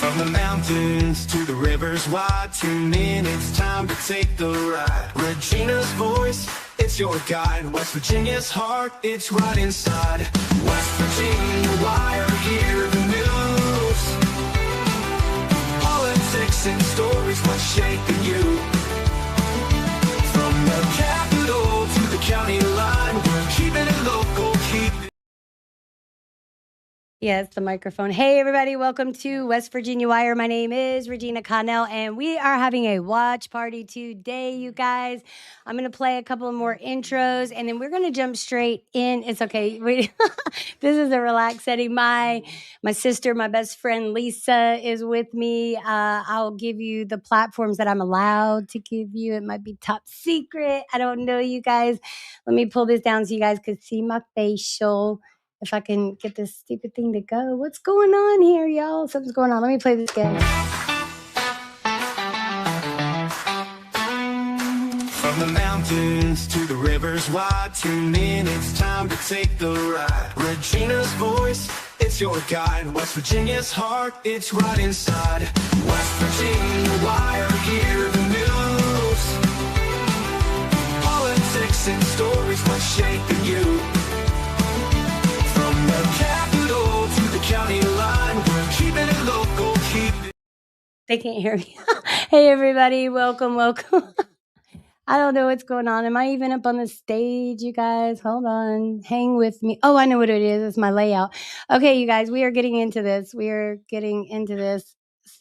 From the mountains to the rivers wide, tune in, it's time to take the ride. Regina's voice, it's your guide. West Virginia's heart, it's right inside. West Virginia, why are here the news? Politics and stories, what's shaping you? From the capital to the county line, we're keeping it local, Yes, the microphone. Hey, everybody. Welcome to West Virginia Wire. My name is Regina Connell, and we are having a watch party today, you guys. I'm going to play a couple more intros, and then we're going to jump straight in. It's okay. This is a relaxed setting. My sister, my best friend, Lisa, is with me. I'll give you the platforms that I'm allowed to give you. It might be top secret. I don't know, you guys. Let me pull this down so you guys can see my facial. If I can get this stupid thing to go. What's going on here, y'all? Something's going on. Let me play this again. From the mountains to the rivers wide, tune in, it's time to take the ride. Regina's voice, it's your guide. West Virginia's heart, it's right inside. West Virginia, why are here the news? Politics and stories, what's shaping you? From the capital to the county line, we're keeping it local, They can't hear me. Hey, everybody. Welcome. I don't know what's going on. Am I even up on the stage, you guys? Hold on. Hang with me. Oh, I know what it is. It's my layout. Okay, you guys, we are getting into this. We are getting into this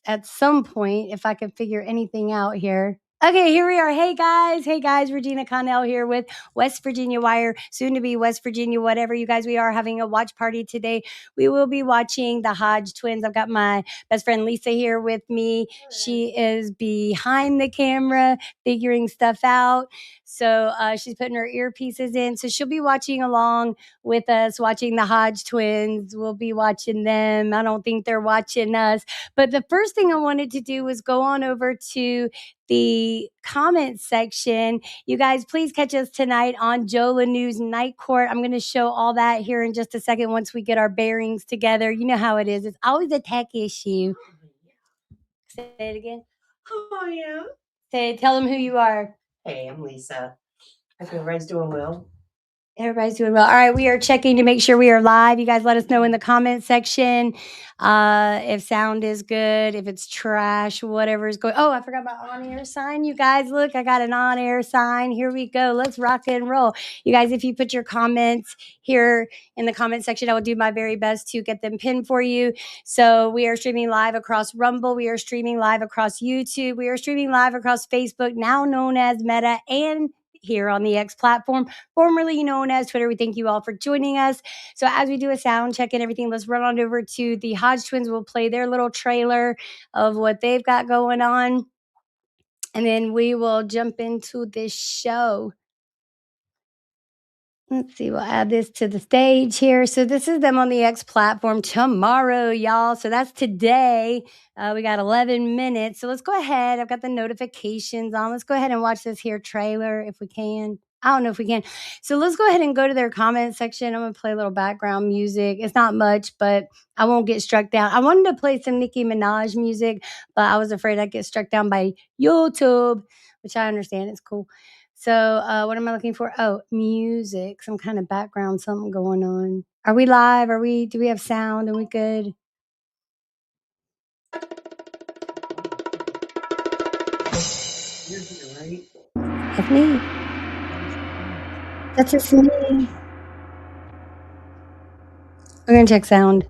at some point, if I can figure anything out here. Okay, here we are. Hey guys, Regina Connell here with West Virginia Wire, soon to be West Virginia, whatever. You guys, we are having a watch party today. We will be watching the Hodge Twins. I've got my best friend Lisa here with me. She is behind the camera figuring stuff out. So she's putting her earpieces in. So she'll be watching along with us, watching the Hodge Twins. We'll be watching them. I don't think they're watching us. But the first thing I wanted to do was go on over to the comment section. You guys, please catch us tonight on Jola News Night Court. I'm going to show all that here in just a second once we get our bearings together. You know how it is. It's always a tech issue. Say it again. Oh, yeah. Tell them who you are. Hey, I'm Lisa. I hope everybody's doing well. Everybody's doing well. All right, we are checking to make sure we are live. You guys let us know in the comment section if sound is good, if it's trash, whatever is going. Oh, I forgot my on-air sign. You guys, look, I got an on-air sign. Here we go. Let's rock and roll. You guys, if you put your comments here in the comment section, I will do my very best to get them pinned for you. So we are streaming live across Rumble. We are streaming live across YouTube. We are streaming live across Facebook, now known as Meta, and here on the X platform, formerly known as Twitter. We thank you all for joining us. So as we do a sound check and everything, let's run on over to the Hodge Twins. We'll play their little trailer of what they've got going on. And then we will jump into this show. Let's see, we'll add this to the stage here. So this is them on the X platform tomorrow, y'all. So that's today. We got 11 minutes. So let's go ahead. I've got the notifications on. Let's go ahead and watch this here trailer if we can. I don't know if we can. So let's go ahead and go to their comment section. I'm going to play a little background music. It's not much, but I won't get struck down. I wanted to play some Nicki Minaj music, but I was afraid I'd get struck down by YouTube, which I understand. It's cool. So what am I looking for? Oh, music, some kind of background, something going on. Are we live? Do we have sound? Are we good? You're here, right? That's me. That's just me. We're going to check sound.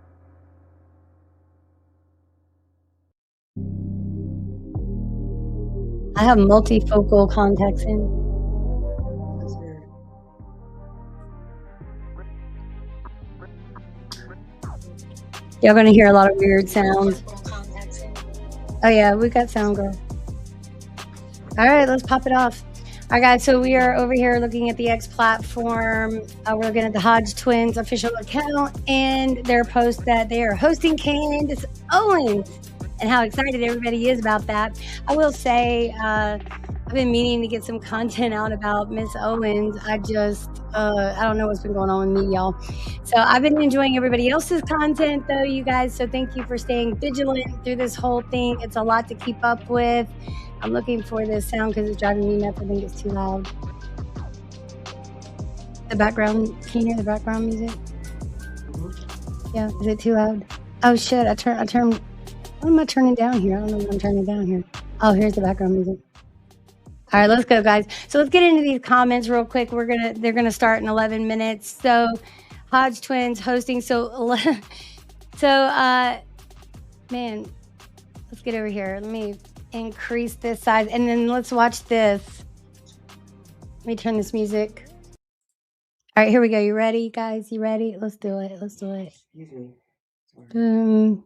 I have multifocal contacts in. Y'all gonna hear a lot of weird sounds. Oh yeah, we got sound, girl. All right, let's pop it off. All right, guys, so we are over here looking at the X platform. We're looking at the Hodge Twins official account and their post that they are hosting Candace Owens and how excited everybody is about that. I will say, I've been meaning to get some content out about Miss Owens. I don't know what's been going on with me, y'all. So I've been enjoying everybody else's content, though, you guys. So thank you for staying vigilant through this whole thing. It's a lot to keep up with. I'm looking for this sound because it's driving me nuts. I think it's too loud. The background, can you hear the background music? Yeah, is it too loud? Oh shit, I turn, what am I turning down here? I don't know what I'm turning down here. Oh, here's the background music. All right, let's go, guys. So let's get into these comments real quick. They're gonna start in 11 minutes. So Hodge Twins hosting. Man, let's get over here. Let me increase this size and then let's watch this. Let me turn this music. All right, here we go. You ready, guys? You ready? Let's do it. Excuse me. Boom.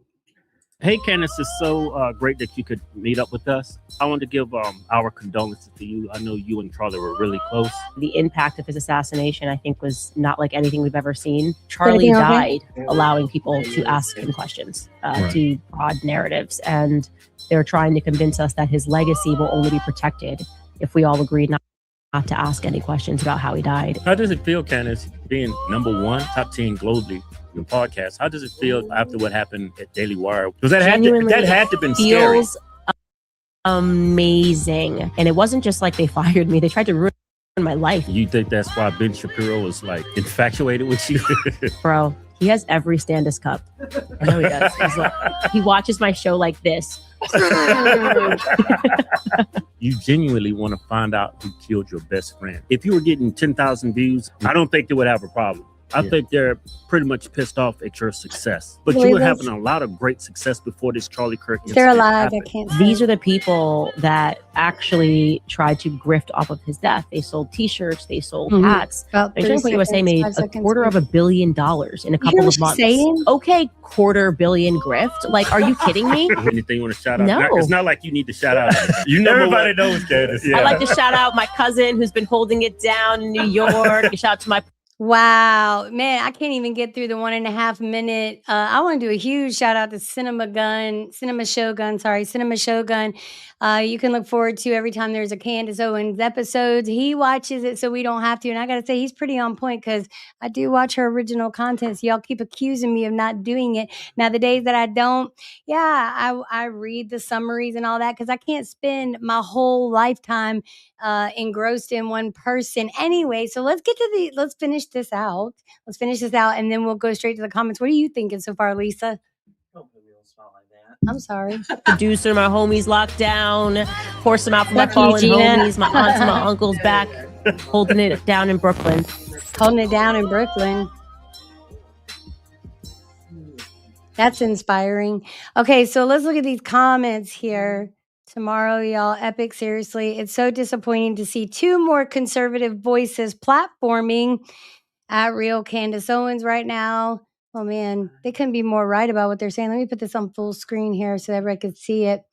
Hey, Candace, it's so great that you could meet up with us. I want to give our condolences to you. I know you and Charlie were really close. The impact of his assassination, I think, was not like anything we've ever seen. Charlie died allowing people to ask him questions, to broad narratives. And they're trying to convince us that his legacy will only be protected if we all agree not to ask any questions about how he died. How does it feel, Candace, being #1, top 10 globally in podcasts? How does it feel after what happened at Daily Wire? Because that had to been scary. Feels amazing. And it wasn't just like they fired me. They tried to ruin my life. You think that's why Ben Shapiro was like infatuated with you? Bro, he has every Candace cup. I know he does. He watches my show like this. You genuinely want to find out who killed your best friend. If you were getting 10,000 views, I don't think they would have a problem. I think they're pretty much pissed off at your success. But you were having a lot of great success before this Charlie Kirk incident. They're alive. happened. I can't see. These are the people that actually tried to grift off of his death. They sold T-shirts. They sold hats. Insurance USA made $250 million in a couple of months. Okay, $250 million grift. Like, are you kidding me? Anything you want to shout out? No. It's not like you need to shout out. Everybody knows Candace. I like to shout out my cousin who's been holding it down in New York. Shout out to my Wow, man, I can't even get through the 1.5 minute. I want to do a huge shout out to Cinema Shogun. You can look forward to every time there's a Candace Owens episode. He watches it so we don't have to. And I got to say, he's pretty on point because I do watch her original content. So y'all keep accusing me of not doing it. Now, the days that I don't, I read the summaries and all that because I can't spend my whole lifetime engrossed in one person anyway. So let's finish this out. And then we'll go straight to the comments. What are you thinking so far, Lisa? Don't put me on the spot like that. I'm sorry. Producer, my homies locked down. Pour some out for my Fuck you, fallen Gina. homies. My aunts and my uncles back, holding it down in Brooklyn. That's inspiring. Okay, so let's look at these comments here. Tomorrow, y'all, epic, seriously. It's so disappointing to see 2 more conservative voices platforming at Real Candace Owens right now. Oh, man, they couldn't be more right about what they're saying. Let me put this on full screen here so everybody can see it.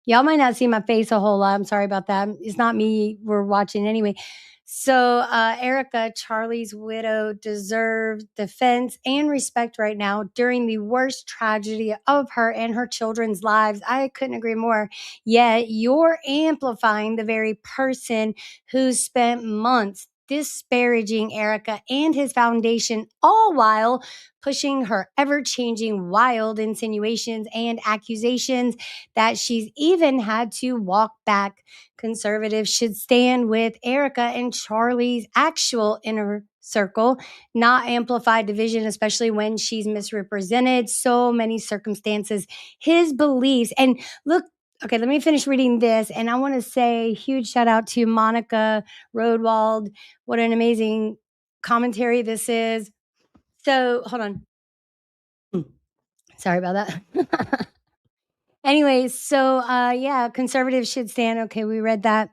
Y'all might not see my face a whole lot. I'm sorry about that. It's not me we're watching anyway. So Erika, Charlie's widow, deserves defense and respect right now during the worst tragedy of her and her children's lives. I couldn't agree more. Yet you're amplifying the very person who spent months disparaging Erika and his foundation, all while pushing her ever-changing wild insinuations and accusations that she's even had to walk back. Conservatives should stand with Erika and Charlie's actual inner circle, not amplify division, especially when she's misrepresented so many circumstances, his beliefs. And look, okay, let me finish reading this. And I want to say huge shout out to Monica Rodwald. What an amazing commentary this is. So hold on. Sorry about that. Anyways, so conservatives should stand. Okay, we read that.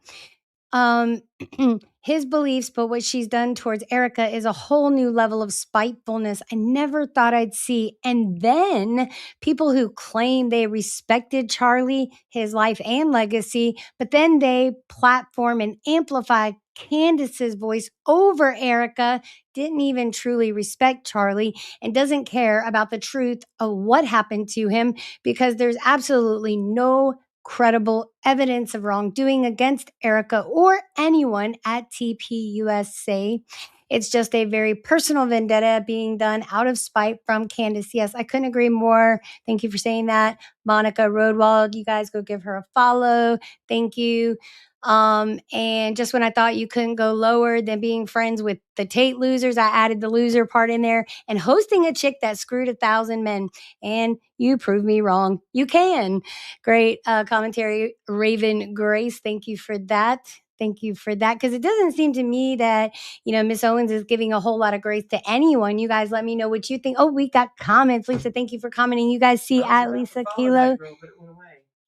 his beliefs, but what she's done towards Erika is a whole new level of spitefulness I never thought I'd see. And then people who claim they respected Charlie, his life and legacy, but then they platform and amplify Candace's voice over Erika, didn't even truly respect Charlie, and doesn't care about the truth of what happened to him because there's absolutely no credible evidence of wrongdoing against Erika or anyone at TPUSA. It's just a very personal vendetta being done out of spite from Candace. Yes, I couldn't agree more. Thank you for saying that. Monica Roadwall, you guys go give her a follow. Thank you. And just when I thought you couldn't go lower than being friends with the Tate losers, I added the loser part in there and hosting a chick that screwed 1,000 men. And you proved me wrong. You can. Great commentary, Raven Grace. Thank you for that. Thank you for that. Because it doesn't seem to me that, Miss Owens is giving a whole lot of grace to anyone. You guys let me know what you think. Oh, we got comments. Lisa, thank you for commenting. You guys see at Lisa Kilo.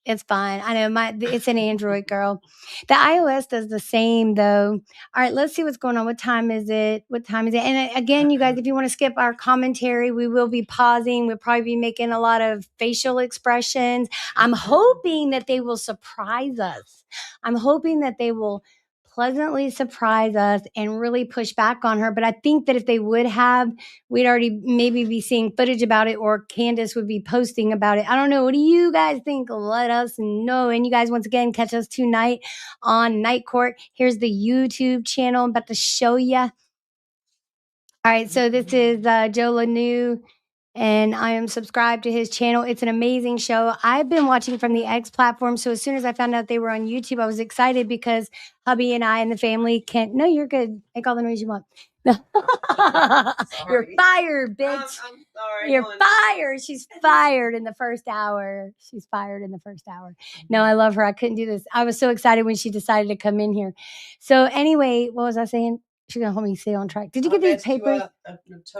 It's fine. I know it's an Android girl. The iOS does the same though. All right, let's see what's going on. What time is it? And again, you guys, if you want to skip our commentary, we will be pausing. We'll probably be making a lot of facial expressions. I'm hoping that they will surprise us. I'm hoping that they will pleasantly surprise us and really push back on her. But I think that if they would have, we'd already maybe be seeing footage about it, or Candace would be posting about it. I don't know. What do you guys think? Let us know. And you guys, once again, catch us tonight on Night Court. Here's the YouTube channel I'm about to show you. All right, so this is Joe Lanou, and I am subscribed to his channel. It's an amazing show. I've been watching from the X platform, so as soon as I found out they were on YouTube, I was excited because hubby and I and the family can't. No, you're good. Make all the noise you want. You're fired, bitch. I'm sorry. You're fired. She's fired in the first hour. She's fired in the first hour. No, I love her. I couldn't do this. I was so excited when she decided to come in here. So anyway, what was I saying? She's gonna hold me stay on track. Did you get these papers?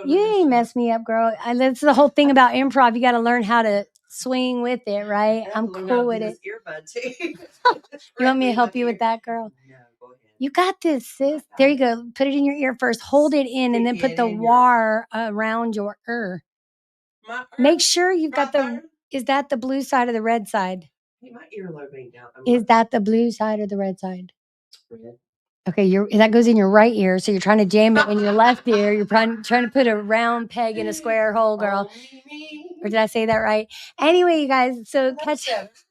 You ain't messed me up, girl. That's the whole thing about improv. You got to learn how to swing with it, right? I'm cool with it. You want me to help you with that, girl? Yeah, go ahead. You got this, sis. There you go. Put it in your ear first. Hold it in, and then put the wire around your ear. Make sure you've got the. Is that the blue side or the red side? My earlobe ain't down. Is that the blue side or the red side? Red. Okay, that goes in your right ear, so you're trying to jam it in your left ear. You're trying to put a round peg in a square hole, girl. Or did I say that right? Anyway, you guys, so catch. Thanks,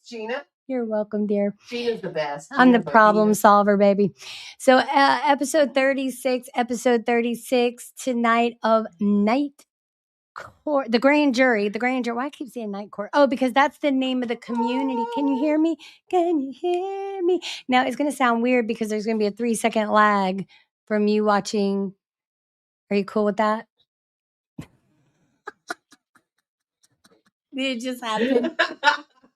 Gina. You're welcome, dear. Gina's the best. I'm the problem solver, baby. So episode 36 tonight of Night Court, the grand jury. Why I keep saying Night Court? Oh, because that's the name of the community. Can you hear me? Can you hear me? Now it's going to sound weird because there's going to be a 3-second lag from you watching. Are you cool with that? Did it just happen?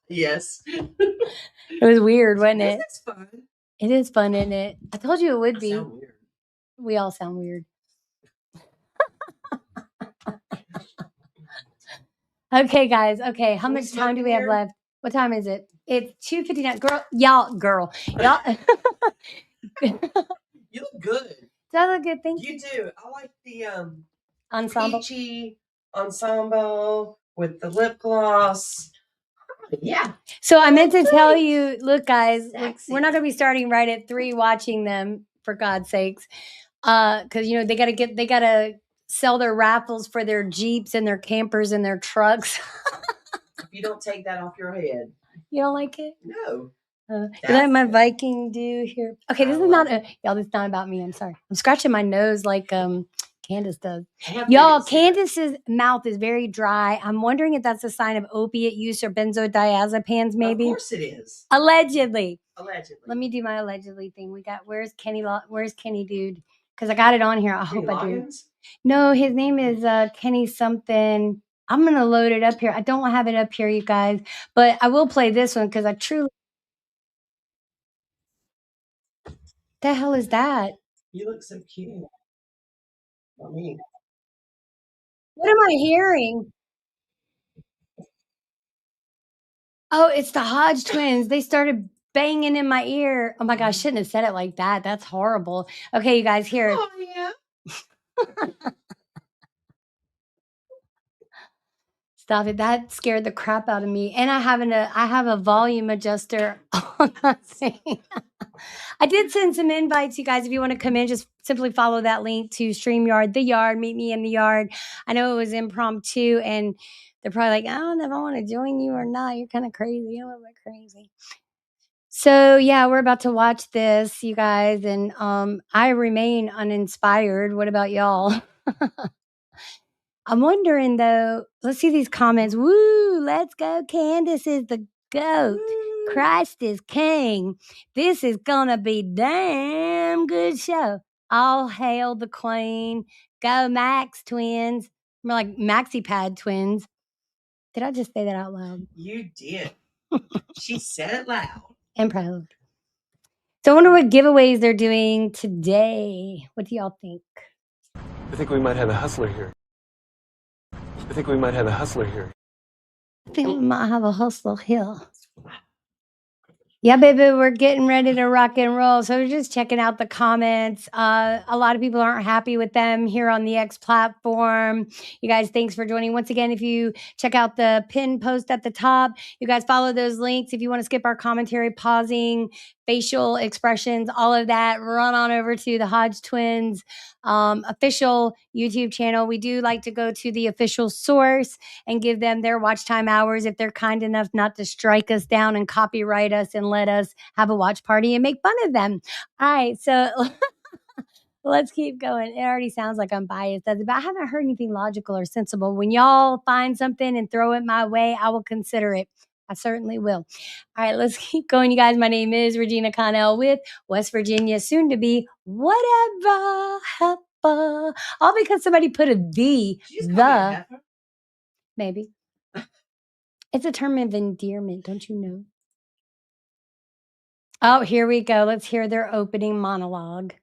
Yes. It was weird, wasn't it? It's fun. It is fun, isn't it? I told you it would be. Sound weird. We all sound weird. Okay, guys. Okay, how much time do we have left? What time is it? It's 2:59. Girl. You look good. Do I look good? Thank you. You do. I like the Ensemble. peachy ensemble with the lip gloss. Yeah. So I meant to tell you, look, guys, Sexy. we're not going to be starting right at 3 watching them, for God's sakes. Because, they got to sell their raffles for their Jeeps and their campers and their trucks. If you don't take that off your head. You don't like it? No. Is that my Viking do here? Okay, this is not y'all. This is not about me. I'm sorry. I'm scratching my nose like Candace does. Y'all, Candace's mouth is very dry. I'm wondering if that's a sign of opiate use or benzodiazepines, maybe. Of course it is. Allegedly. Allegedly. Let me do my allegedly thing. Where's Kenny dude? Because I got it on here. I hope I do. No, his name is Kenny something. I'm gonna load it up here. I don't have it up here, you guys, but I will play this one because I truly. The hell is that? You look so cute. I mean, What am I hearing? Oh, it's the Hodge Twins. They started banging in my ear. Oh my gosh, I shouldn't have said it like that. That's horrible. Okay, you guys, here. Oh, yeah. Stop it. That scared the crap out of me. And I have a volume adjuster on that thing. I did send some invites, you guys. If you want to come in, just simply follow that link to StreamYard, the yard, meet me in the yard. I know it was impromptu, and they're probably like, I don't know if I want to join you or not. You're kind of crazy. You're a little bit crazy. So yeah, we're about to watch this, you guys, and I remain uninspired. What about y'all? I'm wondering though, let's see these comments. Woo, let's go. Candace is the GOAT. Christ is king. This is gonna be damn good show. All hail the queen. Go Max twins. More like Maxi Pad twins. Did I just say that out loud? You did. She said it loud. And proud. So I wonder what giveaways they're doing today. What do y'all think? I think we might have a hustler here. I think we might have a hustler here. I think we might have a hustler here. Yeah, baby, we're getting ready to rock and roll. So we're just checking out the comments. A lot of people aren't happy with them here on the X platform. You guys, thanks for joining. Once again, if you check out the pinned post at the top, you guys follow those links. If you want to skip our commentary, pausing, facial expressions, all of that, run on over to the Hodge Twins official YouTube channel. We do like to go to the official source and give them their watch time hours if they're kind enough not to strike us down and copyright us and let us have a watch party and make fun of them. All right, so let's keep going. It already sounds like I'm biased, but I haven't heard anything logical or sensible. When y'all find something and throw it my way, I will consider it. I certainly will. All right, let's keep going, you guys. My name is Regina Connell with West Virginia, soon to be whatever. All because somebody put a the. Maybe. It's a term of endearment, don't you know? Oh, here we go. Let's hear their opening monologue.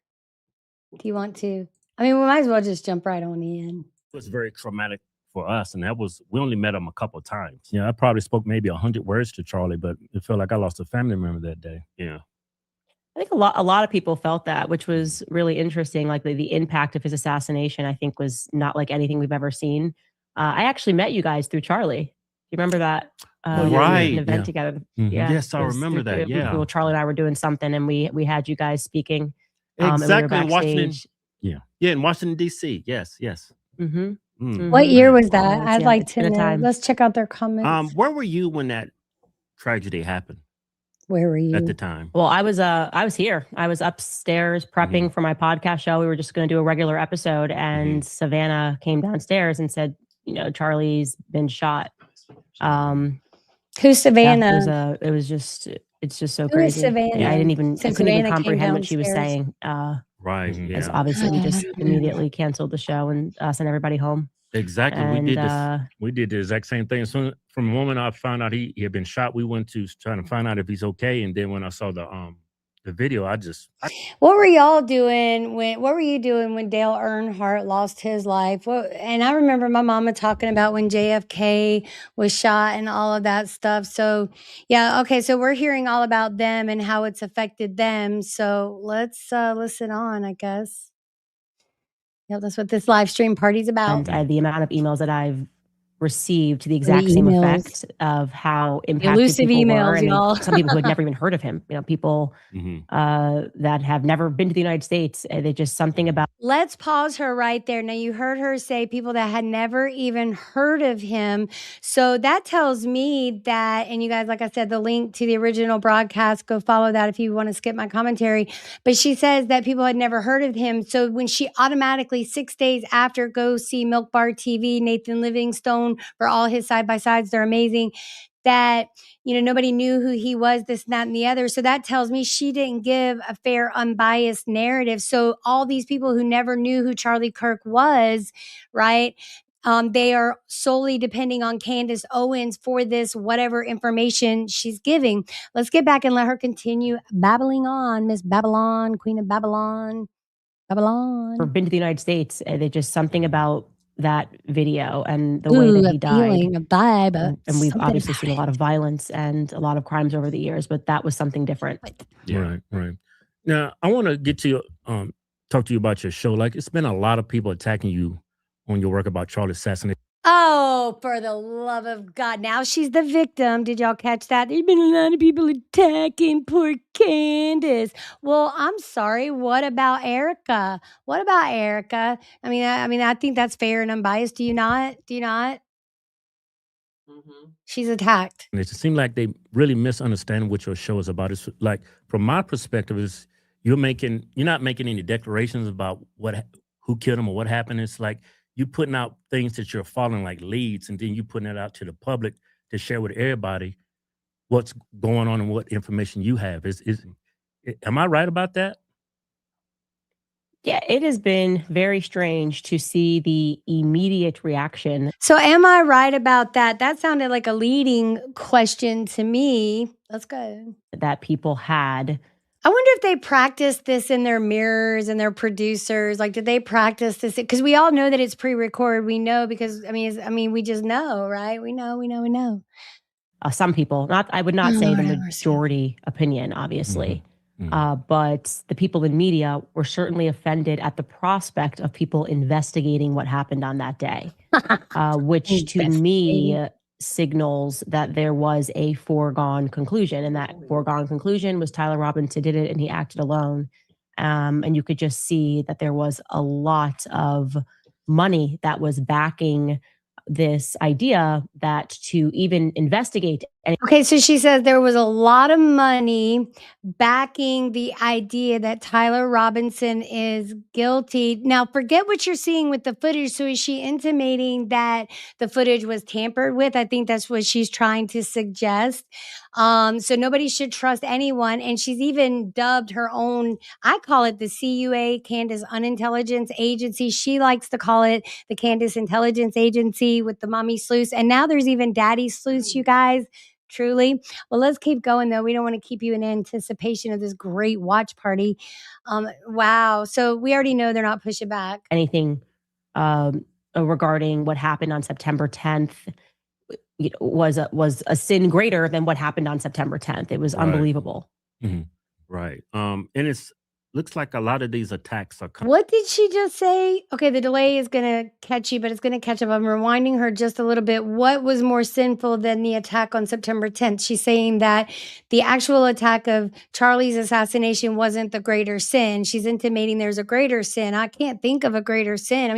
Do you want to? I mean, we might as well just jump right on in. It was very traumatic for us, and we only met him a couple of times. I probably spoke maybe 100 words to Charlie, but it felt like I lost a family member that day. Yeah. I think a lot of people felt that, which was really interesting. Like the impact of his assassination, I think, was not like anything we've ever seen. I actually met you guys through Charlie. Do you remember that? Right. An event together. Mm-hmm. Yeah. Yes, I remember that. Yeah. Well, Charlie and I were doing something, and we had you guys speaking. Exactly. And we were Washington. Yeah. In Washington, D.C. Yes. Mm-hmm. Mm-hmm. What year was that? I'd like to know. Time. Let's check out their comments. Where were you when that tragedy happened? Where were you at the time? Well, I was here. I was upstairs prepping for my podcast show. We were just going to do a regular episode, and Savannah came downstairs and said, Charlie's been shot. Who's Savannah? Yeah, it's just so crazy. Who's Savannah? Yeah, I couldn't even comprehend what she was saying. Right. Yeah. Obviously, we just immediately canceled the show and sent everybody home. Exactly. And, we did the exact same thing. So from the moment I found out he had been shot, we went to trying to find out if he's okay. And then when I saw the video, what were y'all doing what were you doing when Dale Earnhardt lost his life? And I remember my mama talking about when JFK was shot and all of that stuff. So yeah, okay. So we're hearing all about them and how it's affected them. So let's listen on, I guess. Yeah, that's what this live stream party's about. And the amount of emails that I've received to the exact same effect of how impacted elusive people emails, were. y'all. Some people who had never even heard of him. People that have never been to the United States. They just something about. Let's pause her right there. Now, you heard her say people that had never even heard of him. So that tells me that, and you guys, like I said, the link to the original broadcast, go follow that if you want to skip my commentary. But she says that people had never heard of him. So when she automatically 6 days after go see Milk Bar TV, Nathan Livingstone, for all his side-by-sides, they're amazing, that nobody knew who he was, this, that, and the other. So that tells me she didn't give a fair, unbiased narrative. So all these people who never knew who Charlie Kirk was, right, they are solely depending on Candace Owens for this whatever information she's giving. Let's get back and let her continue babbling on. Miss Babylon, Queen of Babylon. Or been to the United States. They just something about that video and the way that he died. A vibe, and we've obviously seen a lot of violence and a lot of crimes over the years, but that was something different. Yeah. Right. Now, I want to get to talk to you about your show. Like, it's been a lot of people attacking you on your work about Charlie's assassination. Oh, for the love of God. Now she's the victim. Did y'all catch that? There's been a lot of people attacking poor Candace. Well, I'm sorry. What about Erika? What about Erika? I mean, I think that's fair and unbiased. Do you not? Do you not? She's attacked. And it just seemed like they really misunderstand what your show is about. It's like, from my perspective, is you're not making any declarations about who killed him or what happened. It's like you putting out things that you're following like leads, and then you putting it out to the public to share with everybody what's going on and what information you have. Am I right about that? Yeah, it has been very strange to see the immediate reaction. So am I right about that? That sounded like a leading question to me. Let's go. That people had. I wonder if they practiced this in their mirrors and their producers. Like, did they practice this? Because we all know that it's pre-recorded. We know because, we just know, right? We know. Some people, I would not say the majority opinion, obviously. But the people in media were certainly offended at the prospect of people investigating what happened on that day, which to me signals that there was a foregone conclusion. And that foregone conclusion was Tyler Robinson did it and he acted alone. And you could just see that there was a lot of money that was backing this idea that to even investigate. Okay, so she says there was a lot of money backing the idea that Tyler Robinson is guilty. Now, forget what you're seeing with the footage. So is she intimating that the footage was tampered with? I think that's what she's trying to suggest. So nobody should trust anyone. And she's even dubbed her own, I call it the CUA, Candace Unintelligence Agency. She likes to call it the Candace Intelligence Agency with the mommy sleuths. And now there's even daddy sleuths, you guys. Truly. Well, let's keep going, though. We don't want to keep you in anticipation of this great watch party. Wow. So we already know they're not pushing back. Anything regarding what happened on September 10th was a sin greater than what happened on September 10th. It was unbelievable. Mm-hmm. Right. And looks like a lot of these attacks are coming. What did she just say? Okay, the delay is going to catch you, but it's going to catch up. I'm rewinding her just a little bit. What was more sinful than the attack on September 10th? She's saying that the actual attack of Charlie's assassination wasn't the greater sin. She's intimating there's a greater sin. I can't think of a greater sin.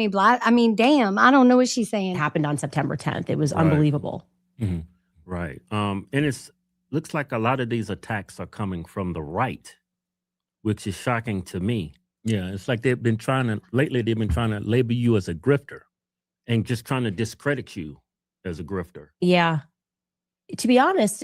Damn, I don't know what she's saying. It happened on September 10th. It was unbelievable. Mm-hmm. Right. And looks like a lot of these attacks are coming from the right, which is shocking to me. Yeah, it's like they've been trying to label you as a grifter and just trying to discredit you as a grifter. Yeah. To be honest,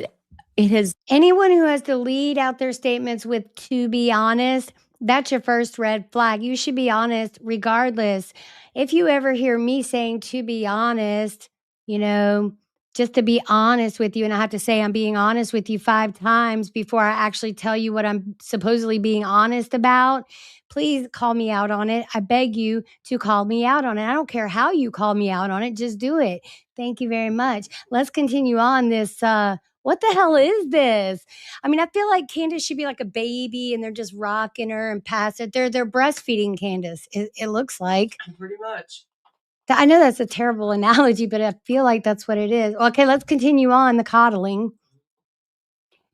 it has... Anyone who has to lead out their statements with "to be honest," that's your first red flag. You should be honest regardless. If you ever hear me saying "to be honest," just to be honest with you, and I have to say I'm being honest with you 5 times before I actually tell you what I'm supposedly being honest about, please call me out on it. I beg you to call me out on it. I don't care how you call me out on it. Just do it. Thank you very much. Let's continue on this. What the hell is this? I feel like Candace should be like a baby and they're just rocking her and pass it. They're breastfeeding Candace. It looks like. Pretty much. I know that's a terrible analogy, but I feel like that's what it is. Okay, let's continue on the coddling.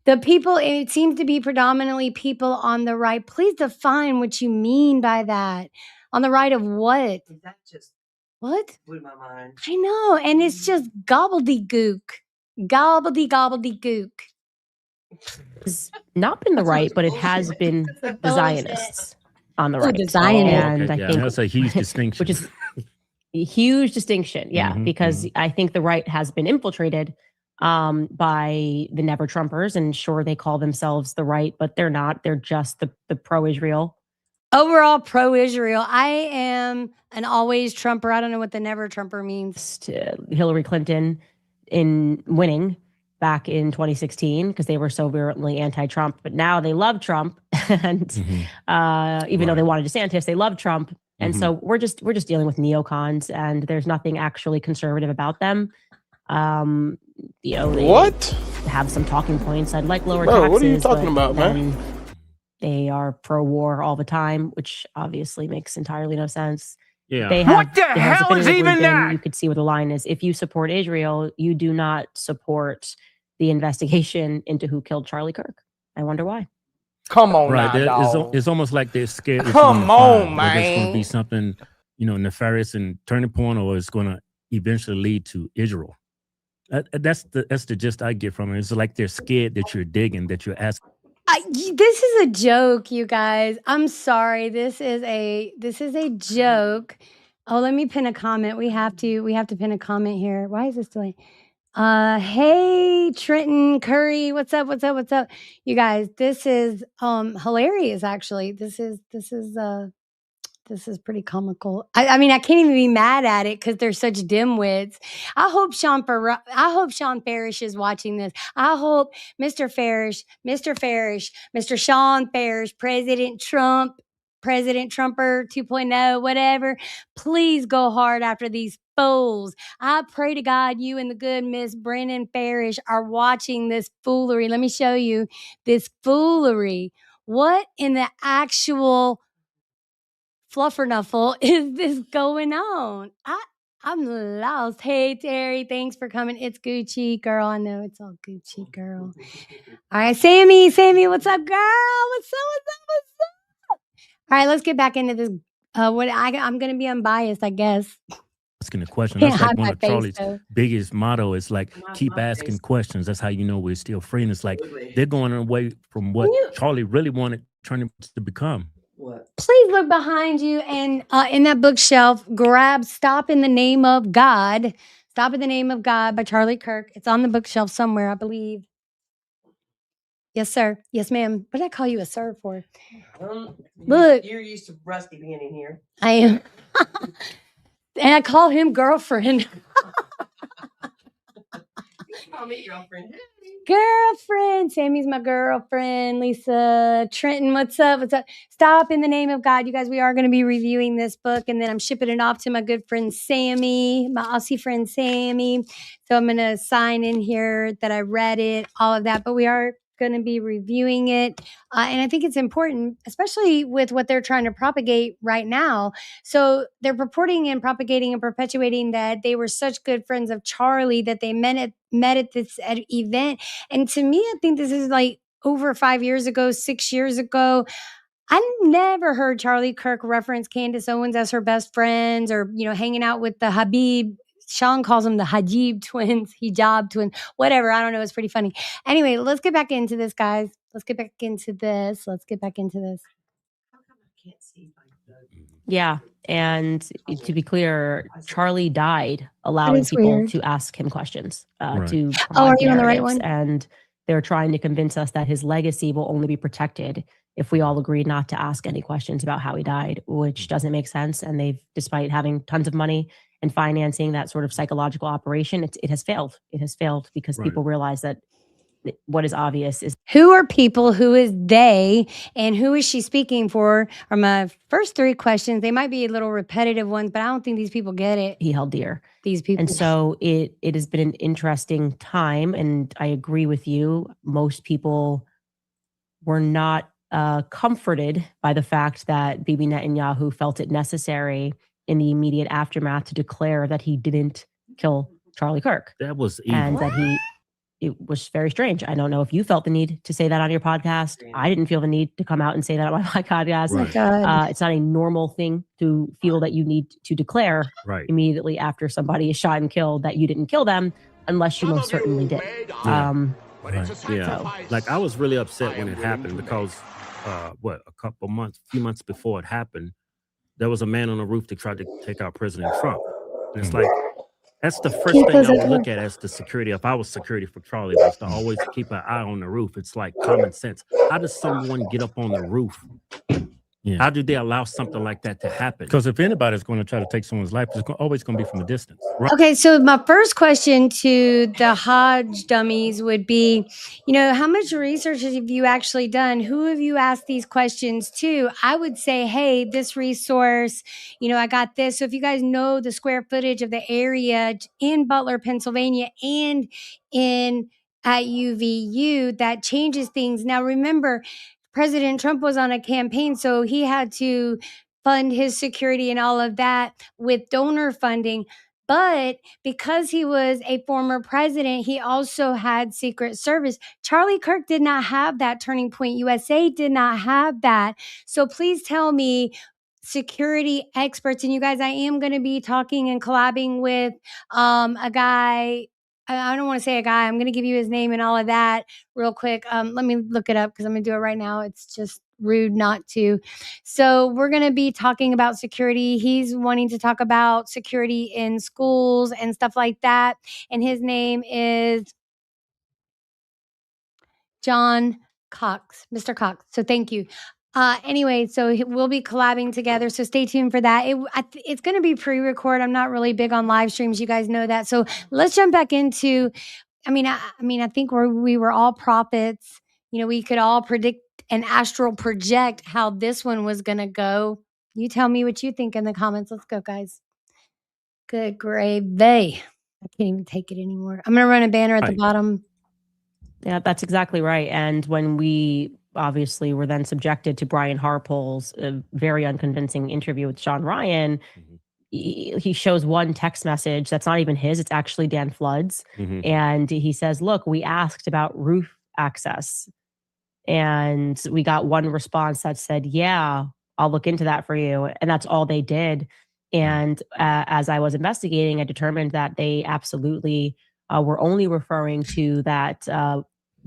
The people, it seems to be predominantly people on the right. Please define what you mean by that. On the right of what? That just What? blew my mind. I know, and it's just gobbledygook. Gobbledygook. It's not been the right, but it has been the Zionists on the right. The Zionists. And I think that's a huge distinction. Which is a huge distinction, because I think the right has been infiltrated by the Never Trumpers, and sure, they call themselves the right, but they're not. They're just the pro-Israel. Overall pro-Israel. I am an always Trumper. I don't know what the Never Trumper means. Hillary Clinton in winning back in 2016 because they were so virulently anti-Trump, but now they love Trump, and even though they wanted DeSantis, they love Trump. And so we're just dealing with neocons, and there's nothing actually conservative about them. They have some talking points. I'd like lower taxes. What are you talking about, man? They are pro-war all the time, which obviously makes entirely no sense. Yeah. They have, What the hell is even that? You could see where the line is. If you support Israel, you do not support the investigation into who killed Charlie Kirk. I wonder why. Come on, Right. now, dog. It's almost like they're scared. Come on, man. It's going to man. be something, nefarious and turning point, or it's going to eventually lead to Israel. That's the gist I get from it. It's like they're scared that you're digging, that you're asking. This is a joke, you guys. I'm sorry. This is a joke. Oh, let me pin a comment. We have to pin a comment here. Why is this delayed? Hey, Trenton Curry, what's up? You guys, this is hilarious. Actually, this is pretty comical. I mean, I can't even be mad at it because they're such dimwits. I hope Sean Parrish is watching this. I hope Mr. Sean Parrish, President Trumper 2.0, whatever. Please go hard after these fools. I pray to God you and the good Miss Brennan Parrish are watching this foolery. Let me show you this foolery. What in the actual fluffernuffle is this going on? I'm lost. Hey, Terry, thanks for coming. It's Gucci, girl. I know it's all Gucci, girl. All right, Sammy, what's up, girl? What's up? All right, let's get back into this. I'm going to be unbiased, I guess. Asking a question. Can't That's like hide one my of face, Charlie's though. biggest motto is like, keep asking questions. That's how you know we're still free. And it's like they're going away from what Charlie really wanted turning to become. What? Please look behind you and in that bookshelf, grab Stop in the Name of God. Stop in the Name of God by Charlie Kirk. It's on the bookshelf somewhere, I believe. Yes, sir. Yes, ma'am. What did I call you a sir for? Look. You're used to Rusty being in here. I am. And I call him girlfriend. Call me girlfriend. Girlfriend. Sammy's my girlfriend. Lisa Trenton, what's up? Stop in the Name of God. You guys, we are going to be reviewing this book, and then I'm shipping it off to my good friend Sammy, my Aussie friend Sammy. So I'm going to sign in here that I read it, all of that, but we are going to be reviewing it. And I think it's important, especially with what they're trying to propagate right now. So they're purporting and propagating and perpetuating that they were such good friends of Charlie that they met at this event. And to me, I think this is like over 5 years ago, 6 years ago. I never heard Charlie Kirk reference Candace Owens as her best friends, or, hanging out with the Habib. Sean calls them the hijab twins, whatever. I don't know. It's pretty funny. Anyway, let's get back into this, guys. Let's get back into this. How come I can't see? Yeah. And to be clear, Charlie died allowing people weird. to ask him questions, Right. to Are provide you on the right narratives. one? And they're trying to convince us that his legacy will only be protected if we all agree not to ask any questions about how he died, which doesn't make sense. And they've, despite having tons of money and financing that sort of psychological operation, it has failed. It has failed because Right. people realize that what is obvious is Who are people? Who is they? And who is she speaking for? Are my first three questions. They might be a little repetitive ones, but I don't think these people get it. he held dear. These people. And so it has been an interesting time. And I agree with you. Most people were not comforted by the fact that Bibi Netanyahu felt it necessary in the immediate aftermath to declare that he didn't kill Charlie Kirk. That was evil. And that it was very strange. I don't know if you felt the need to say that on your podcast. I didn't feel the need to come out and say that on my podcast. Oh my God. It's not a normal thing to feel that you need to declare Right. immediately after somebody is shot and killed that you didn't kill them, unless you most certainly did. Right. Yeah. Like I was really upset when it happened because a few months before it happened, there was a man on the roof that tried to take out President Trump. And it's like, that's the first thing I would look at as the security. If I was security for Charlie, was to always keep an eye on the roof. It's like common sense. How does someone get up on the roof, How do they allow something like that to happen? Because if anybody's going to try to take someone's life, it's always going to be from a distance. Right? Okay, so my first question to the Hodge dummies would be, how much research have you actually done? Who have you asked these questions to? I would say, hey, this resource, I got this. So if you guys know the square footage of the area in Butler, Pennsylvania, and at UVU, that changes things. Now, remember, President Trump was on a campaign, so he had to fund his security and all of that with donor funding. But because he was a former president, he also had Secret Service. Charlie Kirk did not have that. Turning Point USA did not have that. So please tell me, security experts, and you guys, I am going to be talking and collabing with a guy. I don't want to say a guy. I'm going to give you his name and all of that real quick. Let me look it up because I'm going to do it right now. It's just rude not to. So we're going to be talking about security. He's wanting to talk about security in schools and stuff like that. And his name is John Cox, Mr. Cox. So thank you. Anyway, so we'll be collabing together. So stay tuned for that. It's going to be pre-record. I'm not really big on live streams. You guys know that. So let's jump back into, I think we were all prophets. We could all predict and astral project how this one was going to go. You tell me what you think in the comments. Let's go, guys. Good gravy. I can't even take it anymore. I'm going to run a banner at the bottom. Yeah, that's exactly right. And when we obviously were then subjected to Brian Harpole's very unconvincing interview with Sean Ryan, he shows one text message that's not even his. It's actually Dan Flood's. And he says, look, we asked about roof access. And we got one response that said, yeah, I'll look into that for you. And that's all they did. And as I was investigating, I determined that they absolutely were only referring to that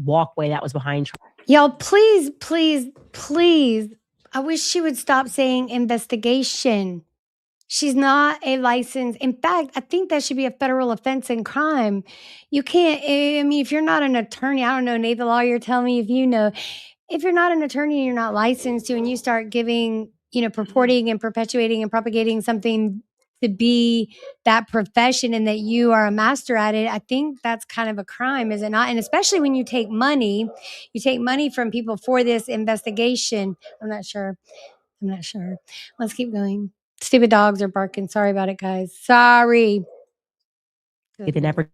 walkway that was behind. Y'all, please, please, please. I wish she would stop saying investigation. She's not a licensed. In fact, I think that should be a federal offense and crime. You can't, if you're not an attorney, I don't know, Nate the lawyer, tell me if you know. If you're not an attorney and you're not licensed to, and you start giving, purporting and perpetuating and propagating something to be that profession and that you are a master at it, I think that's kind of a crime, is it not? And especially when you take money from people for this investigation. I'm not sure. Let's keep going. Stupid dogs are barking. Sorry about it, guys. Sorry. They never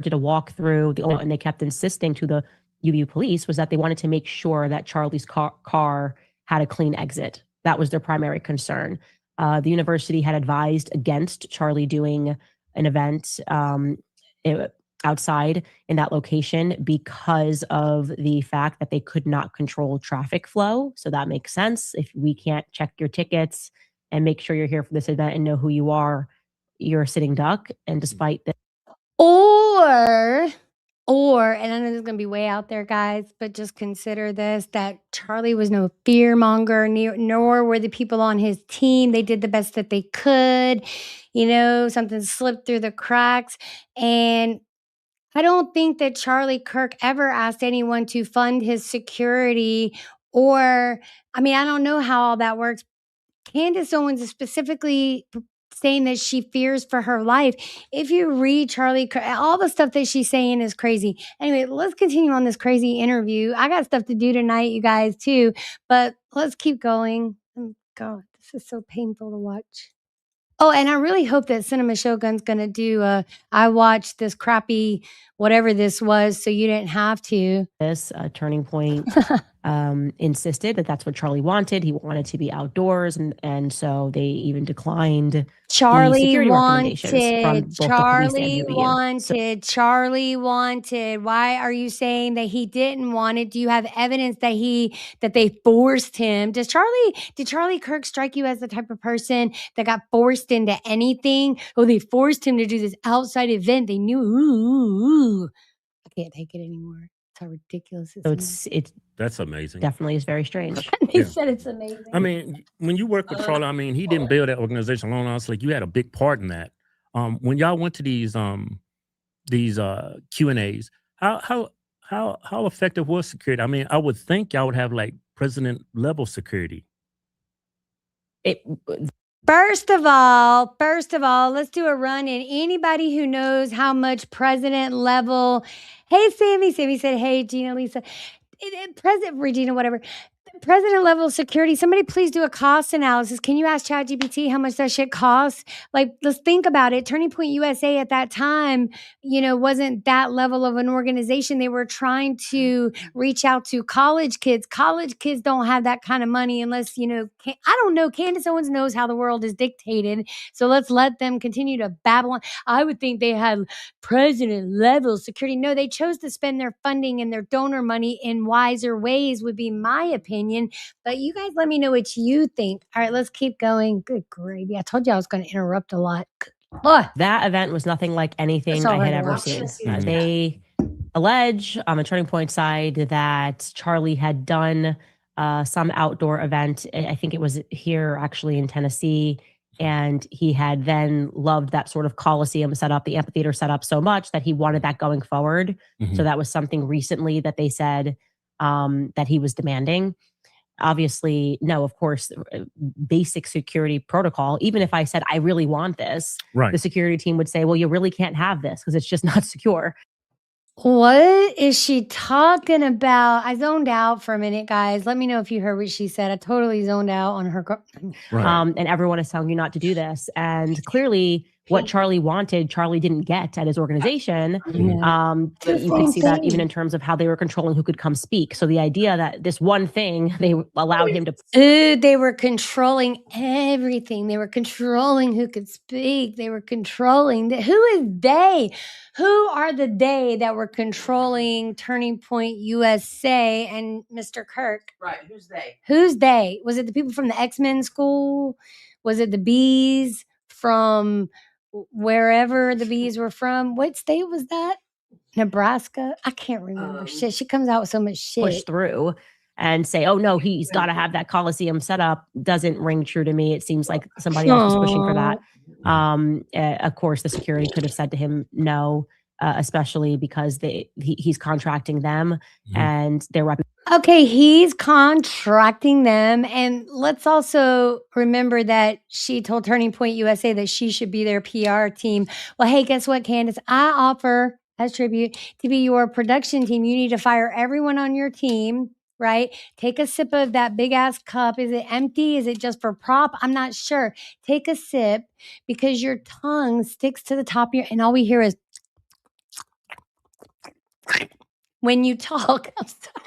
did a walkthrough, and they kept insisting to the UVU police was that they wanted to make sure that Charlie's car had a clean exit. That was their primary concern. The university had advised against Charlie doing an event outside in that location because of the fact that they could not control traffic flow. So that makes sense. If we can't check your tickets and make sure you're here for this event and know who you are, you're a sitting duck. And despite that, or, and I know this is going to be way out there, guys, but just consider this, that Charlie was no fear monger, nor were the people on his team. They did the best that they could. Something slipped through the cracks. And I don't think that Charlie Kirk ever asked anyone to fund his security, or, I don't know how all that works. Candace Owens is specifically saying that she fears for her life. If you read Charlie Kirk, all the stuff that she's saying is crazy. Anyway, let's continue on this crazy interview. I got stuff to do tonight, you guys, too, but let's keep going. Oh, God, this is so painful to watch. Oh, and I really hope that Cinema Shogun's going to do I watched this crappy whatever this was, so you didn't have to. This Turning Point insisted that that's what Charlie wanted. He wanted to be outdoors, and so they even declined Charlie wanted. Why are you saying that he didn't want it? Do you have evidence that they forced him? Did Charlie Kirk strike you as the type of person that got forced into anything? Oh, they forced him to do this outside event. They knew. Ooh. I can't take it anymore. How ridiculous it is. That's amazing. Definitely is very strange. They said it's amazing. When you work with Charlie, he didn't build that organization alone. Honestly, you had a big part in that. When y'all went to these Q&As, how how effective was security? I mean, I would think y'all would have like president level security. First of all, let's do a run in. Anybody who knows how much president level. Hey, Sammy. Sammy said, hey, Gina, Lisa. President Regina, whatever. President level security. Somebody please do a cost analysis. Can you ask ChatGPT how much that shit costs? Like, let's think about it. Turning Point USA at that time, wasn't that level of an organization. They were trying to reach out to college kids. College kids don't have that kind of money unless, I don't know. Candace Owens knows how the world is dictated. So let's let them continue to babble on. I would think they had president level security. No, they chose to spend their funding and their donor money in wiser ways, would be my opinion. But you guys let me know what you think. All right, let's keep going. Good gravy. I told you I was going to interrupt a lot. That event was nothing like anything I had ever seen. They allege on the Turning Point side that Charlie had done some outdoor event. I think it was here actually in Tennessee. And he had then loved that sort of Coliseum setup, the amphitheater setup so much that he wanted that going forward. Mm-hmm. So that was something recently that they said that he was demanding. Obviously, no, of course, basic security protocol. Even if I said, I really want this, right, the security team would say, well, you really can't have this because it's just not secure. What is she talking about? I zoned out for a minute, guys. Let me know if you heard what she said. I totally zoned out on her. Right. And everyone is telling you not to do this. And clearly what Charlie wanted, Charlie didn't get at his organization. Yeah. You could see that even in terms of how they were controlling who could come speak. So the idea that this one thing, they allowed him to... they were controlling everything. They were controlling who could speak. They were controlling... Who is they? Who are the they that were controlling Turning Point USA and Mr. Kirk? Right, who's they? Who's they? Was it the people from the X-Men school? Was it the bees from... wherever the bees were from? What state was that? Nebraska? I can't remember. Shit, she comes out with so much shit. Push through and say, oh no, he's got to have that Coliseum set up. Doesn't ring true to me. It seems like somebody else was pushing for that. Of course, the security could have said to him no, especially because he's contracting them and they're okay, he's contracting them. And let's also remember that she told Turning Point USA that she should be their PR team. Well, hey, guess what, Candace? I offer as tribute to be your production team. You need to fire everyone on your team, right? Take a sip of that big ass cup. Is it empty? Is it just for prop? I'm not sure. Take a sip because your tongue sticks to the top of your, and all we hear is when you talk. I'm sorry.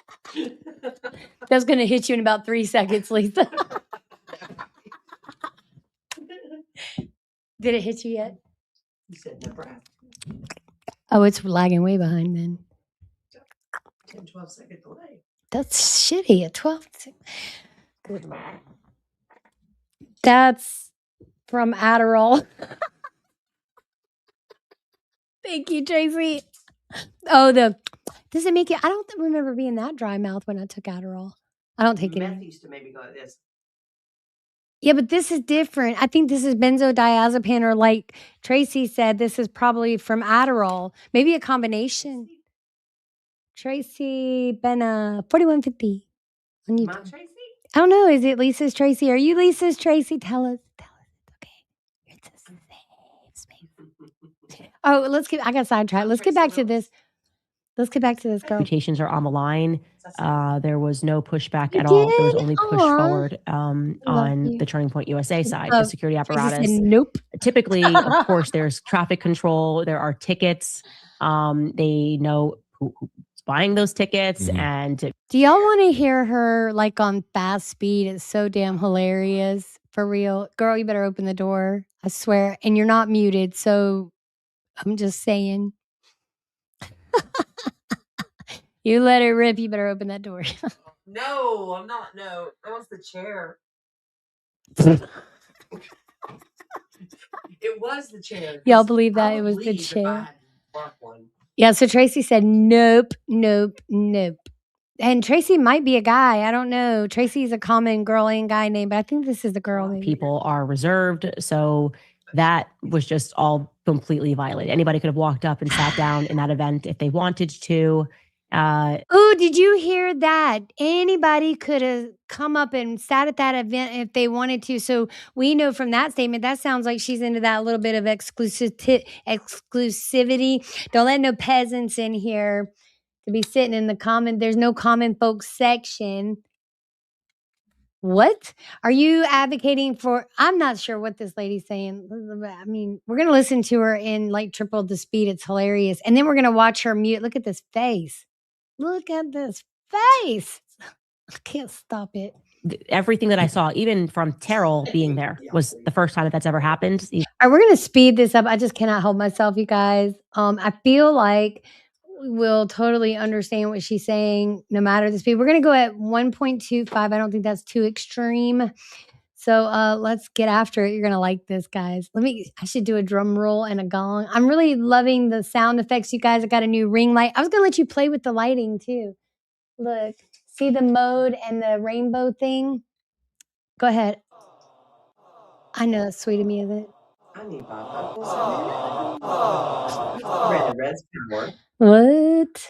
That's going to hit you in about 3 seconds, Lisa. Did it hit you yet? You said Nebraska. Oh, it's lagging way behind then. 10, 12-second delay. That's shitty. At 12. Good man. That's from Adderall. Thank you, Tracy. Oh, does it make you? I don't remember being that dry mouth when I took Adderall. I don't take it. Meth used to maybe go like this. Yeah, but this is different. I think this is benzodiazepine, or like Tracy said, this is probably from Adderall. Maybe a combination. Tracy Benna 4150 on YouTube. My Tracy? I don't know. Is it Lisa's Tracy? Are you Lisa's Tracy? Tell us. Okay. It's a safe space. Oh, I got sidetracked. Let's get back to this. Girl. Reputations are on the line. There was no pushback at all. There was only push forward on the Turning Point USA side, the security apparatus. Nope. Typically, of course, there's traffic control. There are tickets. They know who's buying those tickets. And do y'all want to hear her like on fast speed? It's so damn hilarious. For real. Girl, you better open the door. I swear. And you're not muted. So I'm just saying. You let it rip. You better open that door. No, I'm not. No, that was the chair. It was the chair. Y'all believe that it was the chair? Yeah. So Tracy said, nope. And Tracy might be a guy. I don't know. Tracy's a common girl and guy name, but I think this is the girl name. People are reserved. So that was just all completely violated. Anybody could have walked up and sat down in that event if they wanted to. Oh, did you hear that? Anybody could have come up and sat at that event if they wanted to. So we know from that statement, that sounds like she's into that little bit of exclusivity. Don't let no peasants in here to be sitting in the common. There's no common folks section. What are you advocating for? I'm not sure what this lady's saying. I mean, we're going to listen to her in like triple the speed. It's hilarious. And then we're going to watch her mute. Look at this face. Look at this face. I can't stop it. Everything that I saw, even from Terrell being there, was the first time that that's ever happened. All right, we're going to speed this up. I just cannot help myself, you guys. I feel like we'll totally understand what she's saying no matter the speed. We're going to go at 1.25. I don't think that's too extreme. So let's get after it. You're going to like this, guys. I should do a drum roll and a gong. I'm really loving the sound effects, you guys. I got a new ring light. I was going to let you play with the lighting too. Look, see the mode and the rainbow thing? Go ahead. I know it's sweet of me, isn't it? I need my red. Red's power. What?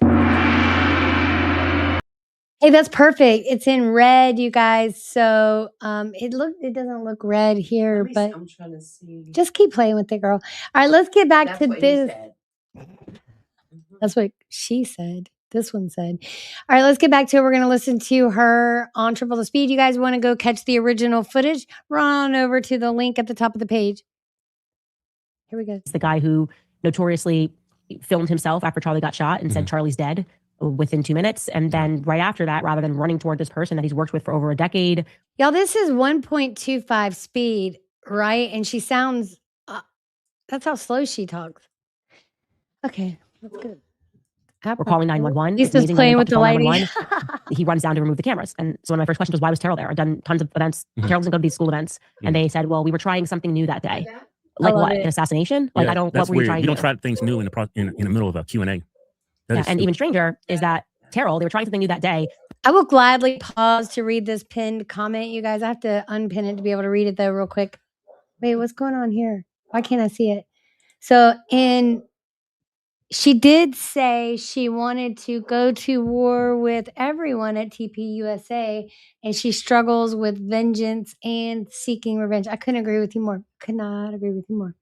Hey, that's perfect. It's in red, you guys. So it doesn't look red here, but I'm trying to see. just keep playing with it, girl. All right, let's get back That's to what he this. said. That's what she said. This one said. All right, let's get back to it. We're going to listen to her on triple the speed. You guys want to go catch the original footage? Run on over to the link at the top of the page. Here we go. It's the guy who notoriously filmed himself after Charlie got shot and said Charlie's dead within 2 minutes. And then right after that, rather than running toward this person that he's worked with for over a decade. Y'all, this is 1.25 speed, right? And she sounds, that's how slow she talks. Okay, that's good. We're calling 911. He's just playing with the lighting. He runs down to remove the cameras. And so one of my first questions was, why was Terrell there? I've done tons of events. Terrell doesn't go to these school events. And they said, well, we were trying something new that day. Like what? An assassination? Like, Yeah, I don't, that's what were you weird. trying You to don't do? try things new in the middle of a Q&A. Yeah, and even stranger is that Terrell, they were trying something new that day. I will gladly pause to read this pinned comment. You guys, I have to unpin it to be able to read it though real quick. Wait, what's going on here? Why can't I see it? So she did say she wanted to go to war with everyone at TPUSA, and she struggles with vengeance and seeking revenge. I couldn't agree with you more. Could not agree with you more.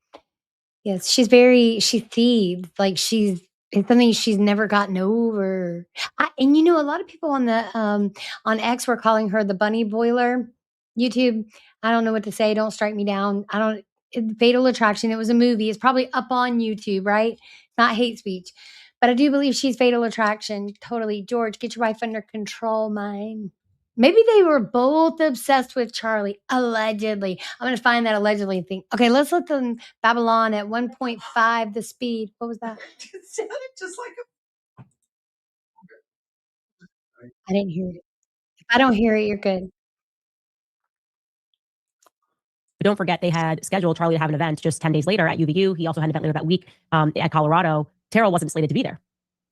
Yes, she thieved. Like it's something she's never gotten over. And you know, a lot of people on the on X were calling her the bunny boiler. YouTube, I don't know what to say. Don't strike me down. Fatal Attraction. It was a movie. It's probably up on YouTube, right? Not hate speech. But I do believe she's Fatal Attraction. Totally. George, get your wife under control, mine. Maybe they were both obsessed with Charlie, allegedly. I'm going to find that allegedly thing. Okay, let's let them Babylon at 1.5 the speed. What was that? It sounded just like I didn't hear it. If I don't hear it, you're good. But don't forget, they had scheduled Charlie to have an event just 10 days later at UVU. He also had an event later that week at Colorado. Terrell wasn't slated to be there.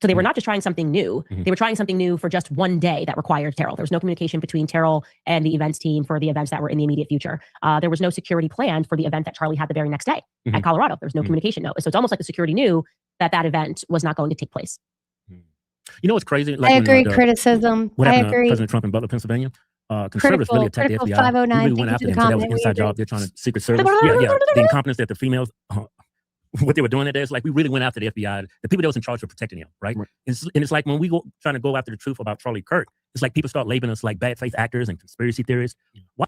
So they were not just trying something new. They were trying something new for just one day that required Terrell. There was no communication between Terrell and the events team for the events that were in the immediate future. There was no security planned for the event that Charlie had the very next day at Colorado. There was no communication. No. So it's almost like the security knew that that event was not going to take place. You know what's crazy? Like I agree. Criticism. What I happened agree. to President Trump in Butler, Pennsylvania? Conservatives really attacked the FBI. 509. We really went after them. So that was an inside job. They're trying to Secret Service. The incompetence that the females, what they were doing that day, it's like we really went after the FBI. The people that was in charge were protecting them, right? And it's like when we go trying to go after the truth about Charlie Kirk, it's like people start labeling us like bad faith actors and conspiracy theorists. Why?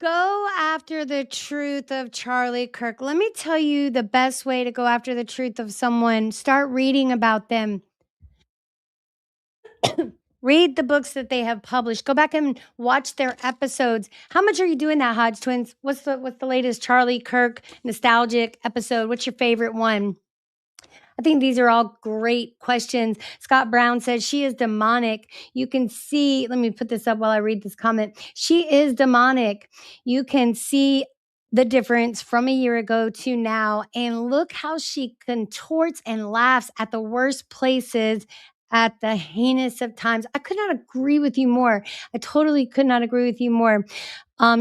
Go after the truth of Charlie Kirk. Let me tell you the best way to go after the truth of someone. Start reading about them. Read the books that they have published. Go back and watch their episodes. How much are you doing that, Hodge Twins? What's the latest Charlie Kirk nostalgic episode? What's your favorite one? I think these are all great questions. Scott Brown says she is demonic. You can see, let me put this up while I read this comment. She is demonic. You can see the difference from a year ago to now. And look how she contorts and laughs at the worst places at the heinous of times. I could not agree with you more. I totally could not agree with you more.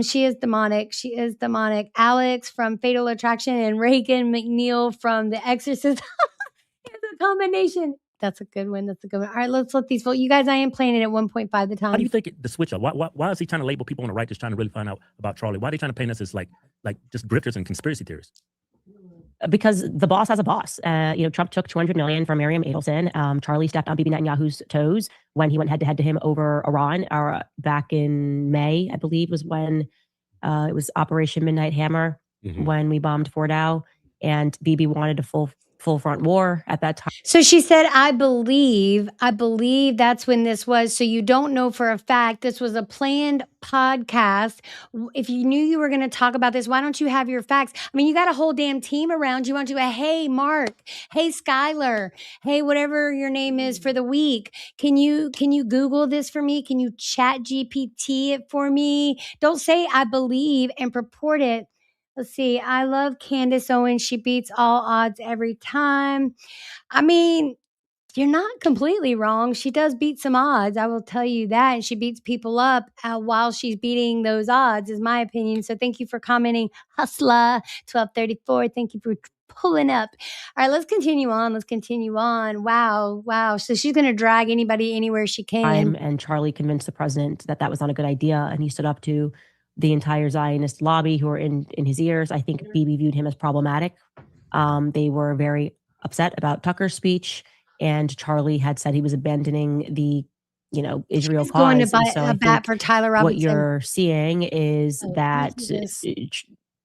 She is demonic. She is demonic. Alex from Fatal Attraction and Reagan McNeil from The Exorcist. It's a combination. That's a good one. That's a good one. All right, let's let these vote. You guys, I am playing it at 1.5 the time. How do you think the switch up? Why is he trying to label people on the right just trying to really find out about Charlie? Why are they trying to paint us as like just grifters and conspiracy theorists? Because the boss has a boss. Trump took $200 million from Miriam Adelson. Charlie stepped on Bibi Netanyahu's toes when he went head to head to him over Iran. Back in May, I believe, was when it was Operation Midnight Hammer, when we bombed Fort Dow, and Bibi wanted a full front war at that time. So she said, I believe that's when this was. So you don't know for a fact this was a planned podcast. If you knew you were going to talk about this, why don't you have your facts? I mean, you got a whole damn team around you. Want to, hey, Mark, hey, Skylar, hey, whatever your name is for the week. Can you Google this for me? Can you chat GPT it for me? Don't say I believe and purport it. Let's see. I love Candace Owens. She beats all odds every time. I mean, you're not completely wrong. She does beat some odds. I will tell you that. And she beats people up while she's beating those odds, is my opinion. So thank you for commenting. Hustler 1234. Thank you for pulling up. All right, let's continue on. Wow. So she's going to drag anybody anywhere she can. And Charlie convinced the president that was not a good idea. And he stood up to the entire Zionist lobby who were in his ears. I think Bibi viewed him as problematic. They were very upset about Tucker's speech, and Charlie had said he was abandoning the, Israel cause. Going to buy a bat for Tyler Robinson. What you're seeing is that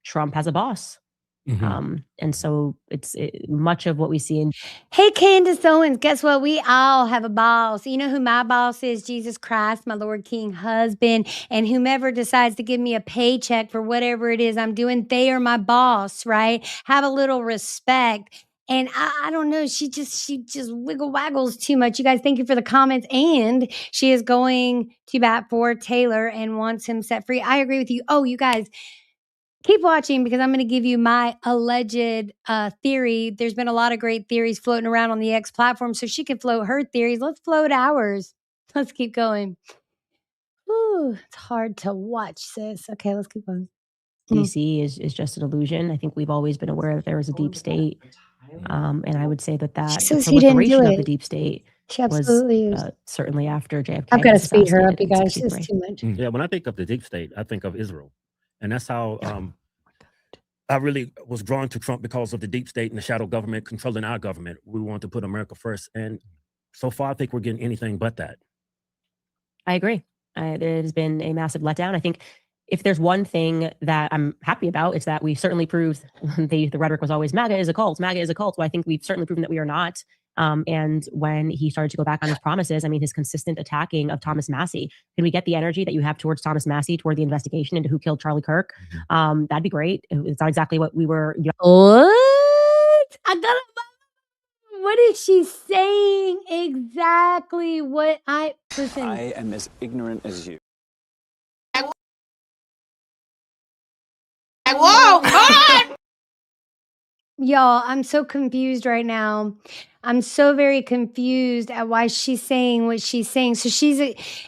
Trump has a boss. And so it's much of what we see in. Hey, Candace Owens, guess what? We all have a boss. You know who my boss is? Jesus Christ, my Lord King husband. And whomever decides to give me a paycheck for whatever it is I'm doing, they are my boss, right? Have a little respect. And I don't know, she just wiggle waggles too much. You guys, thank you for the comments. And she is going to bat for Taylor and wants him set free. I agree with you. Oh, you guys, keep watching, because I'm going to give you my alleged theory. There's been a lot of great theories floating around on the X platform, so she can float her theories. Let's float ours. Let's keep going. Ooh, it's hard to watch, sis. Okay, let's keep going. DC is just an illusion. I think we've always been aware that there was a deep state. And I would say that the proliferation of the deep state was certainly after JFK. I've got to speed her up, you guys. It's too much. Yeah, when I think of the deep state, I think of Israel. And that's how I really was drawn to Trump, because of the deep state and the shadow government controlling our government. We want to put America first. And so far, I think we're getting anything but that. I agree. It has been a massive letdown. I think if there's one thing that I'm happy about, it's that we certainly proved the rhetoric was always MAGA is a cult. MAGA is a cult. Well, I think we've certainly proven that we are not. And when he started to go back on his promises, I mean, his consistent attacking of Thomas Massie, can we get the energy that you have towards Thomas Massie toward the investigation into who killed Charlie Kirk? That'd be great. It's not exactly what we were. What? What is she saying? Exactly what listen. I am as ignorant as you. Whoa, hold on! Y'all, I'm so confused right now. I'm so very confused at why she's saying what she's saying. So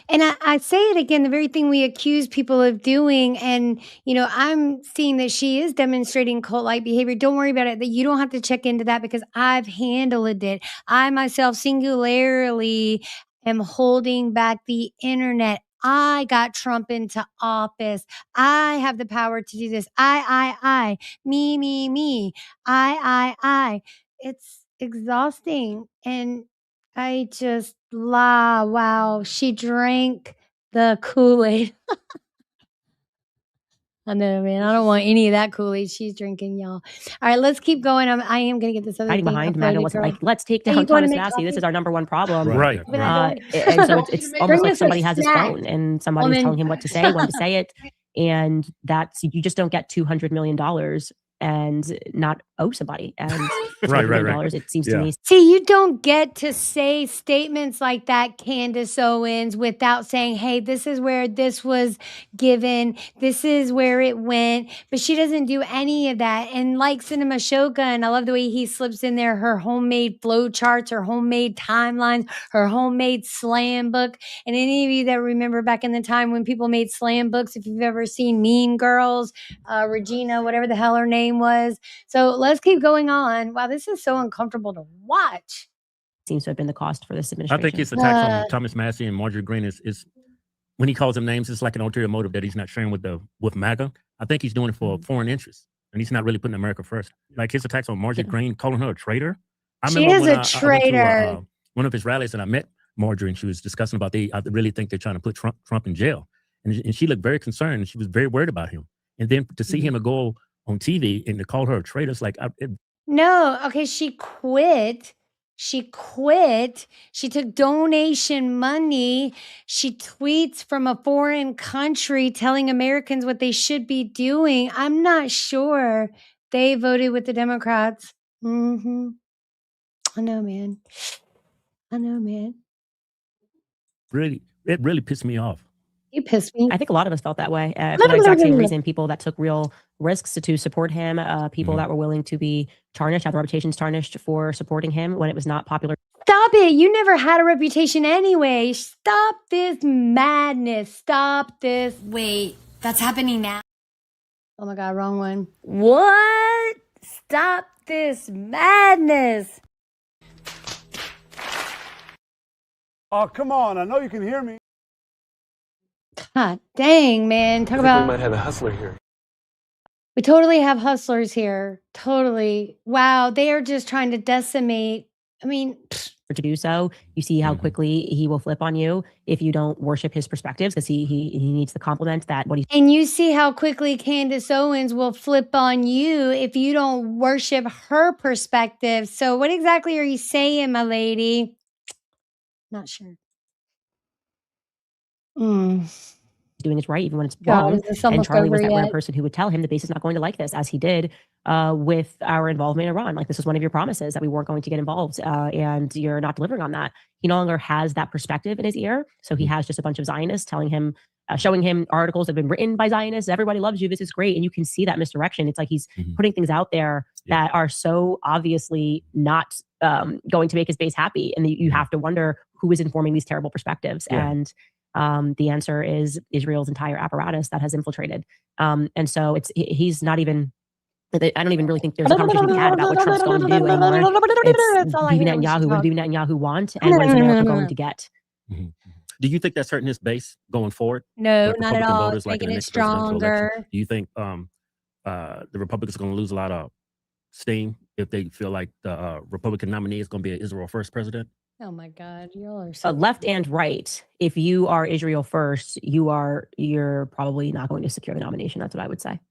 and I say it again, the very thing we accuse people of doing. And, I'm seeing that she is demonstrating cult-like behavior. Don't worry about it. That you don't have to check into that, because I've handled it. I myself singularly am holding back the internet. I got Trump into office. I have the power to do this. I. Me. I. It's exhausting. And I just wow. She drank the Kool-Aid. I know, man. I don't want any of that Kool-Aid she's drinking, y'all. All right, let's keep going. I am going to get this other thing. Behind MAGA wasn't like, let's take down Thomas Massie. This is our number one problem. Right. And so it's almost like somebody has his phone and somebody's telling him what to say, when to say it. And you just don't get $200 million and not owe somebody. And right. It seems to me. See, you don't get to say statements like that, Candace Owens, without saying, hey, this is where this was given. This is where it went. But she doesn't do any of that. And like Cinema Shogun, I love the way he slips in there her homemade flow charts, her homemade timelines, her homemade slam book. And any of you that remember back in the time when people made slam books, if you've ever seen Mean Girls, Regina, whatever the hell her name was. So let's keep going on. Wow, this is so uncomfortable to watch. seems to have been the cost for this I administration. think his attacks on Thomas Massey and Marjorie Greene is when he calls them names, it's like an ulterior motive that he's not sharing with MAGA. I think he's doing it for foreign interests, and he's not really putting America first. Like his attacks on Marjorie Greene, calling her a traitor. I She remember is when a I traitor. went to one of his rallies and I met Marjorie, and she was discussing about I really think they're trying to put Trump in jail, and she looked very concerned, and she was very worried about him. And then to see him to go on TV and to call her a traitor, it's like No, okay, she quit. She quit. She took donation money. She tweets from a foreign country telling Americans what they should be doing. I'm not sure they voted with the Democrats. Mm-hmm. I know, man. I know, man. it really pissed me off. You pissed me. I think a lot of us felt that way for the exact same reason. People that took real risks to support him, people that were willing to be tarnished, have their reputations tarnished for supporting him when it was not popular. Stop it. You never had a reputation anyway. Stop this madness. Stop this. Wait, that's happening now? Oh my God, wrong one. What? Stop this madness. Oh, come on. I know you can hear me. God dang, man. Talk I think about. we might have a hustler here. We totally have hustlers here. Totally. Wow. They are just trying to decimate. I mean, to do so, you see how quickly he will flip on you if you don't worship his perspectives, because he needs the compliment that what he's. And you see how quickly Candace Owens will flip on you if you don't worship her perspective. So what exactly are you saying, my lady? Not sure. Doing is right, even when it's wrong. And Charlie was that rare person who would tell him the base is not going to like this, as he did with our involvement in Iran. Like, this was one of your promises that we weren't going to get involved, and you're not delivering on that. He no longer has that perspective in his ear. So he has just a bunch of Zionists telling him, showing him articles that have been written by Zionists. Everybody loves you. This is great. And you can see that misdirection. It's like he's putting things out there that are so obviously not going to make his base happy. And you have to wonder who is informing these terrible perspectives. And the answer is Israel's entire apparatus that has infiltrated. And so he's not even, I don't even really think there's a conversation to be had about what Trump's going to do anymore. It's Bibi Netanyahu. What does Bibi Netanyahu want? And what is America going to get? Do you think that's hurting his base going forward? No, Like not at Republican all. voters, It's like in making the it next presidential election? stronger. Do you think the Republicans are going to lose a lot of steam if they feel like the Republican nominee is going to be an Israel first president? Oh my God, y'all are so Left and right. If you are Israel first, you're probably not going to secure the nomination. That's what I would say.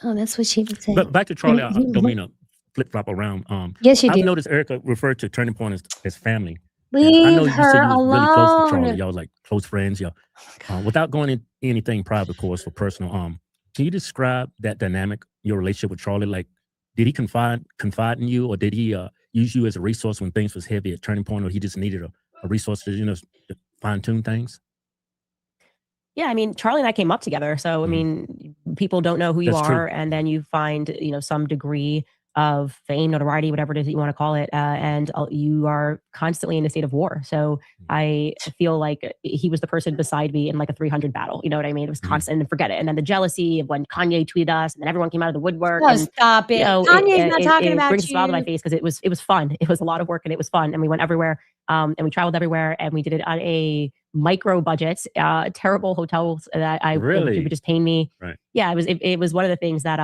Oh, that's what she would say. But back to Charlie, I don't mean to flip flop around. Yes, you I've do. noticed Erika referred to Turning Point as family. Leave I know you her said you was really close to Charlie. alone. Y'all was like close friends. Y'all, without going into anything private, of course, or personal. Can you describe that dynamic, your relationship with Charlie? Like, did he confide in you, or did he use you as a resource when things was heavy at Turning Point, or he just needed a resource to to fine tune things? Yeah, I mean, Charlie and I came up together. So, I mean, people don't know who you That's are. true. And then you find, some degree of fame, notoriety, whatever it is that you want to call it. And you are constantly in a state of war. So I feel like he was the person beside me in like a 300 battle. You know what I mean? It was constant, and forget it. And then the jealousy of when Kanye tweeted us, and then everyone came out of the woodwork. Oh, and, stop it. Kanye's not talking it about brings a smile to my you. face, because it was fun. It was a lot of work, and it was fun. And we went everywhere. And we traveled everywhere, and we did it on a micro budget, terrible hotels that Really? it would just pain me. Right. Yeah, it was one of the things that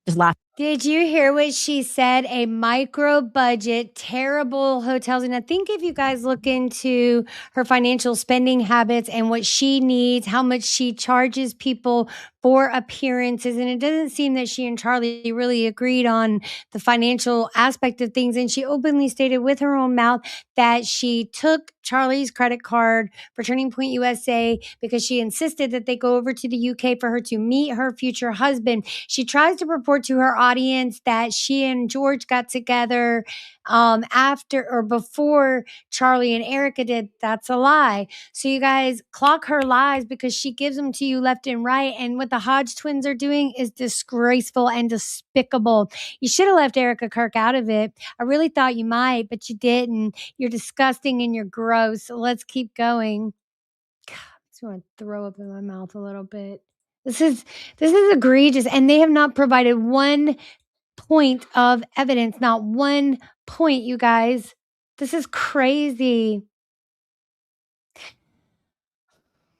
just laughed. Did you hear what she said? A micro budget, terrible hotels. And I think if you guys look into her financial spending habits and what she needs, how much she charges people for appearances, and it doesn't seem that she and Charlie really agreed on the financial aspect of things. And she openly stated with her own mouth that she took Charlie's credit card for Turning Point USA because she insisted that they go over to the UK for her to meet her future husband. She tries to report to her audience that she and George got together after or before Charlie and Erika did. That's a lie. So you guys clock her lies, because she gives them to you left and right. And what the Hodge twins are doing is disgraceful and despicable. You should have left Erika Kirk out of it. I really thought you might, but you didn't. You're disgusting and you're gross. So let's keep going. God, I just want to throw up in my mouth a little bit. This is egregious, and they have not provided one point of evidence, not one point, you guys. This is crazy.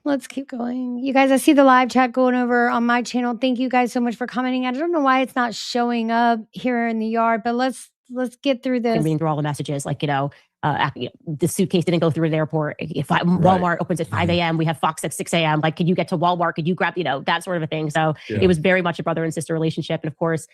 Let's keep going. You guys, I see the live chat going over on my channel. Thank you guys so much for commenting. I don't know why it's not showing up here in the yard, but let's get through this. And reading through all the messages, like, the suitcase didn't go through an airport. If Walmart opens at 5 a.m., we have Fox at 6 a.m. Like, could you get to Walmart? Could you grab, that sort of a thing? So it was very much a brother and sister relationship. And of course,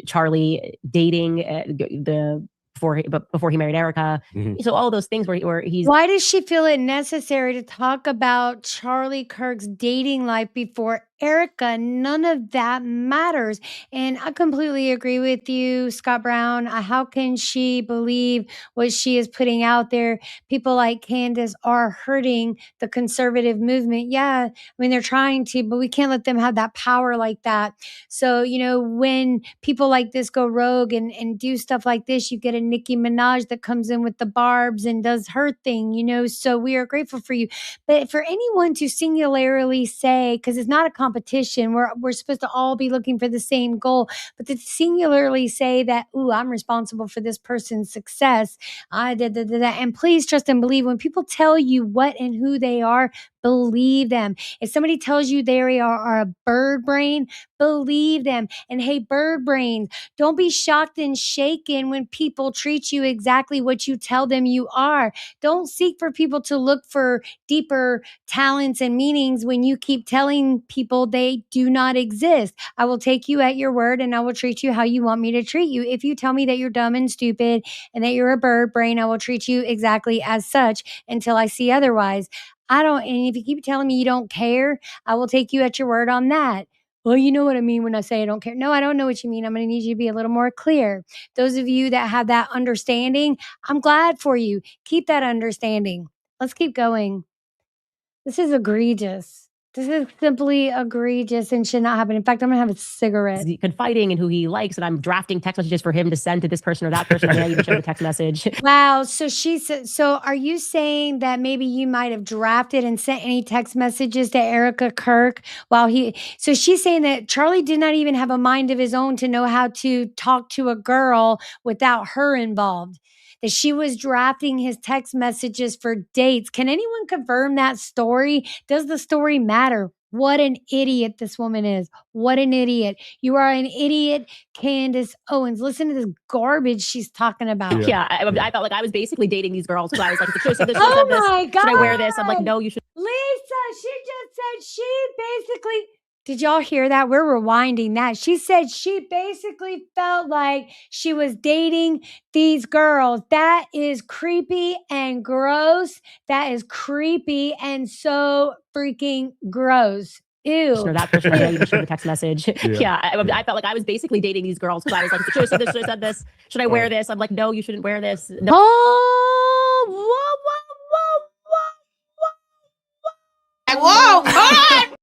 Charlie dating before he married Erika. So all those things where he's. Why does she feel it necessary to talk about Charlie Kirk's dating life before Erika? None of that matters. And I completely agree with you, Scott Brown. How can she believe what she is putting out there? People like Candace are hurting the conservative movement. Yeah, I mean, they're trying to, but we can't let them have that power like that. So, when people like this go rogue and do stuff like this, you get a Nicki Minaj that comes in with the barbs and does her thing, so we are grateful for you. But for anyone to singularly say, because it's not a competition, we're supposed to all be looking for the same goal, but to singularly say that, I'm responsible for this person's success, and please trust and believe. When people tell you what and who they are, believe them. If somebody tells you they are a bird brain, believe them. And hey, bird brains, don't be shocked and shaken when people treat you exactly what you tell them you are. Don't seek for people to look for deeper talents and meanings when you keep telling people they do not exist. I will take you at your word and I will treat you how you want me to treat you. If you tell me that you're dumb and stupid and that you're a bird brain, I will treat you exactly as such until I see otherwise. And if you keep telling me you don't care, I will take you at your word on that. Well, you know what I mean when I say I don't care. No, I don't know what you mean. I'm going to need you to be a little more clear. Those of you that have that understanding, I'm glad for you. Keep that understanding. Let's keep going. This is egregious. This is simply egregious and should not happen. In fact, I'm going to have a cigarette. Confiding in who he likes, and I'm drafting text messages for him to send to this person or that person. I even show the text message. Wow. So she said, so are you saying that maybe you might have drafted and sent any text messages to Erika Kirk so she's saying that Charlie did not even have a mind of his own to know how to talk to a girl without her involved, that she was drafting his text messages for dates. Can anyone confirm that story? Does the story matter? What an idiot this woman is. What an idiot. You are an idiot, Candace Owens. Listen to this garbage she's talking about. Yeah, I felt like I was basically dating these girls. So I was like, should my God. Should I wear this? I'm like, no, you should. Lisa, she just said she basically... Did y'all hear that? We're rewinding that. She said she basically felt like she was dating these girls. That is creepy and gross. That is creepy and so freaking gross. Ew. Or that person, I even showed the text message. Yeah, I felt like I was basically dating these girls because I was like, should I say this? Should I say this? Should I wear this? I'm like, no, you shouldn't wear this. No. Oh, whoa, hold on. Whoa, hold on.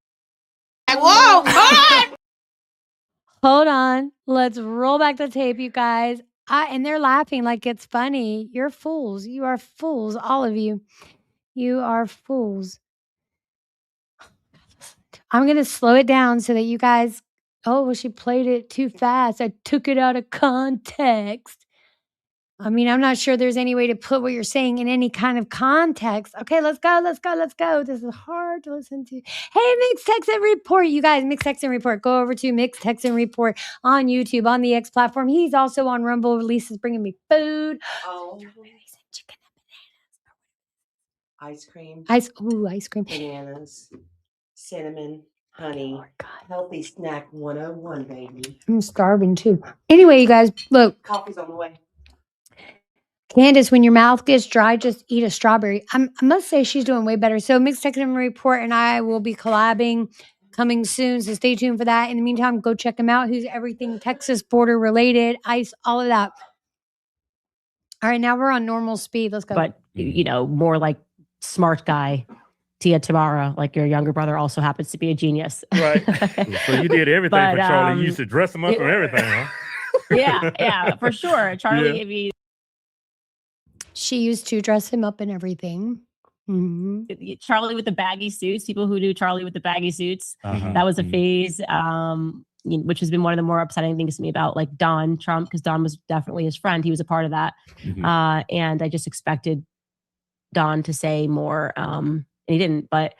Hold on. Let's roll back the tape, you guys. And they're laughing like it's funny. You're fools. You are fools, all of you. You are fools. I'm going to slow it down so that you guys... Oh, well, she played it too fast. I took it out of context. I mean, I'm not sure there's any way to put what you're saying in any kind of context. Okay, let's go. This is hard to listen to. Hey, Mixed Text and Report. You guys, Mixed Text and Report. Go over to Mixed Text and Report on YouTube, on the X platform. He's also on Rumble. Lisa's bringing me food. Strawberries and chicken and bananas. Ice cream. Bananas, cinnamon, honey. Oh, God. Healthy snack 101, baby. I'm starving too. Anyway, you guys, look. Coffee's on the way. Candace, when your mouth gets dry, just eat a strawberry. I must say she's doing way better. So Mixed Text and Report and I will be collabing coming soon. So stay tuned for that. In the meantime, go check him out. Who's everything Texas border related, ice, all of that. All right, now we're on normal speed. Let's go. But, more like smart guy. Tia Tamara, like your younger brother, also happens to be a genius. Right. So you did everything for Charlie. You used to dress him up and everything, huh? Yeah, for sure. Charlie, if he... She used to dress him up and everything. Charlie with the baggy suits. People who knew Charlie with the baggy suits. That was a phase. which has been one of the more upsetting things to me about like Don Trump, because Don was definitely his friend. He was a part of that. And I just expected Don to say more, and he didn't. But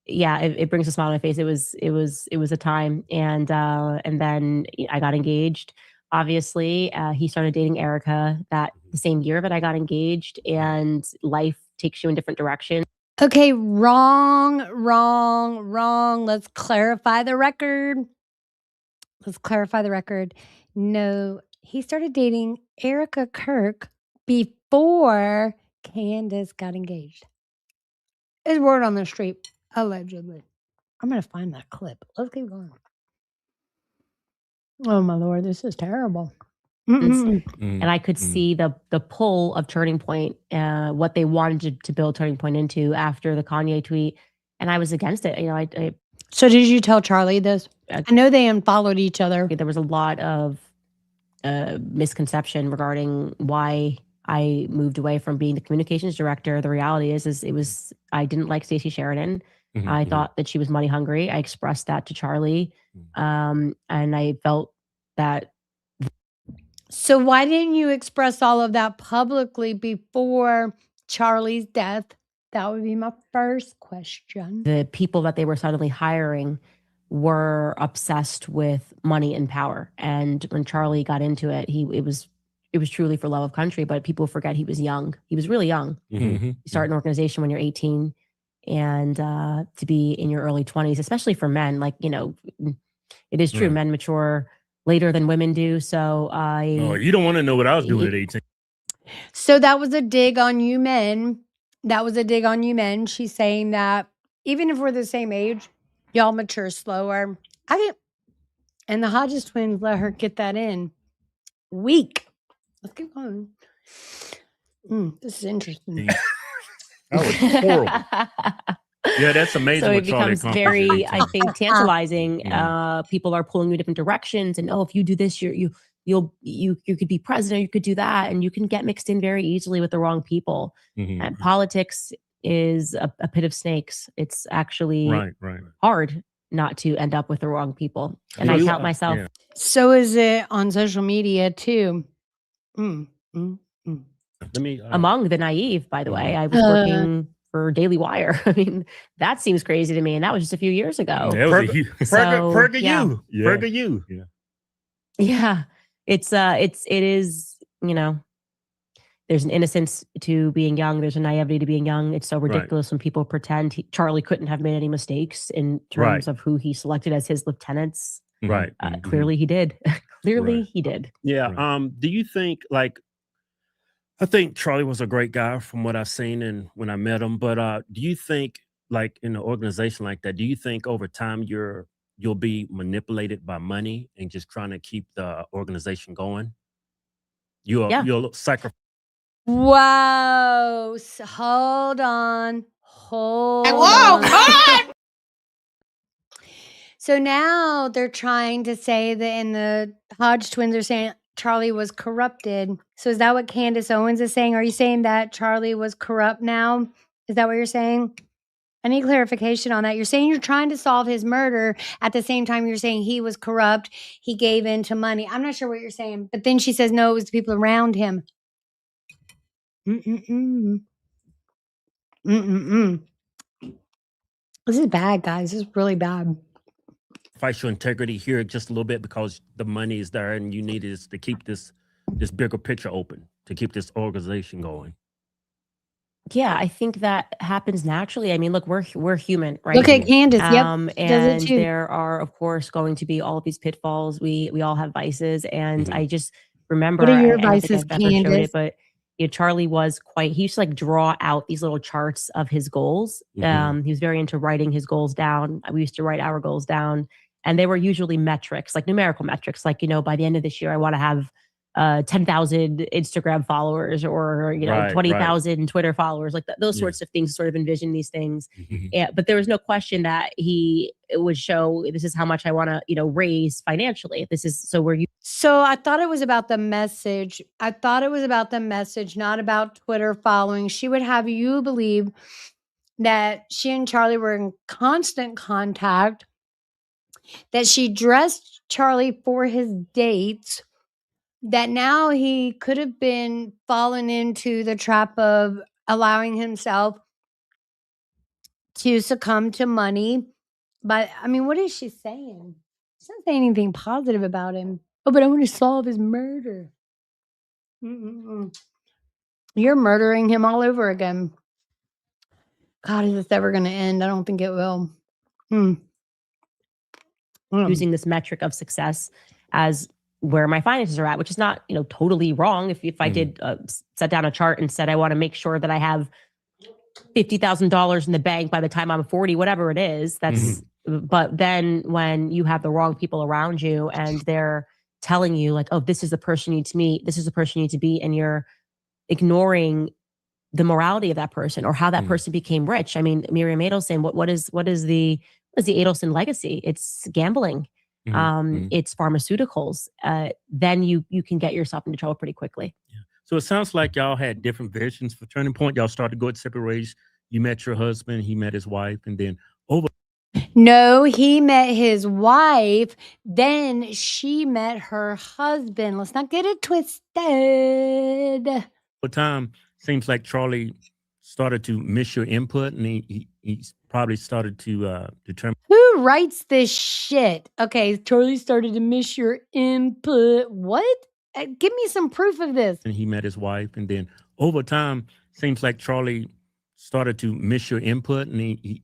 yeah, it brings a smile on my face. It was a time, and then I got engaged. Obviously, he started dating Erika the same year that I got engaged, and life takes you in different directions. Okay, wrong. Let's clarify the record. No, he started dating Erika Kirk before Candace got engaged. Is word on the street, allegedly. I'm going to find that clip. Let's keep going. Oh, my Lord, this is terrible. And I could see the pull of Turning Point, what they wanted to build Turning Point into after the Kanye tweet, and I was against it. So did you tell Charlie this? I know they unfollowed each other. There was a lot of misconception regarding why I moved away from being the communications director. The reality is I didn't like Stacey Sheridan. I thought that she was money hungry. I expressed that to Charlie, and I felt that. So why didn't you express all of that publicly before Charlie's death? That would be my first question. The people that they were suddenly hiring were obsessed with money and power. And when Charlie got into it, it was truly for love of country, but people forget he was young. He was really young. You start an organization when you're 18, and to be in your early 20s, especially for men, it is true. Men mature later than women do. So you don't want to know what I was doing at 18. So that was a dig on you men. She's saying that even if we're the same age, y'all mature slower. And the Hodges twins let her get that in. Weak. Let's keep going. This is interesting. That was horrible. Yeah, that's amazing. So it becomes very, I think, tantalizing. People are pulling you in different directions, and if you do this, you could be president, you could do that, and you can get mixed in very easily with the wrong people. And politics is a pit of snakes. It's actually hard not to end up with the wrong people. And I count myself. Yeah. So is it on social media too? Among the naive, by the way, I was working for Daily Wire. I mean, that seems crazy to me, and that was just a few years ago. Yeah, it is. There's an innocence to being young. There's a naivety to being young. It's so ridiculous when people pretend Charlie couldn't have made any mistakes in terms of who he selected as his lieutenants. Right. Clearly he did. He did. Yeah. Do you think I think Charlie was a great guy from what I've seen and when I met him. But do you think, like in an organization like that, do you think over time you'll be manipulated by money and just trying to keep the organization going? You'll sacrifice. Whoa. Hold on. So now they're trying to say that, and the Hodge twins are saying Charlie was corrupted. So is that what Candace Owens is saying? Are you saying that Charlie was corrupt now? Is that what you're saying? I need clarification on that. You're saying you're trying to solve his murder. At the same time, you're saying he was corrupt. He gave in to money. I'm not sure what you're saying. But then she says, no, it was the people around him. This is bad, guys. This is really bad. Fight your integrity here just a little bit because the money is there and you need is to keep this bigger picture open, to keep this organization going. Yeah, I think that happens naturally. I mean, look, we're human, right? Look at Candace. Yep, and there are, of course, going to be all of these pitfalls. We all have vices, and I just remember. What are your vices, Candace? But Charlie he used to draw out these little charts of his goals. He was very into writing his goals down. We used to write our goals down, and they were usually metrics, like numerical metrics, like by the end of this year, I want to have 10,000 Instagram followers or 20,000 Twitter followers, like those sorts of things. Sort of envision these things, but there was no question that he would show this is how much I want to raise financially. This is So I thought it was about the message. Not about Twitter following. She would have you believe that she and Charlie were in constant contact. that she dressed Charlie for his dates, that now he could have been fallen into the trap of allowing himself to succumb to money. But I mean, what is she saying? She's not saying anything positive about him. Oh, but I want to solve his murder. Mm-mm-mm. You're murdering him all over again. God, is this ever going to end? I don't think it will. Using this metric of success as where my finances are at, which is not, totally wrong. If I did set down a chart and said, I want to make sure that I have $50,000 in the bank by the time I'm 40, whatever it is, that's, but then when you have the wrong people around you and they're telling you like, oh, this is the person you need to meet, this is the person you need to be, and you're ignoring the morality of that person or how that person became rich. I mean, Miriam Adelson, what is the Adelson legacy? It's gambling. It's pharmaceuticals. Then you can get yourself into trouble pretty quickly. Yeah. So it sounds like y'all had different visions for Turning Point. Y'all started to go at separate ways. You met your husband, he met his wife, and then over. No, he met his wife, then she met her husband. Let's not get it twisted. Over time, seems like Charlie started to miss your input, and he probably started to determine. Who writes this shit? Okay, Charlie started to miss your input. What? Give me some proof of this. And he met his wife, and then over time, seems like Charlie started to miss your input, and he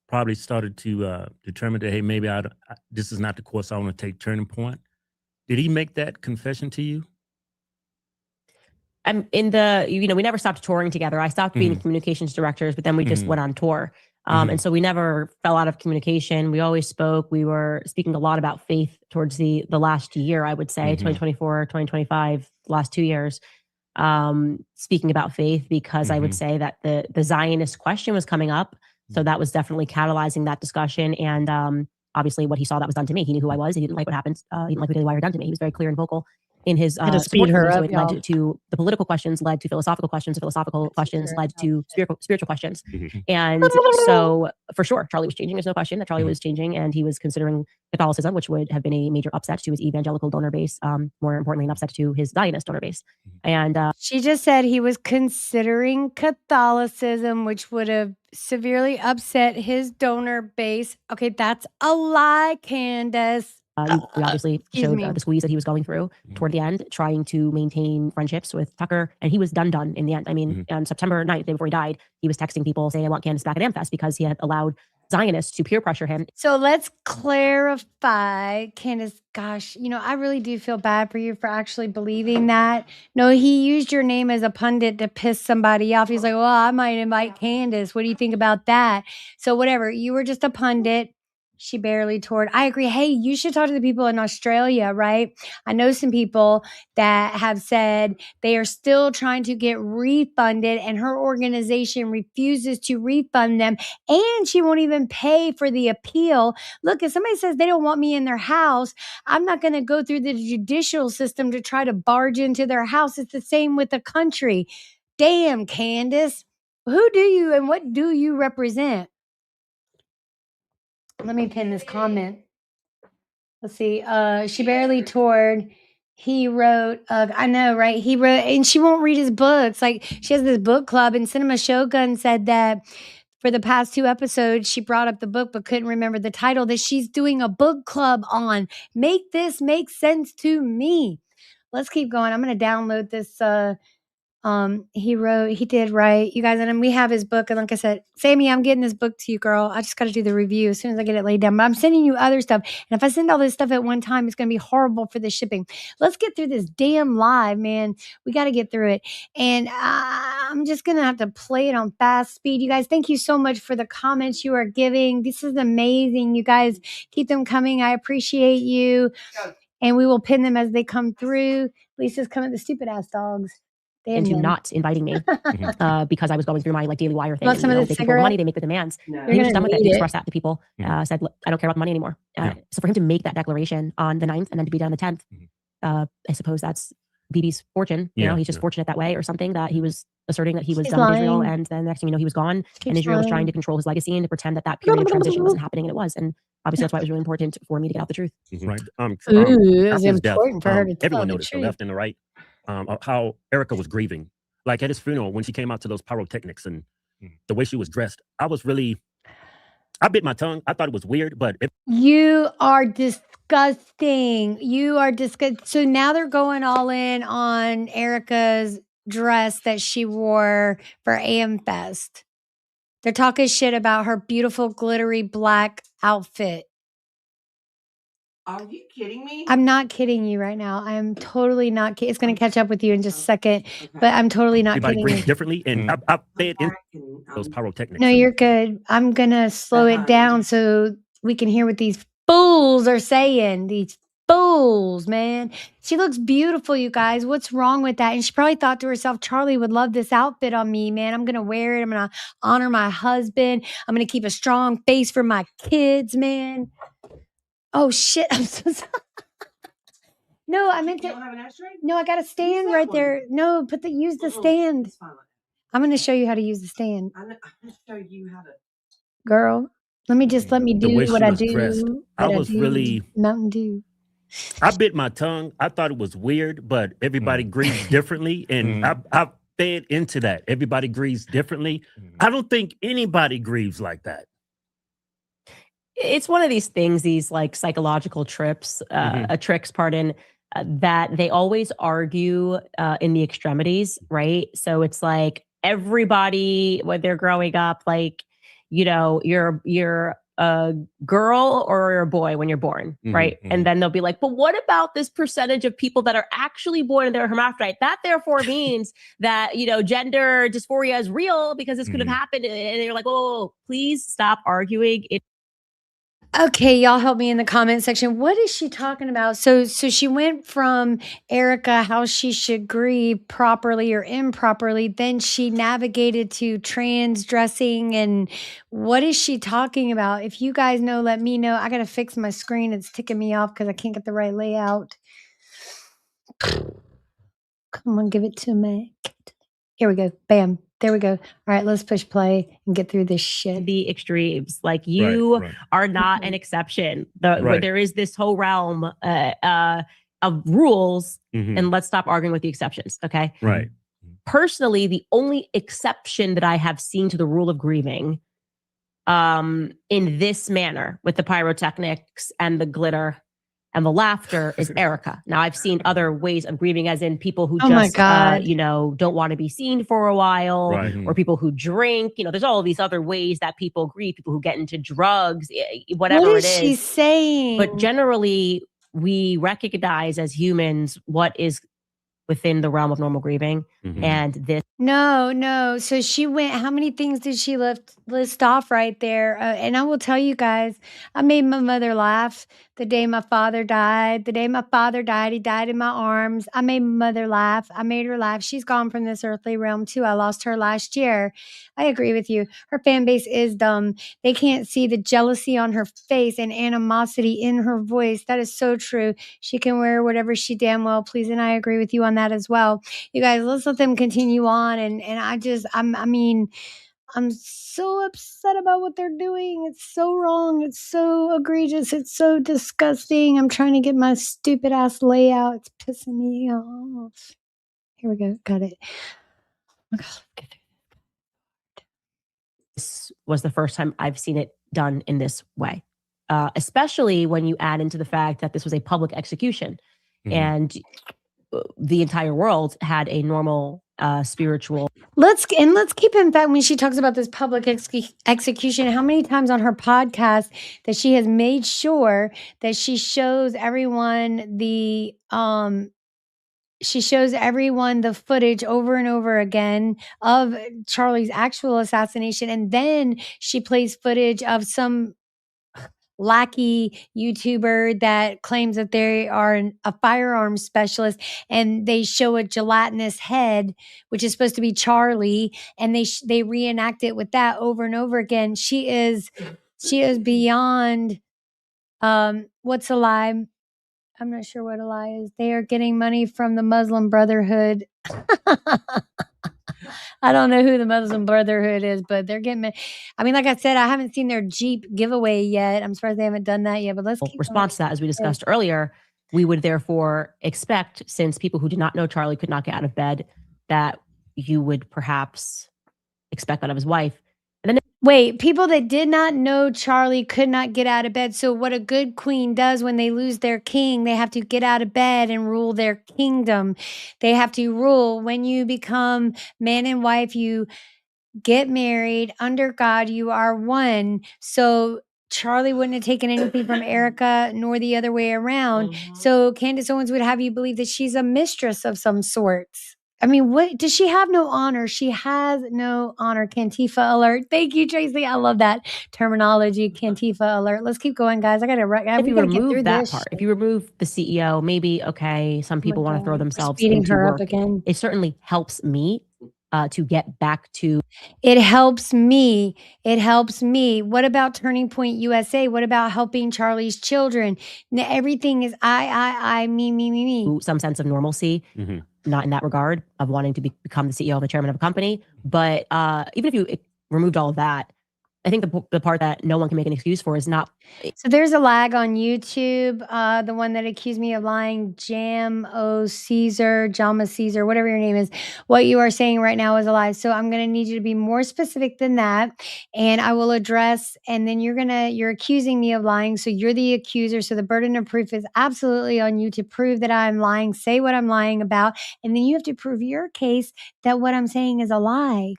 probably started to determine that, hey, maybe this is not the course I want to take. Turning Point. Did he make that confession to you? We never stopped touring together. I stopped being communications directors, but then we just went on tour. And so we never fell out of communication. We always spoke. We were speaking a lot about faith towards the last year, I would say, 2024, 2025, last 2 years, speaking about faith, because I would say that the Zionist question was coming up. So that was definitely catalyzing that discussion. And obviously what he saw that was done to me. He knew who I was. He didn't like what happened. He didn't like what they were done to me. He was very clear and vocal in his support. So it led to the political questions, led to philosophical questions, led to spiritual questions. And so for sure, Charlie was changing. There's no question that Charlie was changing, and he was considering Catholicism, which would have been a major upset to his evangelical donor base. More importantly, an upset to his Zionist donor base. And she just said he was considering Catholicism, which would have severely upset his donor base. Okay, that's a lie, Candace. We obviously showed the squeeze that he was going through toward the end, trying to maintain friendships with Tucker. And he was done in the end. I mean, on September 9th, the day before he died, he was texting people saying, I want Candace back at Amfest, because he had allowed Zionists to peer pressure him. So let's clarify, Candace. Gosh, I really do feel bad for you for actually believing that. No, he used your name as a pundit to piss somebody off. He's like, well, I might invite Candace. What do you think about that? So whatever, you were just a pundit. She barely toured. I agree. Hey, you should talk to the people in Australia, right? I know some people that have said they are still trying to get refunded, and her organization refuses to refund them, and she won't even pay for the appeal. Look, if somebody says they don't want me in their house, I'm not going to go through the judicial system to try to barge into their house. It's the same with the country. Damn, Candace. Who do you and what do you represent? Let me pin this comment. Let's see. She barely toured. He wrote, I know, right? He wrote, and she won't read his books. Like, she has this book club, and Cinema Shogun said that for the past 2 episodes, she brought up the book but couldn't remember the title, that she's doing a book club on. Make this make sense to me. Let's keep going. I'm going to download this. He did write, you guys, and we have his book. And like I said, Sammy, I'm getting this book to you, girl. I just got to do the review as soon as I get it laid down. But I'm sending you other stuff. And if I send all this stuff at one time, it's going to be horrible for the shipping. Let's get through this damn live, man. We got to get through it. And I'm just going to have to play it on fast speed. You guys, thank you so much for the comments you are giving. This is amazing. You guys keep them coming. I appreciate you. And we will pin them as they come through. Lisa's coming, the stupid ass dogs. Into not inviting me because I was going through my Daily Wire thing. Some of the they give the money, they make the demands. He was done with it. He expressed that to people. Said, look, I don't care about the money anymore. So for him to make that declaration on the 9th and then to be done on the 10th, I suppose that's Bibi's fortune. You know, he's just fortunate that way or something, that he was asserting that he was done with Israel, and then the next thing you know, he was gone, and Israel was trying to control his legacy and to pretend that period of transition wasn't happening, and it was. And obviously that's why it was really important for me to get out the truth. Right. It was after his important for her to tell everyone the noticed, the truth. left and the right, how Erika was grieving. Like at his funeral, when she came out to those pyrotechnics and the way she was dressed, I bit my tongue. I thought it was weird, but You are disgusting. You are disgusting. So now they're going all in on Erika's dress that she wore for AM Fest. They're talking shit about her beautiful glittery black outfit. Are you kidding me? I'm not kidding you right now. I am totally not kidding. It's going to catch up with you in just a second, but I'm totally not everybody kidding grieves you. differently, and I fed in those pyrotechnics. No, you're good. I'm going to slow it down so we can hear what these fools are saying. These fools, man. She looks beautiful, you guys. What's wrong with that? And she probably thought to herself, Charlie would love this outfit on me, man. I'm going to wear it. I'm going to honor my husband. I'm going to keep a strong face for my kids, man. Oh, shit. I'm so sorry. No, I meant You to. don't have an ashtray? No, I got a stand right there. No, use the stand. It's fine. I'm going to show you how to use the stand. I'm going to show you how to. Girl, let me do the way what she I was do. dressed, I was really Mountain Dew. I bit my tongue. I thought it was weird, but everybody grieves differently, and I fed into that. Everybody grieves differently. I don't think anybody grieves like that. It's one of these things, these like psychological tricks, that they always argue in the extremities, right? So it's like everybody, when they're growing up, like, you know, you're a girl or you're a boy when you're born, right? And then they'll be like, but what about this percentage of people that are actually born and they're hermaphrodite? That therefore means that, you know, gender dysphoria is real because this could have happened. And you're like, oh, please stop arguing. Okay, y'all help me in the comment section. What is she talking about? So she went from Erika, how she should grieve properly or improperly. Then she navigated to trans dressing. And what is she talking about? If you guys know, let me know. I got to fix my screen. It's ticking me off because I can't get the right layout. Come on, give it to me. Here we go. Bam. There we go. All right, let's push play and get through this shit. The extremes, like you are not an exception. There is this whole realm of rules, and let's stop arguing with the exceptions. Okay. Right. Personally, the only exception that I have seen to the rule of grieving in this manner with the pyrotechnics and the glitter and the laughter is Erika. Now, I've seen other ways of grieving, as in people who just, you know, don't want to be seen for a while, or people who drink. You know, there's all of these other ways that people grieve, people who get into drugs, whatever What it is. is she saying? But generally, we recognize as humans what is within the realm of normal grieving. And this. No. So she went, how many things did she list off right there? And I will tell you guys, I made my mother laugh the day my father died. The day my father died, he died in my arms. I made my mother laugh. I made her laugh. She's gone from this earthly realm too. I lost her last year. I agree with you. Her fan base is dumb. They can't see the jealousy on her face and animosity in her voice. That is so true. She can wear whatever she damn well pleases, and I agree with you on that as well. You guys, let's let them continue on. And I'm so upset about what they're doing. It's so wrong. It's so egregious. It's so disgusting. I'm trying to get my stupid ass layout. It's pissing me off. Here we go. Got it. This was the first time I've seen it done in this way, especially when you add into the fact that this was a public execution and the entire world had a normal spiritual. Let's keep in fact when she talks about this public execution, how many times on her podcast that she has made sure that she shows everyone the footage over and over again of Charlie's actual assassination, and then she plays footage of some lackey YouTuber that claims that they are a firearms specialist, and they show a gelatinous head, which is supposed to be Charlie, and they reenact it with that over and over again. She is beyond what's a lie? I'm not sure what a lie is. They are getting money from the Muslim Brotherhood. I don't know who the Muslim Brotherhood is, but they're getting. I mean, like I said, I haven't seen their Jeep giveaway yet. I'm surprised they haven't done that yet. But let's keep response to that, as we discussed earlier, we would therefore expect, since people who did not know Charlie could not get out of bed, that you would perhaps expect that of his wife. And then wait, people that did not know Charlie could not get out of bed. So what a good queen does when they lose their king, they have to get out of bed and rule their kingdom. They have to rule. When you become man and wife, you get married under God, you are one. So Charlie wouldn't have taken anything from Erika nor the other way around. So Candace Owens would have you believe that she's a mistress of some sorts. I mean, what does she have? No honor. She has no honor. Cantifa alert. Thank you, Tracy. I love that terminology. Cantifa alert. Let's keep going, guys. If you remove that part, if you remove the CEO, maybe okay, some people want to throw themselves into her work. Up again. It certainly helps me to get back to. It helps me. It helps me. What about Turning Point USA? What about helping Charlie's children? Now, everything is I, me. Some sense of normalcy, not in that regard of wanting to become the CEO and the chairman of a company. But even if you removed all of that, I think the part that no one can make an excuse for is not. So there's a lag on YouTube. The one that accused me of lying, Jama Caesar, whatever your name is. What you are saying right now is a lie. So I'm going to need you to be more specific than that. And I will address, and then you're accusing me of lying. So you're the accuser. So the burden of proof is absolutely on you to prove that I'm lying. Say what I'm lying about. And then you have to prove your case that what I'm saying is a lie.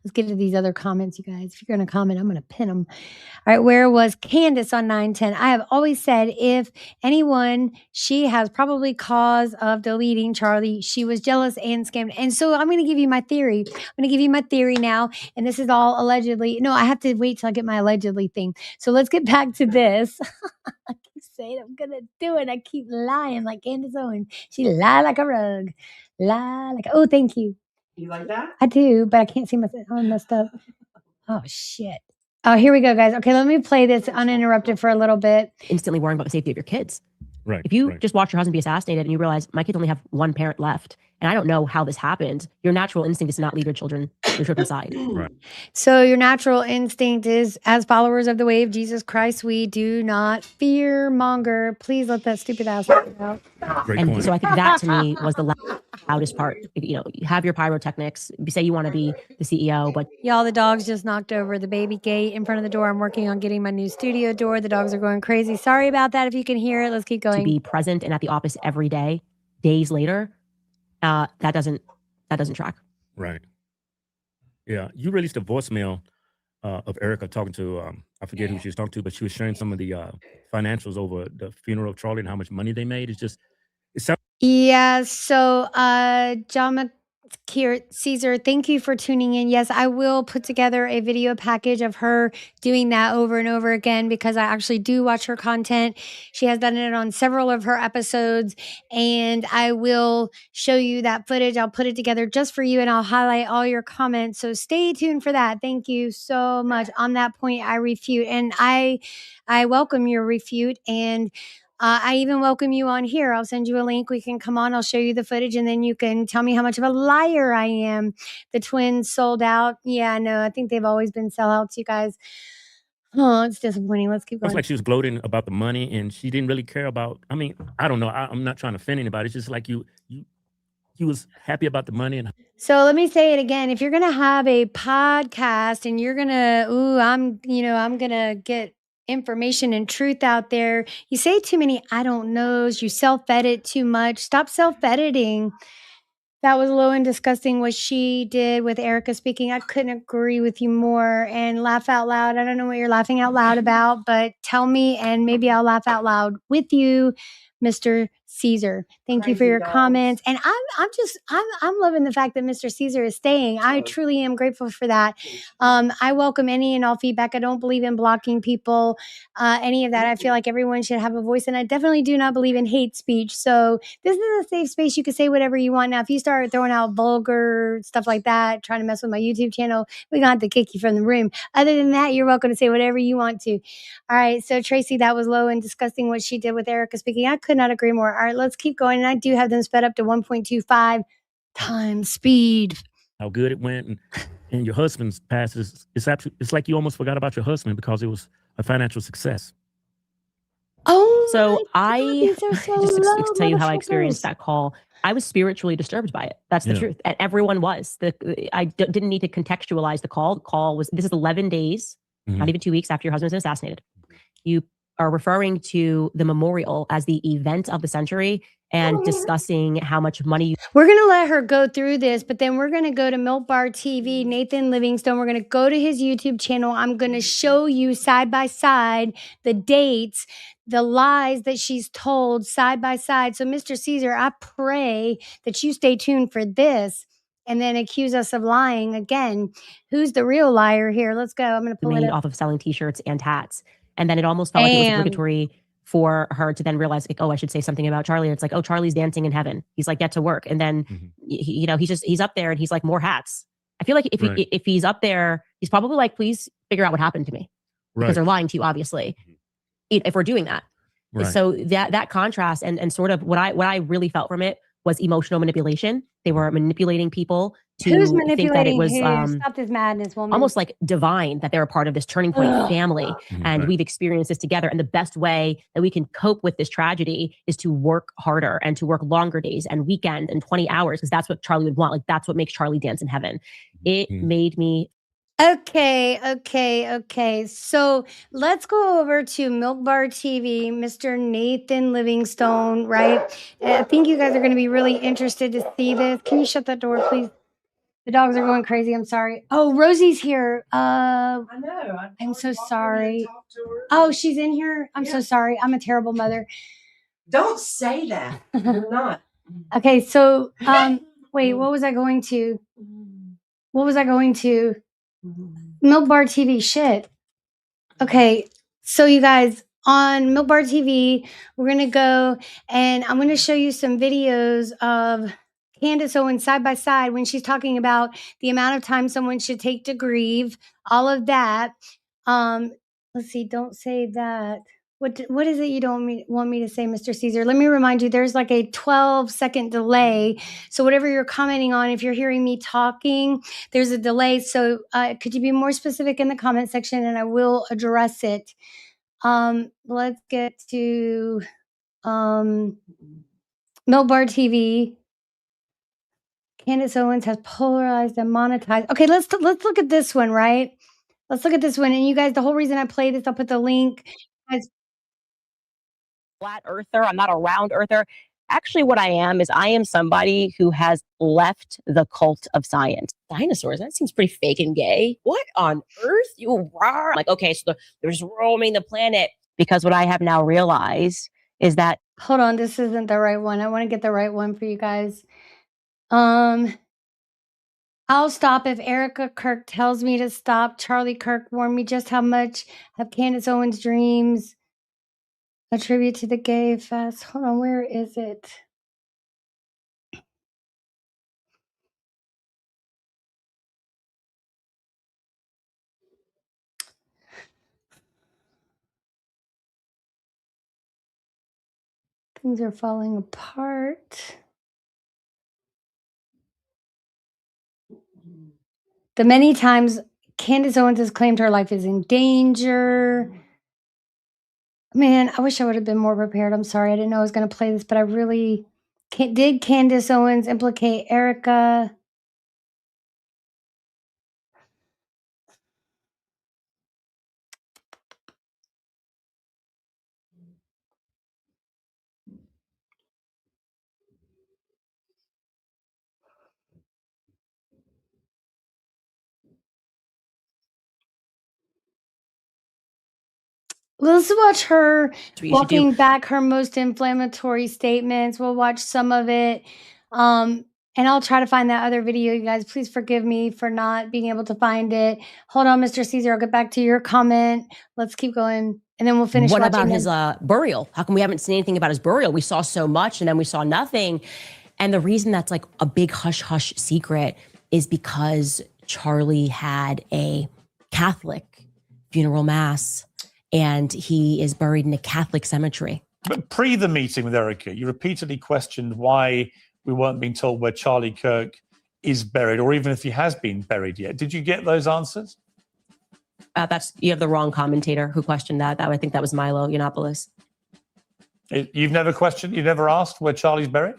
Let's get to these other comments, you guys. If you're going to comment, I'm going to pin them. All right, where was Candace on 910? I have always said if anyone, she has probably cause of deleting Charlie. She was jealous and scammed. And so I'm going to give you my theory. I'm going to give you my theory now. And this is all allegedly. No, I have to wait till I get my allegedly thing. So let's get back to this. I keep saying I'm going to do it. I keep lying like Candace Owens. She lie like a rug. Oh, thank you. You like that? I do, but I can't see myself. Oh, I messed up. Oh, shit. Oh, here we go, guys. Okay, let me play this uninterrupted for a little bit. Instantly worrying about the safety of your kids. Right. If you just watch your husband be assassinated and you realize my kids only have one parent left, and I don't know how this happened, your natural instinct is to not leave your children inside. Right. So your natural instinct is, as followers of the way of Jesus Christ, we do not fear monger. Please let that stupid ass out. Great point. So I think that to me was the loudest part. You have your pyrotechnics. You say you want to be the CEO, but y'all, the dogs just knocked over the baby gate in front of the door. I'm working on getting my new studio door. The dogs are going crazy. Sorry about that. If you can hear it, let's keep going. To be present and at the office every day, days later, that doesn't track. Right. Yeah, you released a voicemail of Erika talking to I forget who she was talking to, but she was sharing some of the financials over the funeral of Charlie and how much money they made. It sounds. Yeah. So, Jama Caesar, thank you for tuning in. Yes, I will put together a video package of her doing that over and over again because I actually do watch her content. She has done it on several of her episodes, and I will show you that footage. I'll put it together just for you, and I'll highlight all your comments. So stay tuned for that. Thank you so much. On that point, I refute, and I welcome your refute, and I even welcome you on here. I'll send you a link. We can come on. I'll show you the footage, and then you can tell me how much of a liar I am. The twins sold out. Yeah, no, I think they've always been sellouts, you guys. Oh, it's disappointing. Let's keep going. It's like she was gloating about the money, and she didn't really care about. I mean, I don't know. I'm not trying to offend anybody. It's just like you was happy about the money. And so let me say it again. If you're gonna have a podcast and you're gonna, I'm gonna get information and truth out there. You say too many I don't knows. You self-edit too much. Stop self-editing. That was low and disgusting what she did with Erika speaking. I couldn't agree with you more. And laugh out loud. I don't know what you're laughing out loud about, but tell me and maybe I'll laugh out loud with you, Mr. Caesar. Thank you for your comments. And I'm loving the fact that Mr. Caesar is staying. I truly am grateful for that. I welcome any and all feedback. I don't believe in blocking people, any of that. I feel like everyone should have a voice, and I definitely do not believe in hate speech. So this is a safe space. You can say whatever you want. Now, if you start throwing out vulgar stuff like that, trying to mess with my YouTube channel, we're gonna have to kick you from the room. Other than that, you're welcome to say whatever you want to. All right, so Tracy, that was low and disgusting what she did with Erika speaking. I could not agree more. All right, let's keep going. And I do have them sped up to 1.25 times speed. How good it went, and your husband's past it's like you almost forgot about your husband because it was a financial success. Oh, so God, these are so just low, to tell you how I motherfuckers. experienced that call. I was spiritually disturbed by it. That's the truth. And everyone was. I didn't need to contextualize the call. The call was, this is 11 days, not even 2 weeks after your husband's been assassinated. You are referring to the memorial as the event of the century and discussing how much money We're going to let her go through this, but then we're going to go to Milk Bar TV, Nathan Livingstone. We're going to go to his YouTube channel. I'm going to show you side by side the dates, the lies that she's told side by side. So, Mr. Caesar, I pray that you stay tuned for this and then accuse us of lying again. Who's the real liar here? Let's go. I'm going to pull it up. off of selling t-shirts and hats. And then it almost felt like it was obligatory for her to then realize, like, oh, I should say something about Charlie. And it's like, oh, Charlie's dancing in heaven. He's like, get to work. And then, he's up there and he's like, more hats. I feel like if he's up there, he's probably like, please figure out what happened to me. Because they're lying to you, obviously, if we're doing that. Right. So that contrast and sort of what I really felt from it was emotional manipulation. They were manipulating people to think that it was Stop this madness, woman. almost like divine, that they're a part of this turning point family. And we've experienced this together. And the best way that we can cope with this tragedy is to work harder and to work longer days and weekends and 20 hours, because that's what Charlie would want. Like, that's what makes Charlie dance in heaven. It made me. Okay. So let's go over to Milk Bar TV, Mr. Nathan Livingstone, right? I think you guys are going to be really interested to see this. Can you shut that door, please? The dogs are going crazy. I'm sorry. Oh, Rosie's here. I know. I'm so sorry. Oh, she's in here. I'm so sorry. I'm a terrible mother. Don't say that. You're not. Okay, so wait, what was I going to? Milk Bar TV, shit. Okay, so you guys, on Milk Bar TV, we're gonna go and I'm gonna show you some videos of Candace Owens side by side when she's talking about the amount of time someone should take to grieve, all of that. Let's see, don't say that. What is it you don't want me to say, Mr. Caesar? Let me remind you, there's like a 12-second delay. So whatever you're commenting on, if you're hearing me talking, there's a delay. So could you be more specific in the comment section and I will address it. Let's get to Milk Bar TV. Candace Owens has polarized and monetized. Okay, let's look at this one, right? Let's look at this one. And you guys, the whole reason I play this, I'll put the link. Flat earther. I'm not a round earther. Actually, what I am somebody who has left the cult of science. Dinosaurs, that seems pretty fake and gay. What on earth? You are like, okay, so they're just roaming the planet. Because what I have now realized is that. Hold on, this isn't the right one. I want to get the right one for you guys. I'll stop if Erika Kirk tells me to stop. Charlie Kirk warned me just how much of Candace Owens' dreams attribute to the gay fest. Hold on, where is it? Things are falling apart. The many times Candace Owens has claimed her life is in danger. Man, I wish I would have been more prepared. I'm sorry. I didn't know I was going to play this, but I really can't. Did Candace Owens implicate Erika? Let's watch her That's what you should walking do. back her most inflammatory statements. We'll watch some of it. And I'll try to find that other video, you guys. Please forgive me for not being able to find it. Hold on, Mr. Caesar. I'll get back to your comment. Let's keep going. And then we'll finish What watching about his them. burial? How come we haven't seen anything about his burial? We saw so much and then we saw nothing. And the reason that's like a big hush-hush secret is because Charlie had a Catholic funeral mass and he is buried in a Catholic cemetery. But pre the meeting with Erika, you repeatedly questioned why we weren't being told where Charlie Kirk is buried, or even if he has been buried yet. Did you get those answers? You have the wrong commentator who questioned that. I think that was Milo Yiannopoulos. You've never asked where Charlie's buried?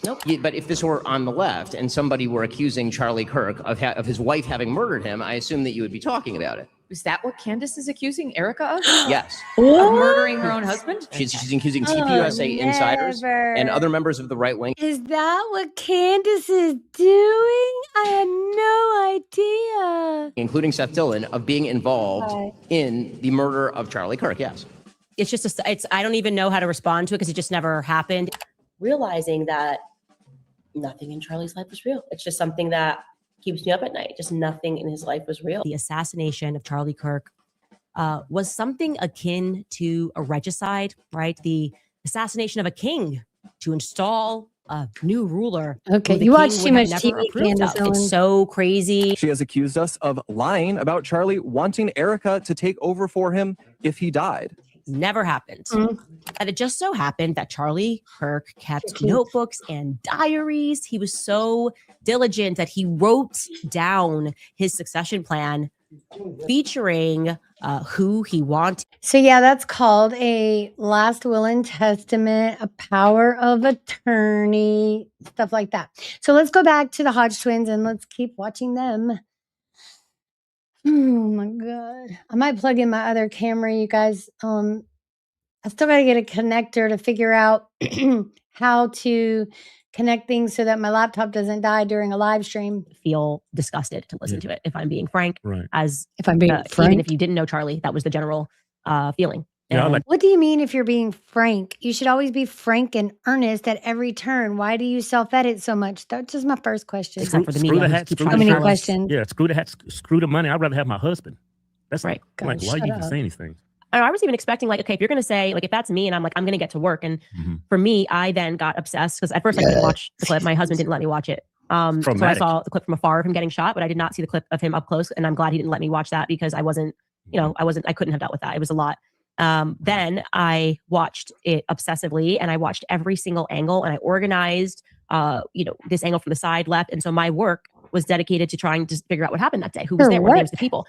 Nope. But if this were on the left and somebody were accusing Charlie Kirk of his wife having murdered him, I assume that you would be talking about it. Is that what Candace is accusing Erika of? Yes. Of murdering her own husband? She's accusing TPUSA insiders and other members of the right wing. Is that what Candace is doing? I had no idea. Including Seth Dillon, of being involved in the murder of Charlie Kirk. Yes. It's just, I don't even know how to respond to it because it just never happened. Realizing that nothing in Charlie's life was real. It's just something that keeps me up at night. Just nothing in his life was real. The assassination of Charlie Kirk was something akin to a regicide, right? The assassination of a king to install a new ruler. Okay, you watch too much TV, Candace Owens. It's so crazy. She has accused us of lying about Charlie wanting Erika to take over for him if he died. Never happened. And it just so happened that Charlie Kirk kept notebooks and diaries. He was so diligent that he wrote down his succession plan featuring who he wanted. So yeah, that's called a last will and testament, a power of attorney, stuff like that. So let's go back to the Hodge twins and let's keep watching them. Oh my God. I might plug in my other camera, you guys. I still got to get a connector to figure out how to connect things so that my laptop doesn't die during a live stream. Feel disgusted to listen to it, if I'm being frank. Right. As if I'm being frank. Even if you didn't know Charlie, that was the general feeling. Yeah, what do you mean if you're being frank? You should always be frank and earnest at every turn. Why do you self-edit so much? That's just my first question. Except for the Screw media. the hat, How many questions? Yeah, screw the hat, screw the money. I'd rather have my husband. That's right. Like, why are you even saying these things? I was even expecting, like, okay, if you're going to say, like, if that's me and I'm like, I'm going to get to work. And for me, I then got obsessed because at first I didn't watch the clip. My husband didn't let me watch it. So I saw the clip from afar of him getting shot, but I did not see the clip of him up close. And I'm glad he didn't let me watch that because I wasn't, I couldn't have dealt with that. It was a lot. Then I watched it obsessively and I watched every single angle and I organized, this angle from the side, left. And so my work was dedicated to trying to figure out what happened that day. Who was there? What names the people?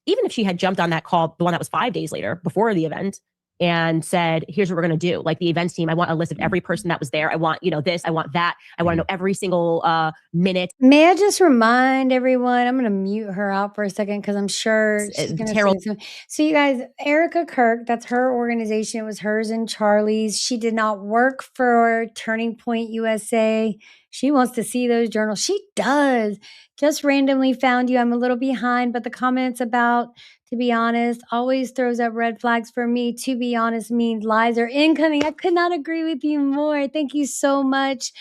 Even if she had jumped on that call, the one that was 5 days later before the event and said, here's what we're going to do. Like the events team, I want a list of every person that was there. I want, this, I want that. I want to know every single minute. May I just remind everyone, I'm going to mute her out for a second because I'm sure she's going to say something. So you guys, Erika Kirk, that's her organization. It was hers and Charlie's. She did not work for Turning Point USA. She wants to see those journals. She does. Just randomly found you. I'm a little behind, but the comments about, to be honest, always throws up red flags for me. To be honest means lies are incoming. I could not agree with you more. Thank you so much.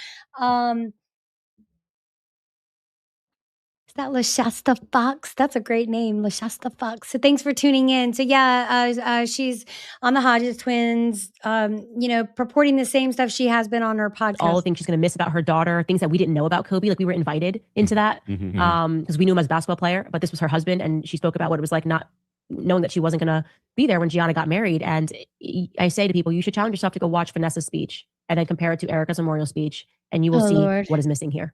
Is that LaShasta Fox? That's a great name, LaShasta Fox. So thanks for tuning in. So yeah, she's on the Hodge Twins, purporting the same stuff she has been on her podcast. All the things she's going to miss about her daughter, things that we didn't know about Kobe. Like we were invited into that because we knew him as a basketball player, but this was her husband. And she spoke about what it was like not knowing that she wasn't going to be there when Gianna got married. And I say to people, you should challenge yourself to go watch Vanessa's speech and then compare it to Erika's memorial speech. And you will see what is missing here.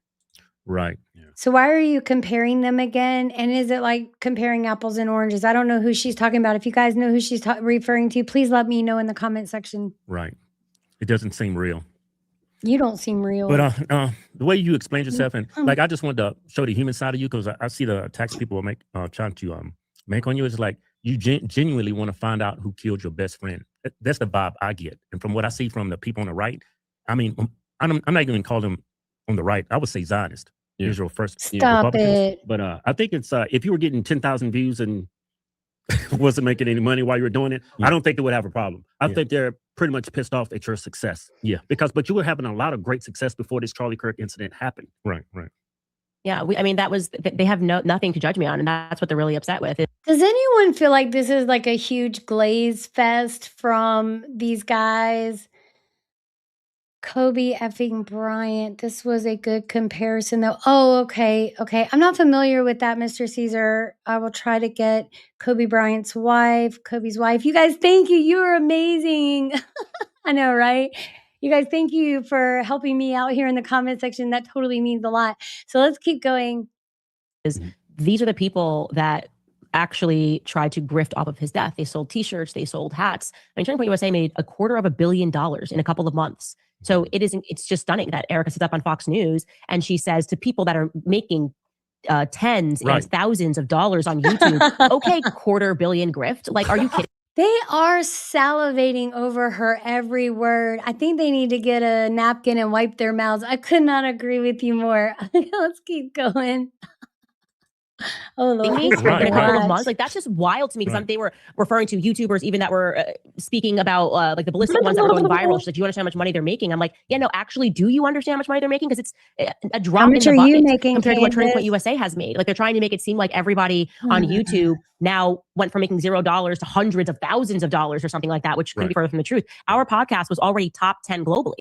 Right. Yeah. So why are you comparing them again? And is it like comparing apples and oranges? I don't know who she's talking about. If you guys know who she's referring to, please let me know in the comment section. Right. It doesn't seem real. You don't seem real. But the way you explained yourself, and like I just wanted to show the human side of you because I see the attacks people make trying to make on you. It's like you genuinely want to find out who killed your best friend. That's the vibe I get. And from what I see from the people on the right, I mean, I'm not even call them on the right. I would say Zionist. Israel first. Stop it. But I think it's if you were getting 10,000 views and wasn't making any money while you were doing it, I don't think they would have a problem. I think they're pretty much pissed off at your success. Yeah. But you were having a lot of great success before this Charlie Kirk incident happened. Right. Yeah, I mean, they have nothing to judge me on, and that's what they're really upset with. Does anyone feel like this is like a huge glaze fest from these guys? Kobe effing Bryant. This was a good comparison, though. Oh, okay. I'm not familiar with that, Mr. Caesar. I will try to get Kobe's wife. You guys, thank you. You are amazing. I know, right? You guys, thank you for helping me out here in the comment section. That totally means a lot. So let's keep going. These are the people that actually tried to grift off of his death. They sold t-shirts, they sold hats. I mean, Turning Point USA made $250 million in a couple of months. So it's just stunning that Erika sits up on Fox News and she says to people that are making tens and thousands of dollars on YouTube, okay, $250 million grift. Like, are you kidding? They are salivating over her every word. I think they need to get a napkin and wipe their mouths. I could not agree with you more. Let's keep going. Oh, Lord. In a couple of months, like that's just wild to me because they were referring to YouTubers even that were speaking about like the ballistic ones that were going viral. She's like, "Do you understand how much money they're making?" I'm like, "Yeah, no, actually, do you understand how much money they're making? Because it's a drop in the bucket compared to what Turning Point USA has made. Like they're trying to make it seem like everybody on YouTube now went from making $0 to hundreds of thousands of dollars or something like that, which couldn't be further from the truth. Our podcast was already top 10 globally."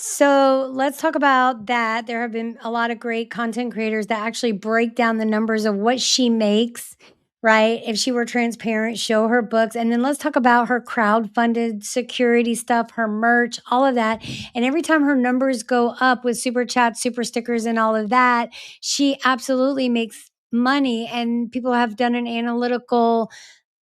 So let's talk about that. There have been a lot of great content creators that actually break down the numbers of what she makes, right? If she were transparent, show her books. And then let's talk about her crowdfunded security stuff, her merch, all of that. And every time her numbers go up with super chats, super stickers, and all of that, she absolutely makes money. And people have done an analytical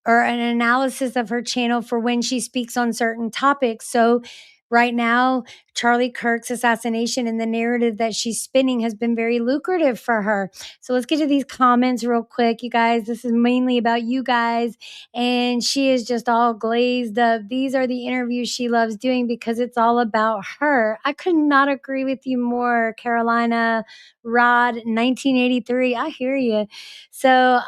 or an analysis of her channel for when she speaks on certain topics. So right now, Charlie Kirk's assassination and the narrative that she's spinning has been very lucrative for her. So let's get to these comments real quick, you guys. This is mainly about you guys. And she is just all glazed up. These are the interviews she loves doing because it's all about her. I could not agree with you more, Carolina Rod, 1983. I hear you. So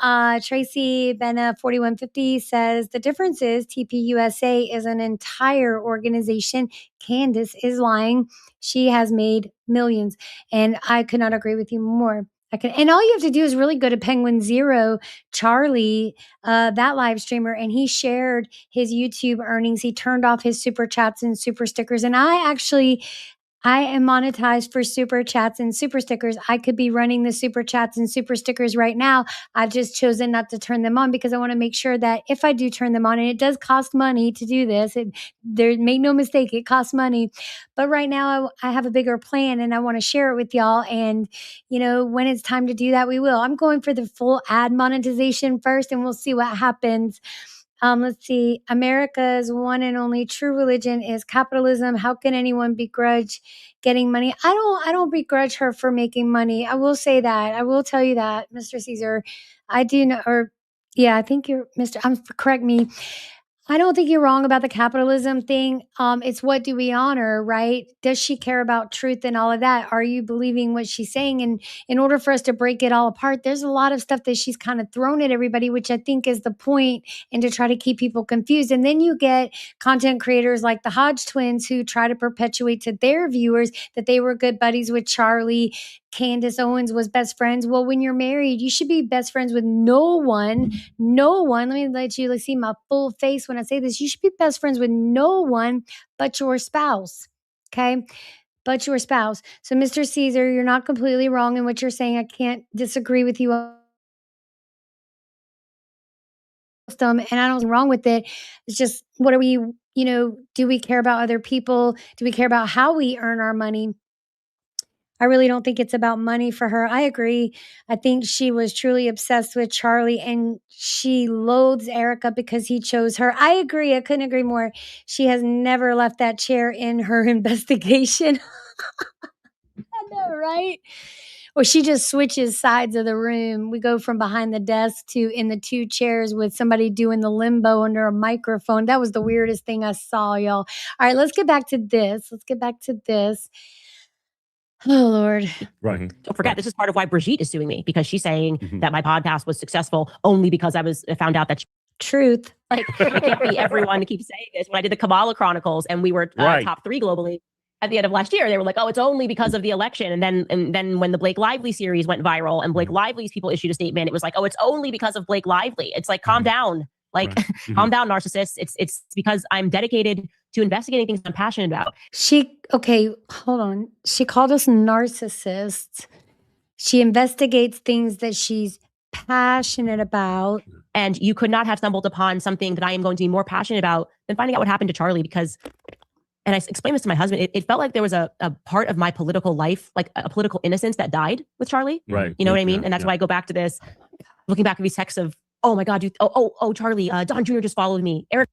Tracy Benna 4150 says the difference is TPUSA is an entire organization. Candace is lying. She has made millions. And I could not agree with you more. And all you have to do is really go to Penguin Zero, Charlie, that live streamer, and he shared his YouTube earnings. He turned off his super chats and super stickers. And I am monetized for super chats and super stickers. I could be running the super chats and super stickers right now. I've just chosen not to turn them on because I want to make sure that if I do turn them on, and it does cost money to do this, make no mistake, it costs money. But right now I have a bigger plan and I want to share it with y'all. And, when it's time to do that, we will. I'm going for the full ad monetization first and we'll see what happens. Let's see. America's one and only true religion is capitalism. How can anyone begrudge getting money? I don't begrudge her for making money. I will say that. I will tell you that, Mr. Caesar. I do know, I think you're correct me. I don't think you're wrong about the capitalism thing. It's what do we honor, right? Does she care about truth and all of that? Are you believing what she's saying? And in order for us to break it all apart, there's a lot of stuff that she's kind of thrown at everybody, which I think is the point, and to try to keep people confused. And then you get content creators like the Hodge Twins who try to perpetuate to their viewers that they were good buddies with Charlie. Candace Owens was best friends. Well, when you're married, you should be best friends with no one. Let me let you see my full face when I say this. You should be best friends with no one but your spouse. Okay? But your spouse. So, Mr. Caesar, you're not completely wrong in what you're saying. I can't disagree with you. And I don't see anything wrong with it. It's just, what are we, do we care about other people? Do we care about how we earn our money? I really don't think it's about money for her. I agree. I think she was truly obsessed with Charlie and she loathes Erika because he chose her. I agree. I couldn't agree more. She has never left that chair in her investigation. I know, right? Or she just switches sides of the room. We go from behind the desk to in the two chairs with somebody doing the limbo under a microphone. That was the weirdest thing I saw, y'all. All right, let's get back to this. Oh, Lord. Right. Don't forget, this is part of why Brigitte is suing me, because she's saying that my podcast was successful only because I found out that Truth. Like, it can't be everyone to keep saying this. When I did the Kamala Chronicles and we were top 3 globally at the end of last year, they were like, oh, it's only because of the election. And then when the Blake Lively series went viral and Blake Lively's people issued a statement, it was like, oh, it's only because of Blake Lively. It's like, calm down. Like, calm down, narcissists. It's because I'm dedicated to investigating things I'm passionate about. Okay, hold on. She called us narcissists. She investigates things that she's passionate about. And you could not have stumbled upon something that I am going to be more passionate about than finding out what happened to Charlie, because, and I explained this to my husband, it felt like there was a part of my political life, like a political innocence that died with Charlie. Right. You know what I mean? And that's why I go back to this, looking back at these texts of, oh my God, Charlie, Don Jr. just followed me. Eric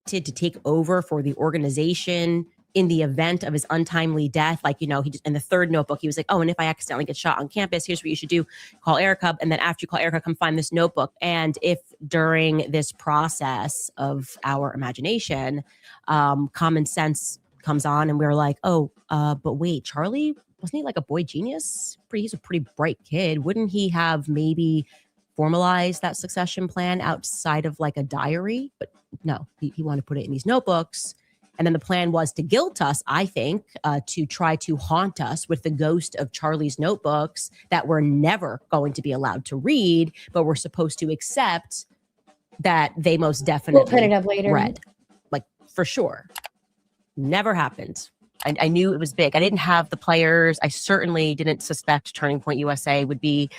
to take over for the organization in the event of his untimely death. Like, he just, in the third notebook, he was like, oh, and if I accidentally get shot on campus, here's what you should do. Call Erika. And then after you call Erika, come find this notebook. And if during this process of our imagination, common sense comes on and we're like, but wait, Charlie, wasn't he like a boy genius? He's a pretty bright kid. Wouldn't he have maybe formalized that succession plan outside of like a diary? But no, he wanted to put it in these notebooks. And then the plan was to guilt us, I think, to try to haunt us with the ghost of Charlie's notebooks that we're never going to be allowed to read, but we're supposed to accept that they most definitely We'll put it up later. read. Like, for sure. Never happened. I knew it was big. I didn't have the players. I certainly didn't suspect Turning Point USA would be,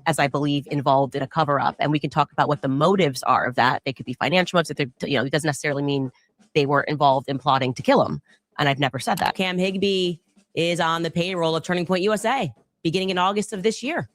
as I believe, involved in a cover-up. And we can talk about what the motives are of that. They could be financial motives. It doesn't necessarily mean they were involved in plotting to kill him. And I've never said that. Cam Higbee is on the payroll of Turning Point USA beginning in August of this year.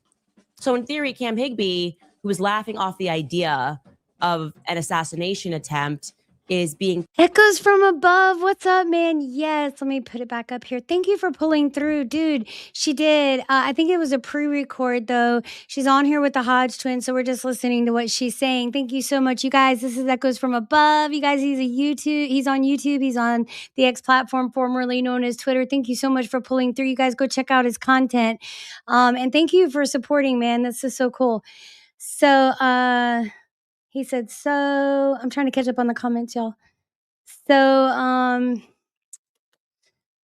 So in theory, Cam Higbee, who was laughing off the idea of an assassination attempt, is being Echoes from above. What's up, man? Yes, let me put it back up here. Thank you for pulling through, dude. She did. I think it was a pre-record though. She's on here with the Hodge Twins, so we're just listening to what she's saying. Thank you so much, you guys. This is Echoes from Above. You guys, he's on YouTube. He's on the X platform, formerly known as Twitter. Thank you so much for pulling through. You guys go check out his content. And thank you for supporting, man. This is so cool. So, he said, so I'm trying to catch up on the comments, y'all. So,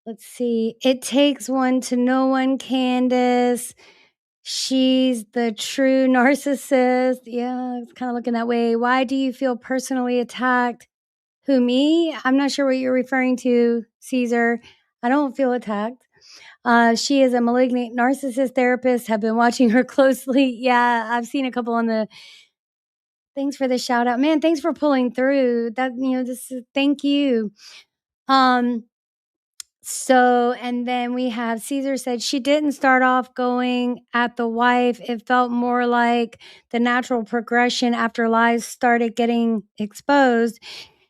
let's see. It takes one to know one, Candace. She's the true narcissist. Yeah, it's kind of looking that way. Why do you feel personally attacked? Who, me? I'm not sure what you're referring to, Caesar. I don't feel attacked. She is a malignant narcissist therapist. Have been watching her closely. Yeah, I've seen a couple on the... Thanks for the shout out, man. Thanks for pulling through that. Thank you. So, and then we have Caesar said she didn't start off going at the wife. It felt more like the natural progression after lies started getting exposed.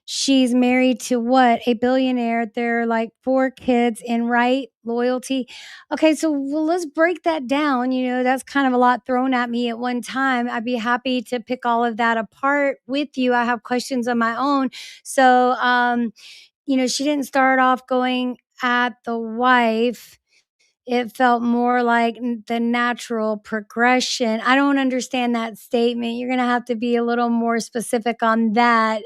She's married to what? A billionaire. They're like 4 kids in right loyalty. Okay, so let's break that down. That's kind of a lot thrown at me at one time. I'd be happy to pick all of that apart with you. I have questions of my own. So, she didn't start off going at the wife. It felt more like the natural progression. I don't understand that statement. You're going to have to be a little more specific on that.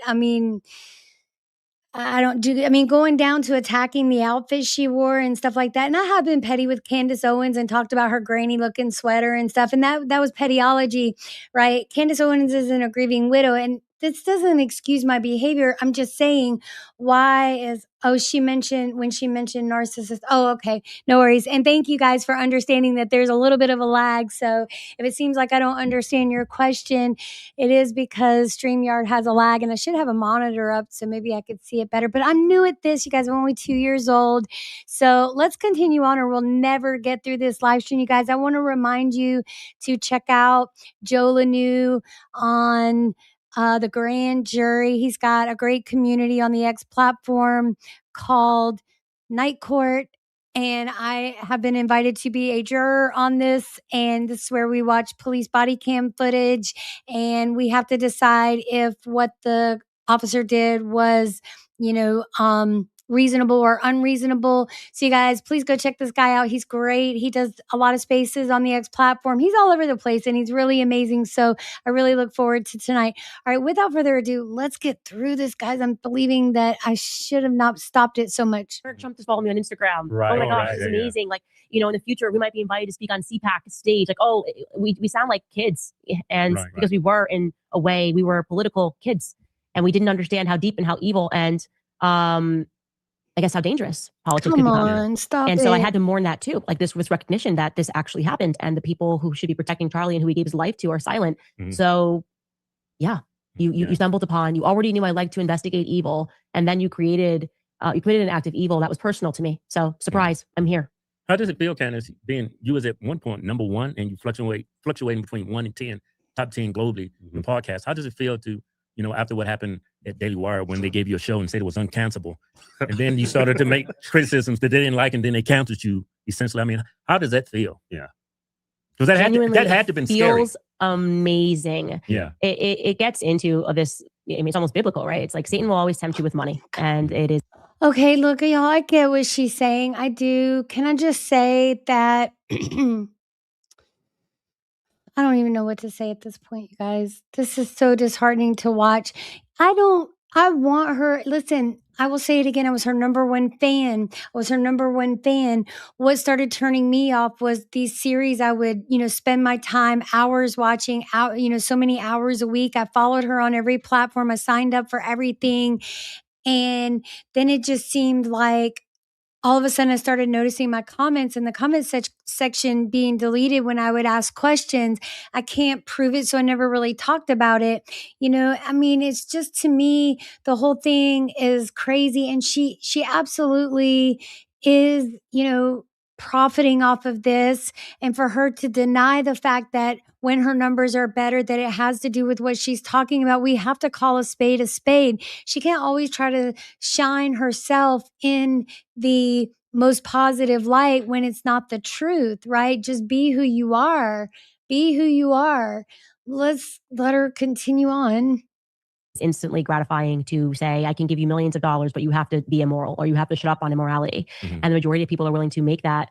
Going down to attacking the outfit she wore and stuff like that. And I have been petty with Candace Owens and talked about her grainy looking sweater and stuff. And that was pettyology, right? Candace Owens isn't a grieving widow. And this doesn't excuse my behavior. I'm just saying, she mentioned narcissist. Oh, okay. No worries. And thank you guys for understanding that there's a little bit of a lag. So if it seems like I don't understand your question, it is because StreamYard has a lag and I should have a monitor up so maybe I could see it better. But I'm new at this. You guys are only 2 years old. So let's continue on or we'll never get through this live stream. You guys, I want to remind you to check out Joe Lanou on the grand jury. He's got a great community on the X platform called Night Court. And I have been invited to be a juror on this. And this is where we watch police body cam footage. And we have to decide if what the officer did was, reasonable or unreasonable. So you guys, please go check this guy out. He's great. He does a lot of spaces on the X platform. He's all over the place and he's really amazing. So I really look forward to tonight. All right, without further ado, let's get through this, guys. I'm believing that I should have not stopped it so much. Trump just followed me on Instagram. Right. Oh my gosh, Right, this is yeah. amazing. Like, you know, in the future, we might be invited to speak on CPAC stage. Like, oh, we sound like kids. And Right, because we were, in a way, we were political kids and we didn't understand how deep and how evil and I guess how dangerous politics Come could become. on, stop And it. so I had to mourn that too. Like, this was recognition that this actually happened and the people who should be protecting Charlie and who he gave his life to are silent. Mhm. So yeah, you stumbled upon, you already knew I liked to investigate evil, and then you created an act of evil that was personal to me. So surprise, I'm here. How does it feel, Candace, being you was at one point number one and you fluctuating between 1 and 10, top 10 globally in podcasts? How does it feel to, you know, after what happened at Daily Wire when they gave you a show and said it was uncancelable, and then you started to make criticisms that they didn't like, and then they canceled you essentially? I mean, how does that feel? Yeah, because that had to have been scary. Feels amazing. Yeah, it gets into this. I mean, it's almost biblical, right? It's like Satan will always tempt you with money, and it is. Okay, look, y'all, I get what she's saying. I do. Can I just say that I don't even know what to say at this point, you guys. This is so disheartening to watch. I want her. Listen, I will say it again. I was her number one fan. What started turning me off was these series I would, spend my time hours watching out, so many hours a week. I followed her on every platform. I signed up for everything. And then it just seemed like all of a sudden I started noticing my comments in the comment section being deleted when I would ask questions. I can't prove it, so I never really talked about it. I mean, it's just, to me, the whole thing is crazy. And she absolutely is, profiting off of this. And for her to deny the fact that when her numbers are better, that it has to do with what she's talking about, we have to call a spade a spade. She can't always try to shine herself in the most positive light when it's not the truth, right? Just be who you are. Be who you are. Let's let her continue on. It's instantly gratifying to say, I can give you millions of dollars, but you have to be immoral or you have to shut up on immorality. And the majority of people are willing to make that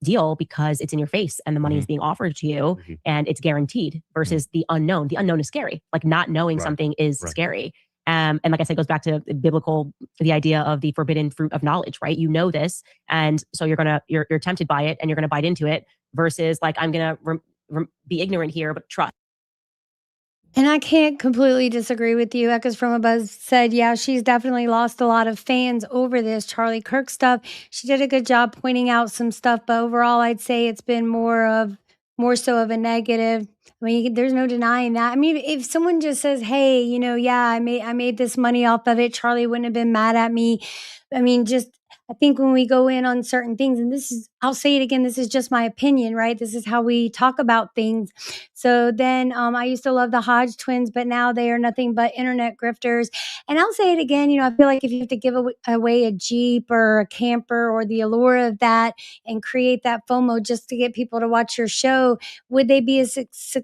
deal because it's in your face and the money is being offered to you and it's guaranteed versus the unknown. The unknown is scary. Like, not knowing something is scary. And like I said, it goes back to the idea of the forbidden fruit of knowledge, right? You know this. And so you're tempted by it and you're going to bite into it versus like, I'm going to be ignorant here, but trust. And I can't completely disagree with you. Echoes from Above said, yeah, she's definitely lost a lot of fans over this Charlie Kirk stuff. She did a good job pointing out some stuff, but overall, I'd say it's been more so of a negative. I mean, there's no denying that. I mean, if someone just says, hey, yeah, I made this money off of it, Charlie wouldn't have been mad at me. I mean, I think when we go in on certain things, and I'll say it again, this is just my opinion, right? This is how we talk about things. So then I used to love the Hodge Twins, but now they are nothing but internet grifters. And I'll say it again, I feel like if you have to give away a Jeep or a camper or the allure of that and create that FOMO just to get people to watch your show, would they be as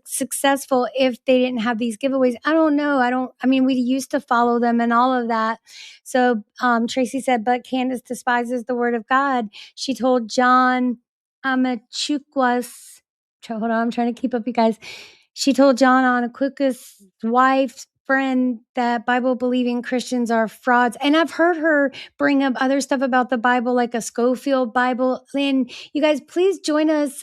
successful if they didn't have these giveaways? I don't know. We used to follow them and all of that. So Tracy said, but Candace despises the word of God. She told John Amachukwas, hold on, I'm trying to keep up, you guys. She told John Amachukwas' wife's friend that Bible-believing Christians are frauds. And I've heard her bring up other stuff about the Bible, like a Schofield Bible. And you guys, please join us.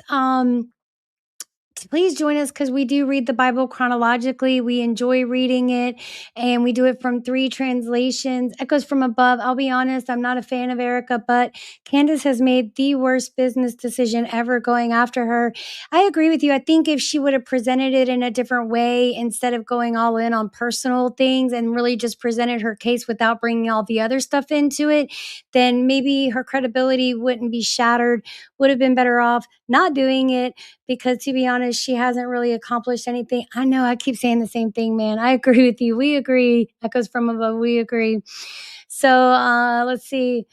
Please join us because we do read the Bible chronologically. We enjoy reading it, and we do it from 3 translations. Echoes from Above. I'll be honest, I'm not a fan of Erika, but Candace has made the worst business decision ever going after her. I agree with you. I think if she would have presented it in a different way, instead of going all in on personal things and really just presented her case without bringing all the other stuff into it, then maybe her credibility wouldn't be shattered. Would have been better off not doing it, because to be honest, she hasn't really accomplished anything. I know I keep saying the same thing, man. I agree with you. We agree. Echoes from Above. We agree. So let's see.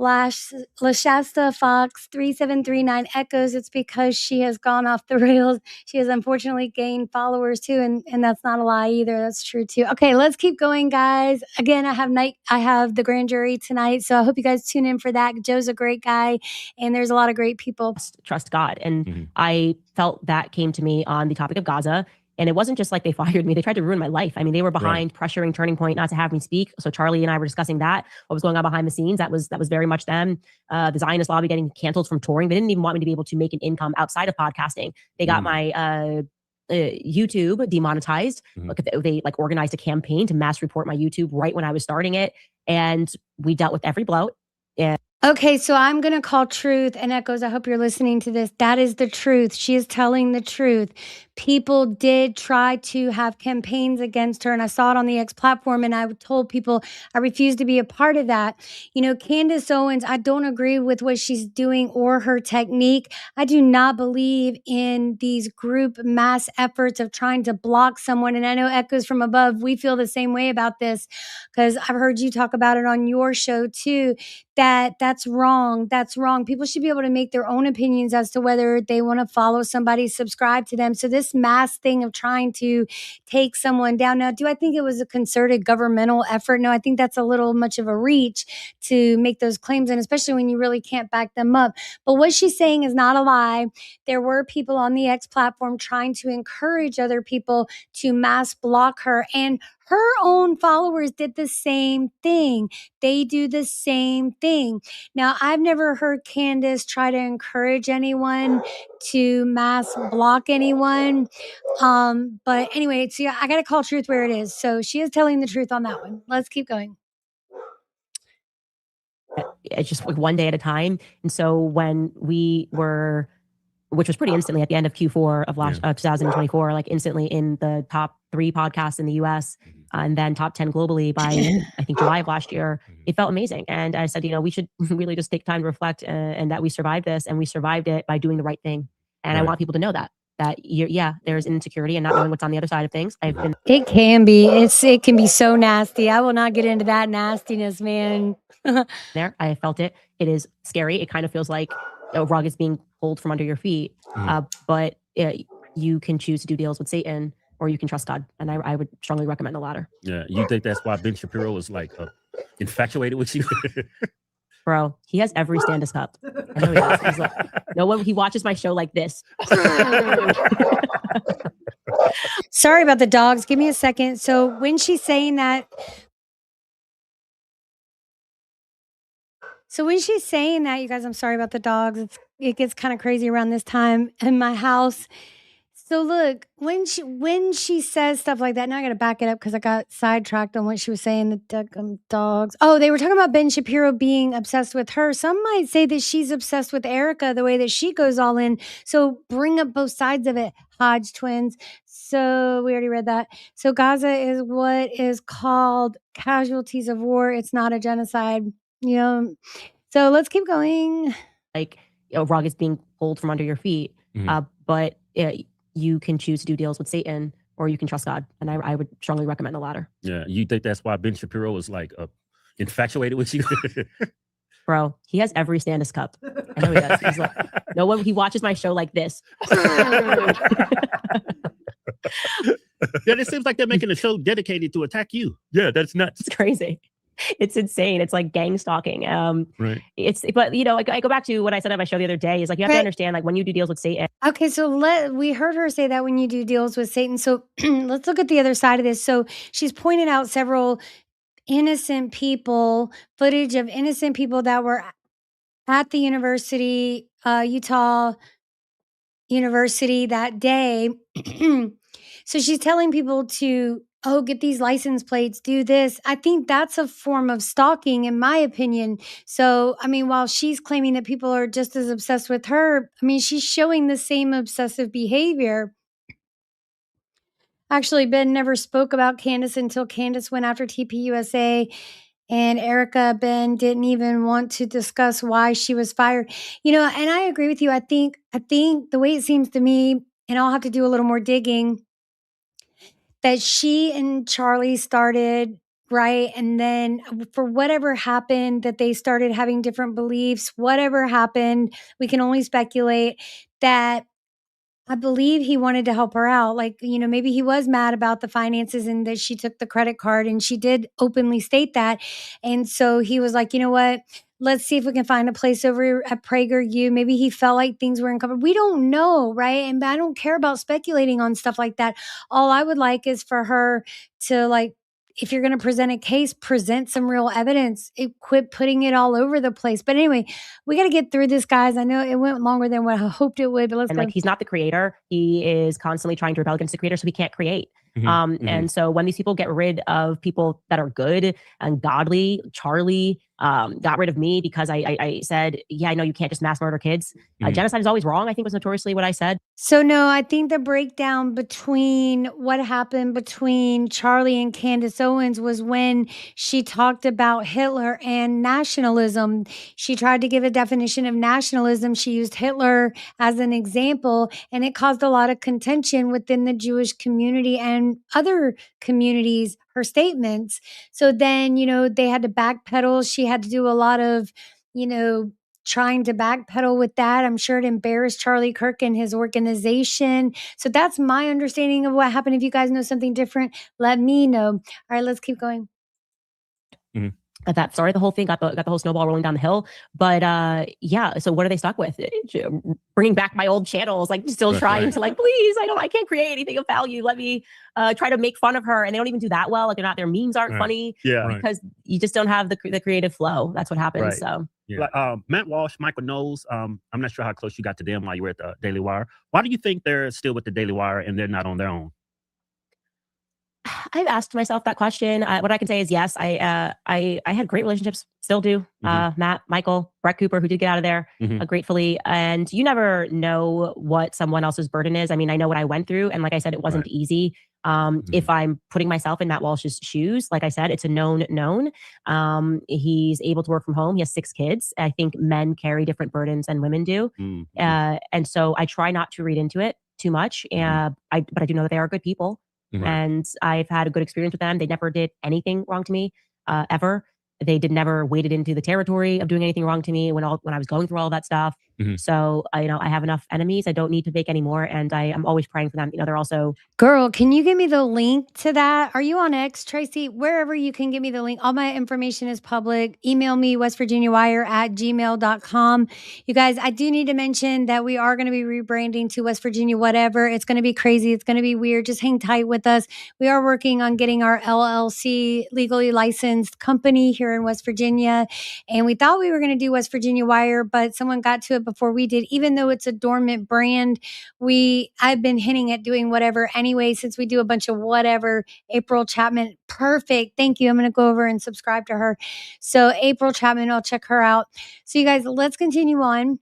Lashasta Fox 3739 echoes it's because she has gone off the rails. She has unfortunately gained followers too, and that's not a lie either. That's true too. Okay, let's keep going, guys. Again, I have the grand jury tonight, so I hope you guys tune in for that. Joe's a great guy, and there's a lot of great people. Trust God. And I felt that came to me on the topic of Gaza. And it wasn't just like they fired me. They tried to ruin my life. I mean, they were behind pressuring Turning Point not to have me speak. So Charlie and I were discussing that, what was going on behind the scenes. That was very much them. The Zionist lobby getting canceled from touring. They didn't even want me to be able to make an income outside of podcasting. They got my YouTube demonetized. They like organized a campaign to mass report my YouTube right when I was starting it. And we dealt with every blow. Okay, so I'm going to call truth, and Echoes, I hope you're listening to this. That is the truth. She is telling the truth. People did try to have campaigns against her, and I saw it on the X platform, and I told people I refuse to be a part of that. You know, Candace Owens, I don't agree with what she's doing or her technique. I do not believe in these group mass efforts of trying to block someone, and I know Echoes from Above, we feel the same way about this, because I've heard you talk about it on your show too. That's wrong. That's wrong. People should be able to make their own opinions as to whether they want to follow somebody, subscribe to them. So this mass thing of trying to take someone down. Now, do I think it was a concerted governmental effort? No, I think that's a little much of a reach to make those claims, and especially when you really can't back them up. But what she's saying is not a lie. There were people on the X platform trying to encourage other people to mass block her, and her own followers did the same thing. They do the same thing. Now, I've never heard Candace try to encourage anyone to mass block anyone. But anyway, so yeah, I got to call truth where it is. So she is telling the truth on that one. Let's keep going. It's just like one day at a time. And so when we were, which was pretty instantly at the end of Q4 of 2024, like instantly in the top 3 podcasts in the US, and then top 10 globally by, I think, July of last year. It felt amazing. And I said, you know, we should really just take time to reflect and that we survived this, and we survived it by doing the right thing. And I want people to know that there's insecurity and not knowing what's on the other side of things. It can be. It can be so nasty. I will not get into that nastiness, man. There, I felt it. It is scary. It kind of feels like a rug is being pulled from under your feet. But you can choose to do deals with Satan, or you can trust God. And I would strongly recommend the latter. Yeah, you think that's why Ben Shapiro was like infatuated with you? Bro, he has every stand-up cup. I know he does. He's like, no one. He watches my show like this. Sorry about the dogs. Give me a second. So when she's saying that, you guys, I'm sorry about the dogs. It gets kind of crazy around this time in my house. So look, when she says stuff like that, now I got to back it up because I got sidetracked on what she was saying. The dogs. Oh, they were talking about Ben Shapiro being obsessed with her. Some might say that she's obsessed with Erika, the way that she goes all in. So bring up both sides of it, Hodge Twins. So we already read that. So Gaza is what is called casualties of war. It's not a genocide. You know. So let's keep going. Like a rug is being pulled from under your feet, but you can choose to do deals with Satan, or you can trust God. And I would strongly recommend the latter. Yeah, you think that's why Ben Shapiro was like infatuated with you? Bro, he has every stand-up cup. I know he does. He's like, no one. He watches my show like this. Yeah, it seems like they're making a show dedicated to attack you. Yeah, that's nuts. It's crazy. It's insane. It's like gang stalking. Right. But you know, I go back to what I said on my show the other day. Is like you have to understand, like when you do deals with Satan. Okay, so we heard her say that when you do deals with Satan. So let's look at the other side of this. So she's pointed out several innocent people, footage of innocent people that were at the university, Utah University that day. So she's telling people to, get these license plates, do this. I think that's a form of stalking, in my opinion. So, I mean, while she's claiming that people are just as obsessed with her, I mean, she's showing the same obsessive behavior. Actually, Ben never spoke about Candace until Candace went after TPUSA, and Erika, Ben didn't even want to discuss why she was fired. You know, and I agree with you. I think the way it seems to me, and I'll have to do a little more digging, that she and Charlie started right? And then for whatever happened, that they started having different beliefs, whatever happened, we can only speculate that I believe he wanted to help her out. Like, maybe he was mad about the finances and that she took the credit card, and she did openly state that. And so he was like, you know what? Let's see if we can find a place over at PragerU. Maybe he felt like things were uncovered. We don't know, right? And I don't care about speculating on stuff like that. All I would like is for her to, like, if you're going to present a case, present some real evidence. Quit putting it all over the place. But anyway, we got to get through this, guys. I know it went longer than what I hoped it would, but let's And go. like, he's not the creator. He is constantly trying to rebel against the creator, so he can't create. And so when these people get rid of people that are good and godly, Charlie got rid of me because I said, yeah, I know you can't just mass murder kids. Genocide is always wrong, I think was notoriously what I said. So no, I think the breakdown between what happened between Charlie and Candace Owens was when she talked about Hitler and nationalism. She tried to give a definition of nationalism. She used Hitler as an example, and it caused a lot of contention within the Jewish community and other communities, her statements. So then, they had to backpedal. She had to do a lot of, trying to backpedal with that. I'm sure it embarrassed Charlie Kirk and his organization. So that's my understanding of what happened. If you guys know something different, let me know. All right, let's keep going. That sorry, the whole thing got the whole snowball rolling down the hill. But yeah, so what are they stuck with? Bringing back my old channels, like still trying to please, I can't create anything of value. Let me try to make fun of her, and they don't even do that well. Like their memes aren't funny, because you just don't have the creative flow. That's what happens. So Matt Walsh, Michael Knowles. I'm not sure how close you got to them while you were at the Daily Wire. Why do you think they're still with the Daily Wire and they're not on their own? I've asked myself that question. What I can say is yes. I had great relationships, still do. Matt, Michael, Brett Cooper, who did get out of there gratefully. And you never know what someone else's burden is. I mean, I know what I went through, and like I said, it wasn't easy. If I'm putting myself in Matt Walsh's shoes, like I said, it's a known. He's able to work from home. He has 6 kids. I think men carry different burdens than women do. And so I try not to read into it too much. But I do know that they are good people. And I've had a good experience with them. They never did anything wrong to me, ever. They never waded into the territory of doing anything wrong to me when I was going through all that stuff. So I have enough enemies. I don't need to make any more, and I'm always praying for them. They're also. Girl, can you give me the link to that? Are you on X, Tracy? Wherever you can give me the link. All my information is public. Email me, westvirginiawire@gmail.com. You guys, I do need to mention that we are going to be rebranding to West Virginia Whatever. It's going to be crazy. It's going to be weird. Just hang tight with us. We are working on getting our LLC, legally licensed company here in West Virginia. And we thought we were going to do West Virginia Wire, but someone got to it before we did. Even though it's a dormant brand, I've been hinting at doing whatever anyway, since we do a bunch of whatever. April Chapman, perfect. Thank you. I'm going to go over and subscribe to her. So April Chapman, I'll check her out. So you guys, let's continue on.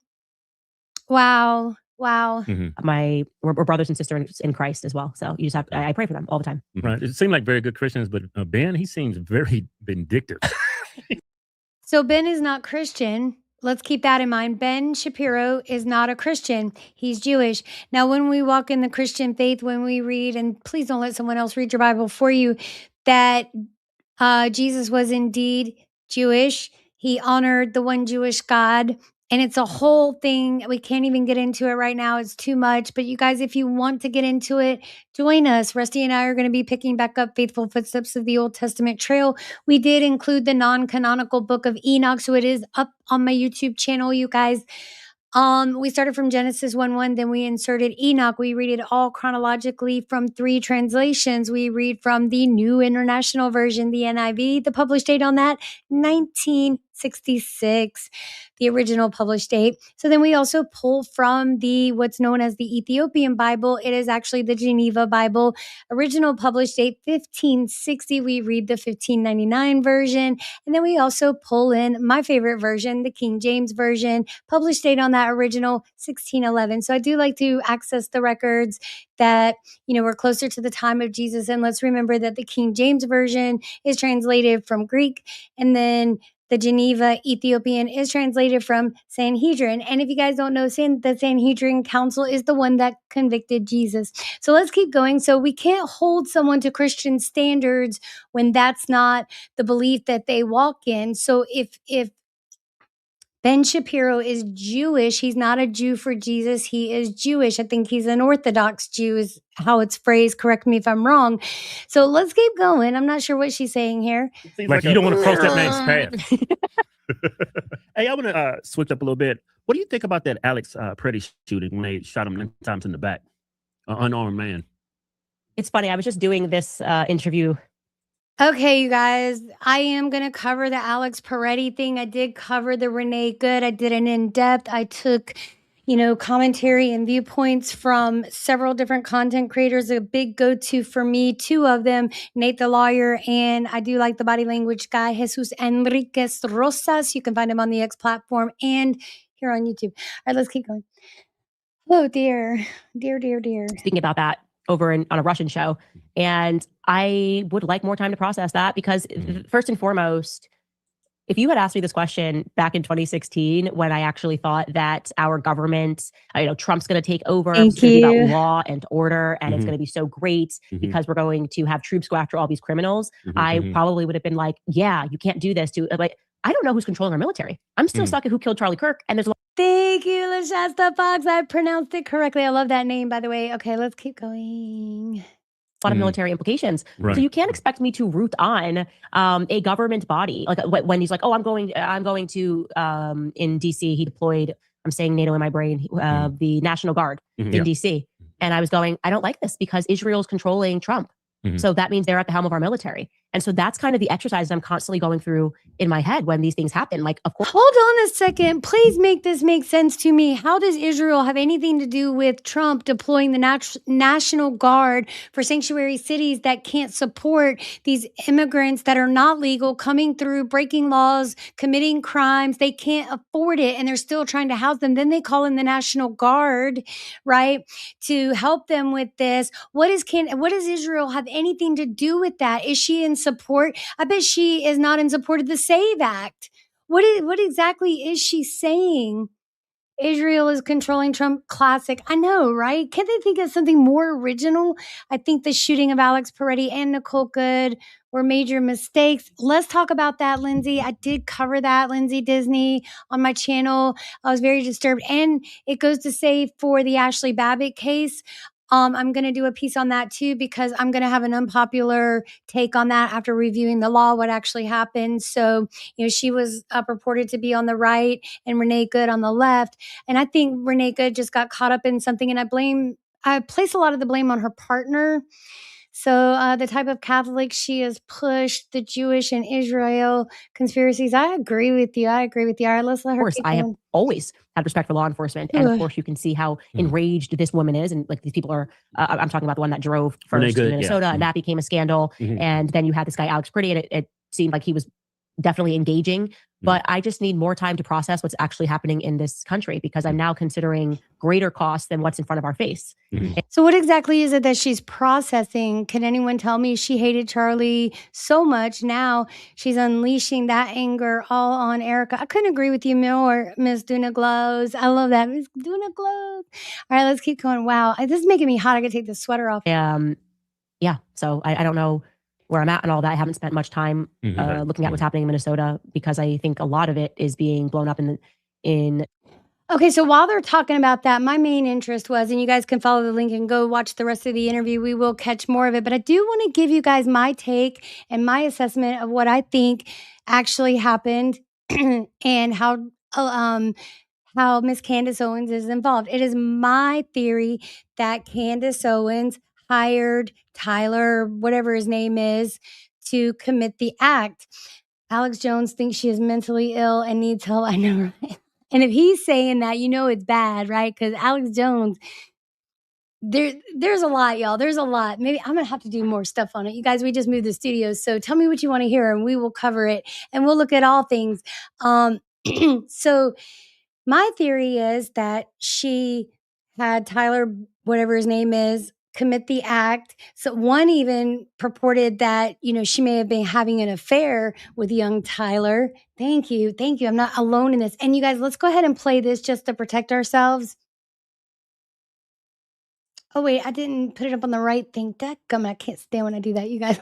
Wow. We're brothers and sisters in Christ as well. So you just have to, I pray for them all the time. Right. It seemed like very good Christians, but Ben, he seems very vindictive. So Ben is not Christian. Let's keep that in mind. Ben Shapiro is not a Christian. He's Jewish. Now, when we walk in the Christian faith, when we read, and please don't let someone else read your Bible for you, that Jesus was indeed Jewish. He honored the one Jewish God. And it's a whole thing. We can't even get into it right now. It's too much. But you guys, if you want to get into it, join us. Rusty and I are going to be picking back up Faithful Footsteps of the Old Testament Trail. We did include the non-canonical book of Enoch, so it is up on my YouTube channel, you guys. We started from Genesis 1:1, then we inserted Enoch. We read it all chronologically from 3 translations. We read from the New International Version, the NIV. The published date on that, 1966, the original published date. So then we also pull from what's known as the Ethiopian Bible. It is actually the Geneva Bible. Original published date, 1560. We read the 1599 version. And then we also pull in my favorite version, the King James Version. Published date on that original, 1611. So I do like to access the records that, were closer to the time of Jesus. And let's remember that the King James Version is translated from Greek, and then The Geneva Ethiopian is translated from Sanhedrin. And if you guys don't know, the Sanhedrin Council is the one that convicted Jesus. So let's keep going. So we can't hold someone to Christian standards when that's not the belief that they walk in. So if Ben Shapiro is Jewish, he's not a Jew for Jesus. He is Jewish. I think he's an Orthodox Jew is how it's phrased. Correct me if I'm wrong. So let's keep going. I'm not sure what she's saying here. Like you don't want to cross that man's path. Hey, I want to switch up a little bit. What do you think about that Alex Pretty shooting when they shot him 9 times in the back? Unarmed man. It's funny. I was just doing this interview. Okay, you guys, I am going to cover the Alex Peretti thing. I did cover the Renee Good. I did an in-depth. I took, commentary and viewpoints from several different content creators. A big go-to for me, 2 of them, Nate the Lawyer, and I do like the body language guy, Jesus Enriquez Rosas. You can find him on the X platform and here on YouTube. All right, let's keep going. Oh, dear. Speaking about that over on a Russian show. And I would like more time to process that because first and foremost, if you had asked me this question back in 2016, when I actually thought that our government, Trump's going to take over, it's going to be about law and order, and it's going to be so great because we're going to have troops go after all these criminals, I probably would have been like, yeah, you can't do this. I don't know who's controlling our military. I'm still stuck at who killed Charlie Kirk, and there's a lot. Thank you, LaShasta Fox. I pronounced it correctly. I love that name, by the way. Okay, let's keep going. A lot of military implications. Right. So you can't expect me to root on a government body. Like when he's like, oh, I'm going to in DC, he deployed, I'm saying NATO in my brain, the National Guard in DC. And I was going, I don't like this because Israel's controlling Trump. So that means they're at the helm of our military. And so that's kind of the exercise that I'm constantly going through in my head when these things happen. Like, of course. Hold on a second. Please make this make sense to me. How does Israel have anything to do with Trump deploying the National Guard for sanctuary cities that can't support these immigrants that are not legal, coming through, breaking laws, committing crimes? They can't afford it, and they're still trying to house them. Then they call in the National Guard, right, to help them with this. What does Israel have anything to do with that? Is she in support? I bet she is not in support of the SAVE Act. What exactly is she saying? Israel is controlling Trump. Classic. I know, right? Can't they think of something more original? I think the shooting of Alex Peretti and Nicole Good were major mistakes. Let's talk about that, Lindsay. I did cover that, Lindsay Disney, on my channel. I was very disturbed. And it goes to say for the Ashley Babbitt case, I'm going to do a piece on that too, because I'm going to have an unpopular take on that after reviewing the law, what actually happened. So, she was purported to be on the right and Renee Good on the left. And I think Renee Good just got caught up in something, and I place a lot of the blame on her partner. So the type of Catholic she has pushed, the Jewish and Israel conspiracies. I agree with you. All right, let's let her. Of course, I have always had respect for law enforcement. And of course, you can see how enraged this woman is. And like these people are, I'm talking about the one that drove first to Minnesota, and that became a scandal. And then you had this guy, Alex Pretty, and it seemed like he was definitely engaging. But I just need more time to process what's actually happening in this country, because I'm now considering greater costs than what's in front of our face. So what exactly is it that she's processing? Can anyone tell me? She hated Charlie so much. Now she's unleashing that anger all on Erika. I couldn't agree with you more, Miss Duna Glows. I love that, Miss Duna Glows. All right, let's keep going. Wow, this is making me hot. I gotta take this sweater off. Yeah, so I don't know where I'm at and all that. I haven't spent much time looking at what's happening in Minnesota, because I think a lot of it is being blown up in. Okay, so while they're talking about that, my main interest was, and you guys can follow the link and go watch the rest of the interview. We will catch more of it, but I do want to give you guys my take and my assessment of what I think actually happened and how Miss Candace Owens is involved. It is my theory that Candace Owens hired Tyler, whatever his name is, to commit the act. Alex Jones thinks she is mentally ill and needs help. I know, right? And if he's saying that, it's bad, right? Because Alex Jones, there's a lot, y'all. There's a lot. Maybe I'm going to have to do more stuff on it. You guys, we just moved the studio. So tell me what you want to hear and we will cover it. And we'll look at all things. So my theory is that she had Tyler, whatever his name is, commit the act. So one even purported that, she may have been having an affair with young Tyler. Thank you. I'm not alone in this. And you guys, let's go ahead and play this just to protect ourselves. Oh, wait, I didn't put it up on the right thing. Dadgummit, I can't stand when I do that, you guys.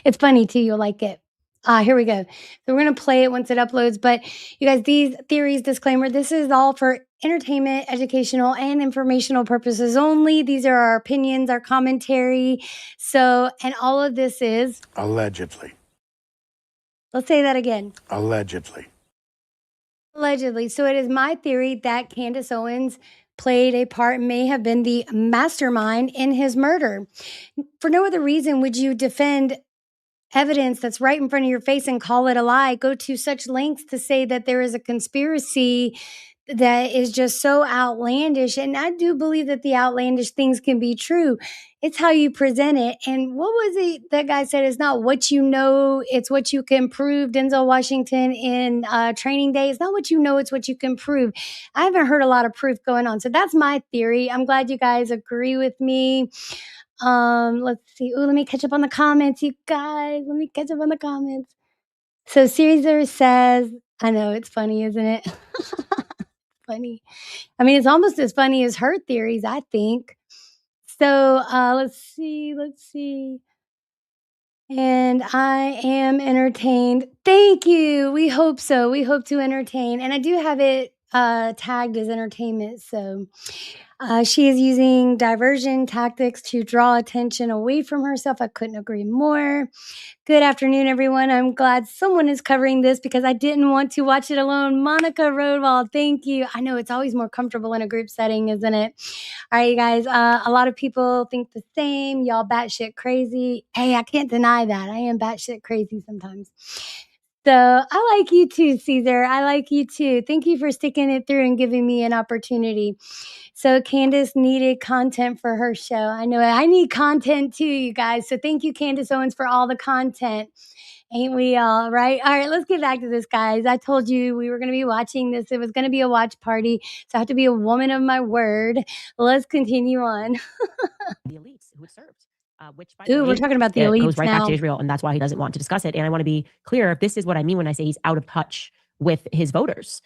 It's funny, too. You'll like it. Here we go. So we're going to play it once it uploads. But you guys, these theories, disclaimer, this is all for entertainment, educational, and informational purposes only. These are our opinions, our commentary. So, and all of this is... Allegedly. Let's say that again. Allegedly. Allegedly. So it is my theory that Candace Owens played a part, may have been the mastermind in his murder. For no other reason would you defend evidence that's right in front of your face and call it a lie, go to such lengths to say that there is a conspiracy that is just so outlandish. And I do believe that the outlandish things can be true. It's how you present it. And what was it that guy said? It's not what you know, it's what you can prove. Denzel Washington in Training Day. It's not what you know, it's what you can prove. I haven't heard a lot of proof going on. So that's my theory. I'm glad you guys agree with me. Let's see. Let me catch up on the comments, you guys. Let me catch up on the comments. So Caesar says, I know it's funny, isn't it? Funny. I mean, it's almost as funny as her theories, I think. So let's see. And I am entertained. Thank you. We hope so. We hope to entertain. And I do have it tagged as entertainment. So she is using diversion tactics to draw attention away from herself. I couldn't agree more. Good afternoon, everyone. I'm glad someone is covering this because I didn't want to watch it alone. Monica Rodwall, thank you. I know it's always more comfortable in a group setting, isn't it? All right, you guys. A lot of people think the same. Y'all batshit crazy. Hey, I can't deny that. I am batshit crazy sometimes. So I like you too, Caesar. I like you too. Thank you for sticking it through and giving me an opportunity. So Candace needed content for her show. I know I need content too, you guys. So thank you, Candace Owens, for all the content. Ain't we all, right? All right, let's get back to this, guys. I told you we were going to be watching this. It was going to be a watch party. So I have to be a woman of my word. Let's continue on. The elites who had served. Which by Ooh, we're talking about the elites goes right back now. to Israel, and that's why he doesn't want to discuss it. And I want to be clear, this is what I mean when I say he's out of touch with his voters.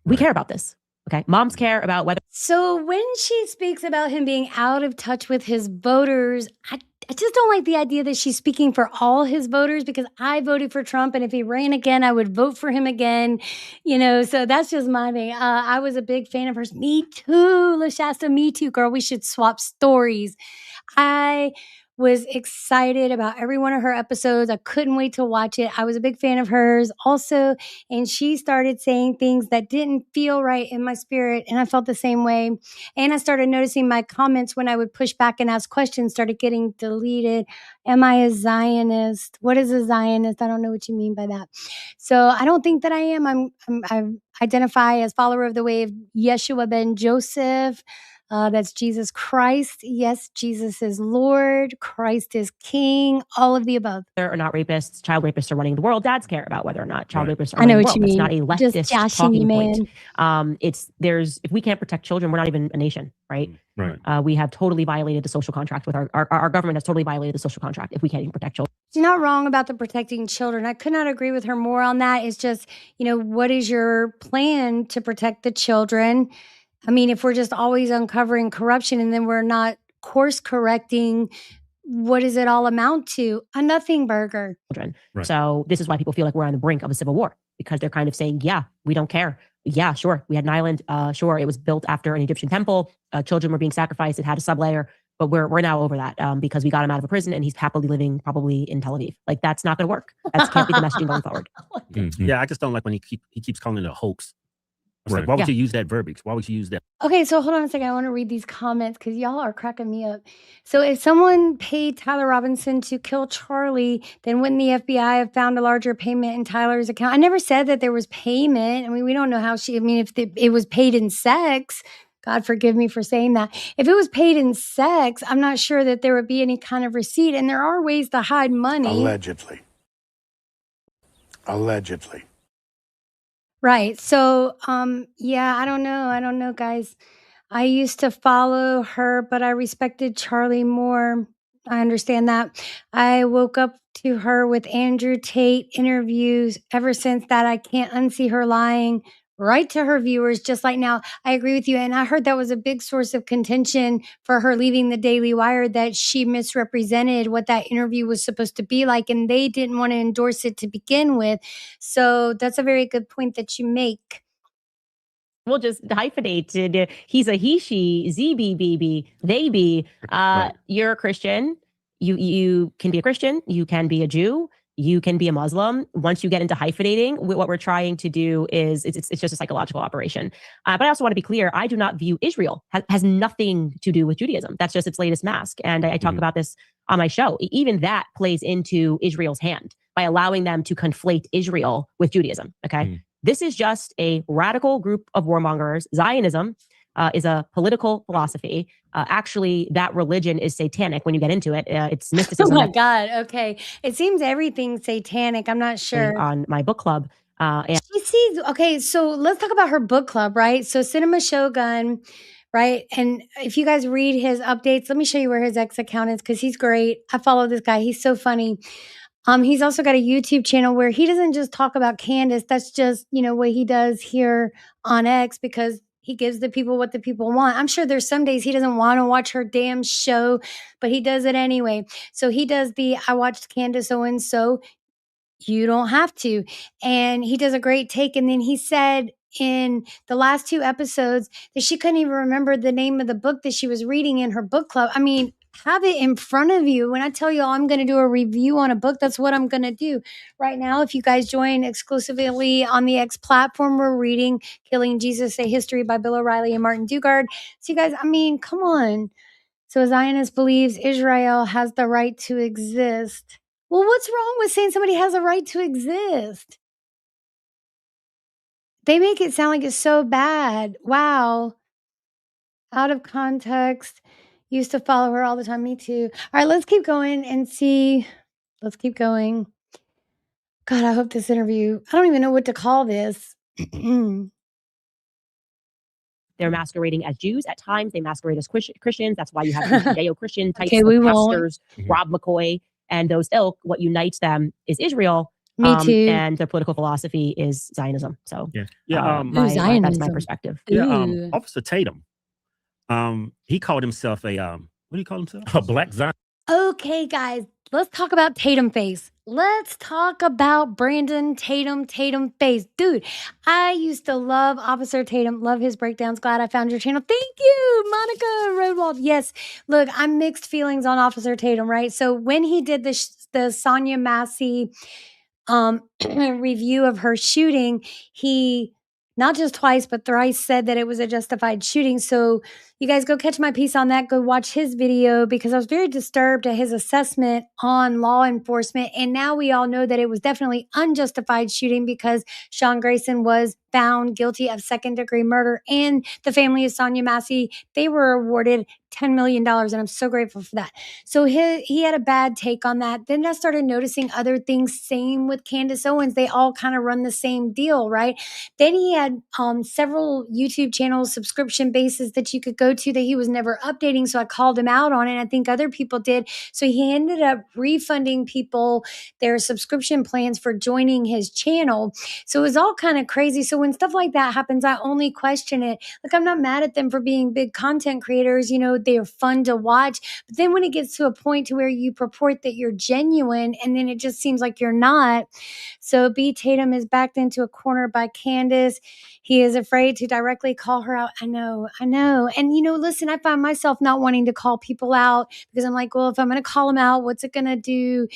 We care about this. Okay. Moms care about whether. So when she speaks about him being out of touch with his voters, I just don't like the idea that she's speaking for all his voters because I voted for Trump. And if he ran again, I would vote for him again. So that's just my thing. I was a big fan of hers. Me too, LaShasta. Me too, girl. We should swap stories. I was excited about every one of her episodes. I couldn't wait to watch it. I was a big fan of hers also. And she started saying things that didn't feel right in my spirit. And I felt the same way. And I started noticing my comments when I would push back and ask questions started getting deleted. Am I a Zionist? What is a Zionist? I don't know what you mean by that. So I don't think that I am. I identify as follower of the way of Yeshua ben Joseph. That's Jesus Christ. Yes, Jesus is Lord. Christ is King. All of the above. Whether or not rapists, child rapists are running the world. Dads care about whether or not child rapists are I know running what the you world. mean. It's not a leftist talking point. Man. If we can't protect children, we're not even a nation, right? Right. We have totally violated the social contract with our government has totally violated the social contract if we can't even protect children. She's not wrong about the protecting children. I could not agree with her more on that. It's just, what is your plan to protect the children? I mean, if we're just always uncovering corruption and then we're not course correcting, what does it all amount to? A nothing burger. Children. Right. So this is why people feel like we're on the brink of a civil war because they're kind of saying, yeah, we don't care. Yeah, sure. We had an island. Sure. It was built after an Egyptian temple. Children were being sacrificed. It had a sublayer, but we're now over that because we got him out of a prison and he's happily living probably in Tel Aviv. Like that's not going to work. That can't be the messaging going forward. Mm-hmm. Yeah. I just don't like when he keeps calling it a hoax. Like, why would you use that verbiage? Why would you use that? Okay, so hold on a second. I want to read these comments because y'all are cracking me up. So if someone paid Tyler Robinson to kill Charlie, then wouldn't the FBI have found a larger payment in Tyler's account? I never said that there was payment. I mean, we don't know how if it was paid in sex, God forgive me for saying that. If it was paid in sex, I'm not sure that there would be any kind of receipt. And there are ways to hide money. Allegedly. Allegedly. Right. So, yeah, I don't know, guys. I used to follow her, but I respected Charlie more. I understand that. I woke up to her with Andrew Tate interviews. Ever since that, I can't unsee her lying right to her viewers, just like now. I agree with you. And I heard that was a big source of contention for her leaving the Daily Wire, that she misrepresented what that interview was supposed to be like, and they didn't want to endorse it to begin with. So that's a very good point that you make. We'll just hyphenate it. He's a he, she, ZBBB, they be. You're a Christian. You can be a Christian. You can be a Jew. You can be a Muslim. Once you get into hyphenating, what we're trying to do is it's just a psychological operation. But I also want to be clear. I do not view Israel has nothing to do with Judaism. That's just its latest mask. And I talk about this on my show. Even that plays into Israel's hand by allowing them to conflate Israel with Judaism. Okay. This is just a radical group of warmongers. Zionism is a political philosophy. Actually, that religion is satanic when you get into it. It's mysticism. Oh my God. Okay. It seems everything's satanic. I'm not sure. On my book club. And she sees, okay, so let's talk about her book club, right? So Cinema Shogun, right? And if you guys read his updates, let me show you where his X account is, because he's great. I follow this guy. He's so funny. He's also got a YouTube channel where he doesn't just talk about Candace. That's just, what he does here on X, because he gives the people what the people want. I'm sure there's some days he doesn't want to watch her damn show, but he does it anyway. So he does I watched Candace Owens, so you don't have to. And he does a great take. And then he said in the last 2 episodes that she couldn't even remember the name of the book that she was reading in her book club. I mean, have it in front of you. When I tell you I'm going to do a review on a book, that's what I'm going to do. Right now, if you guys join exclusively on the X platform, we're reading Killing Jesus, A History by Bill O'Reilly and Martin Dugard. So you guys, I mean, come on. So a Zionist believes Israel has the right to exist. Well, what's wrong with saying somebody has a right to exist? They make it sound like it's so bad. Wow. Out of context. Used to follow her all the time. Me too. All right, let's keep going and see. Let's keep going. God, I hope this interview, I don't even know what to call this. they're masquerading as Jews. At times, they masquerade as Christians. That's why you have Judeo-Christian types Okay, of we pastors, Rob McCoy, and those ilk. What unites them is Israel. Me too. And their political philosophy is Zionism. So Yeah. that's my Zionism. perspective. Yeah. Officer Tatum. He called himself a what do you call himself? A black Zionist. Okay, guys, let's talk about Tatum Face. Let's talk about Brandon Tatum Face. Dude, I used to love Officer Tatum, love his breakdowns. Glad I found your channel. Thank you, Monica Rodwald. Yes, look, I'm mixed feelings on Officer Tatum, right? So when he did the Sonia Massey review of her shooting, he not just twice, but thrice said that it was a justified shooting. So you guys go catch my piece on that. Go watch his video, because I was very disturbed at his assessment on law enforcement. And now we all know that it was definitely unjustified shooting, because Sean Grayson was found guilty of second-degree murder. And the family of Sonia Massey, they were awarded $10 million. And I'm so grateful for that. So he had a bad take on that. Then I started noticing other things. Same with Candace Owens. They all kind of run the same deal, right? Then he had several YouTube channels, subscription bases that you could go to that he was never updating. So I called him out on it. I think other people did. So he ended up refunding people their subscription plans for joining his channel. So it was all kind of crazy. So when stuff like that happens, I only question it. Look, I'm not mad at them for being big content creators. You know, they're fun to watch. But then when it gets to a point to where you purport that you're genuine, and then it just seems like you're not. So B. Tatum is backed into a corner by Candace. He is afraid to directly call her out. I know. And, listen, I find myself not wanting to call people out, because I'm like, well, if I'm going to call them out, what's it going to do?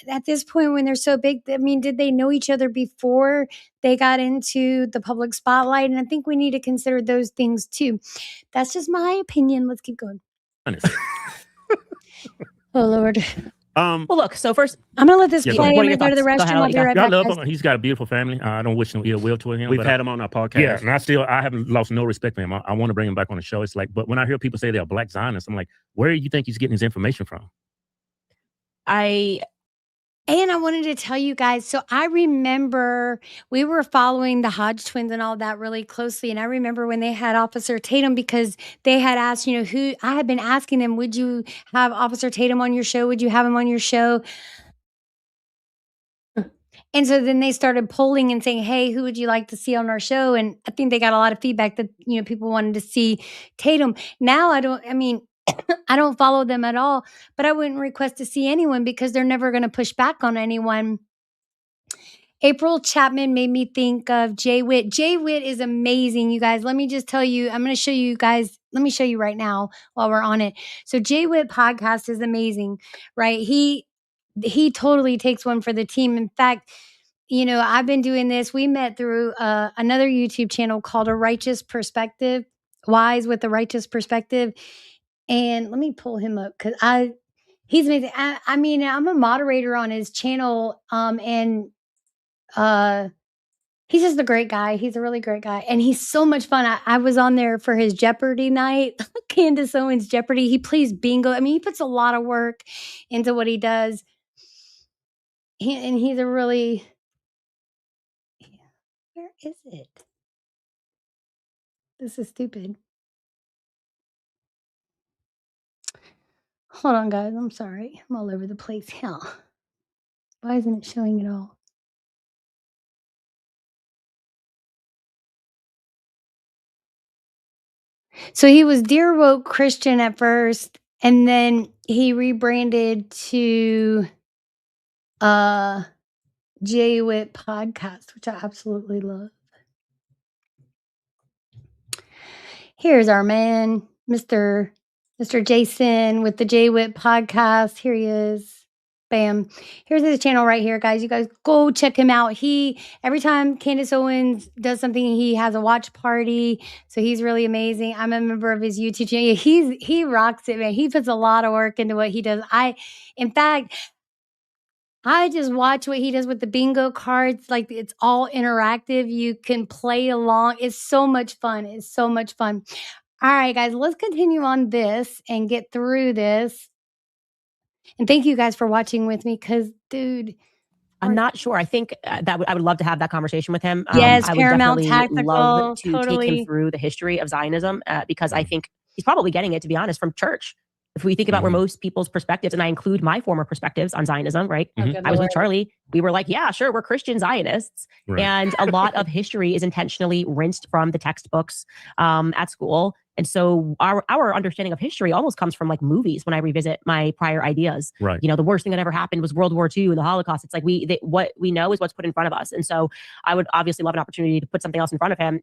At this point, when they're so big, I mean, did they know each other before they got into the public spotlight? And I think we need to consider those things too. That's just my opinion. Let's keep going. Oh, Lord. Well, look, so first, I'm going to let this Yeah, play. go I'm ahead. going to go to the restroom. I'll be right I back. love guys. him. He's got a beautiful family. I don't wish no ill will to him. We've had him on our podcast. Yeah, and I haven't lost no respect for him. I want to bring him back on the show. It's like, but when I hear people say they're black Zionists, I'm like, where do you think he's getting his information from? I And I wanted to tell you guys, so I remember we were following the Hodge Twins and all that really closely. And I remember when they had Officer Tatum, because they had asked, who I had been asking them, would you have Officer Tatum on your show? Would you have him on your show? And so then they started polling and saying, hey, who would you like to see on our show? And I think they got a lot of feedback that, people wanted to see Tatum. Now I don't follow them at all, but I wouldn't request to see anyone because they're never going to push back on anyone. April Chapman made me think of Jay Witt. Jay Witt is amazing, you guys. Let me just tell you, I'm going to show you guys. Let me show you right now while we're on it. So Jay Witt podcast is amazing, right? He totally takes one for the team. In fact, I've been doing this. We met through another YouTube channel called A Righteous Perspective, Wise with a Righteous Perspective. And let me pull him up because he's amazing. I'm a moderator on his channel, and he's just a great guy. He's a really great guy. And he's so much fun. I was on there for his Jeopardy night, Candace Owens Jeopardy. He plays bingo. He puts a lot of work into what he does. And he's a really, where is it? This is stupid. Hold on, guys. I'm sorry. I'm all over the place. Hell. Why isn't it showing it all? So he was Dear Woke Christian at first, and then he rebranded to Jay Witt Podcast, which I absolutely love. Here's our man, Mr. Jason with the Jay Witt Podcast. Here he is. Bam. Here's his channel right here, guys. You guys go check him out. Every time Candace Owens does something, he has a watch party. So he's really amazing. I'm a member of his YouTube channel. He rocks it, man. He puts a lot of work into what he does. In fact, I just watch what he does with the bingo cards. Like, it's all interactive. You can play along. It's so much fun. It's so much fun. All right, guys, let's continue on this and get through this. And thank you guys for watching with me because, dude, I'm not sure. I think I would love to have that conversation with him. Yes, I would Paramount definitely love to totally. take him through the history of Zionism because I think he's probably getting it, to be honest, from church. If we think about where most people's perspectives, and I include my former perspectives on Zionism, right? I was with Charlie. We were like, yeah, sure, we're Christian Zionists. Right. And a lot of history is intentionally rinsed from the textbooks at school. And so our understanding of history almost comes from like movies when I revisit my prior ideas. Right. The worst thing that ever happened was World War II and the Holocaust. It's like what we know is what's put in front of us. And so I would obviously love an opportunity to put something else in front of him.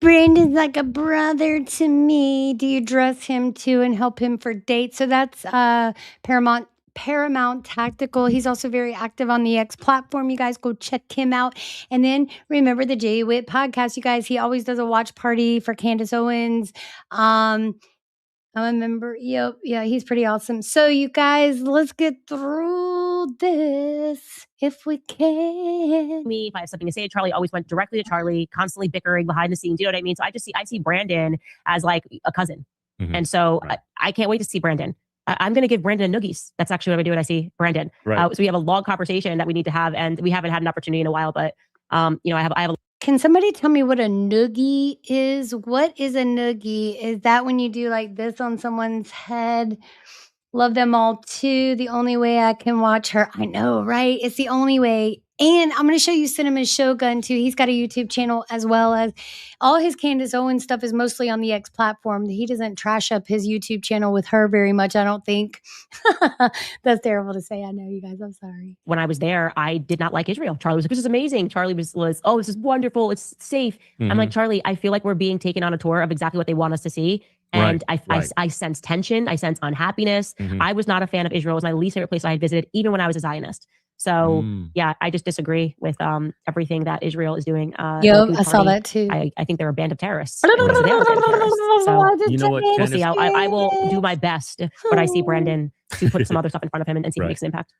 Brandon's like a brother to me. Do you dress him too and help him for dates? So that's Paramount Tactical. He's also very active on the X platform. You guys go check him out. And then remember the Jay Witt Podcast. You guys, he always does a watch party for Candace Owens. I'm a member. Yep. Yeah, he's pretty awesome. So you guys, let's get through this if we can. Me, if I have something to say, Charlie always went directly to Charlie, constantly bickering behind the scenes. You know what I mean? So I see Brandon as like a cousin. And so I can't wait to see Brandon. I'm going to give Brandon noogies. That's actually what I do when I see Brandon. Right. So we have a long conversation that we need to have, and we haven't had an opportunity in a while, but I have a. Can somebody tell me what a noogie is? What is a noogie? Is that when you do like this on someone's head? Love them all too. The only way I can watch her. I know, right? It's the only way. And I'm going to show you Cinema's Shogun too. He's got a YouTube channel as well as all his Candace Owens stuff is mostly on the X platform. He doesn't trash up his YouTube channel with her very much, I don't think. That's terrible to say. I know, you guys. I'm sorry. When I was there, I did not like Israel. Charlie was like, this is amazing. Charlie was oh, this is wonderful. It's safe. I'm like, Charlie, I feel like we're being taken on a tour of exactly what they want us to see. And I sense tension. I sense unhappiness. I was not a fan of Israel. It was my least favorite place I had visited, even when I was a Zionist. So yeah, I just disagree with everything that Israel is doing. Yep, I saw that too. I think they're a band of terrorists. So, you know what? We'll see. I will do my best when I see Brandon to put some other stuff in front of him and see if it makes an impact.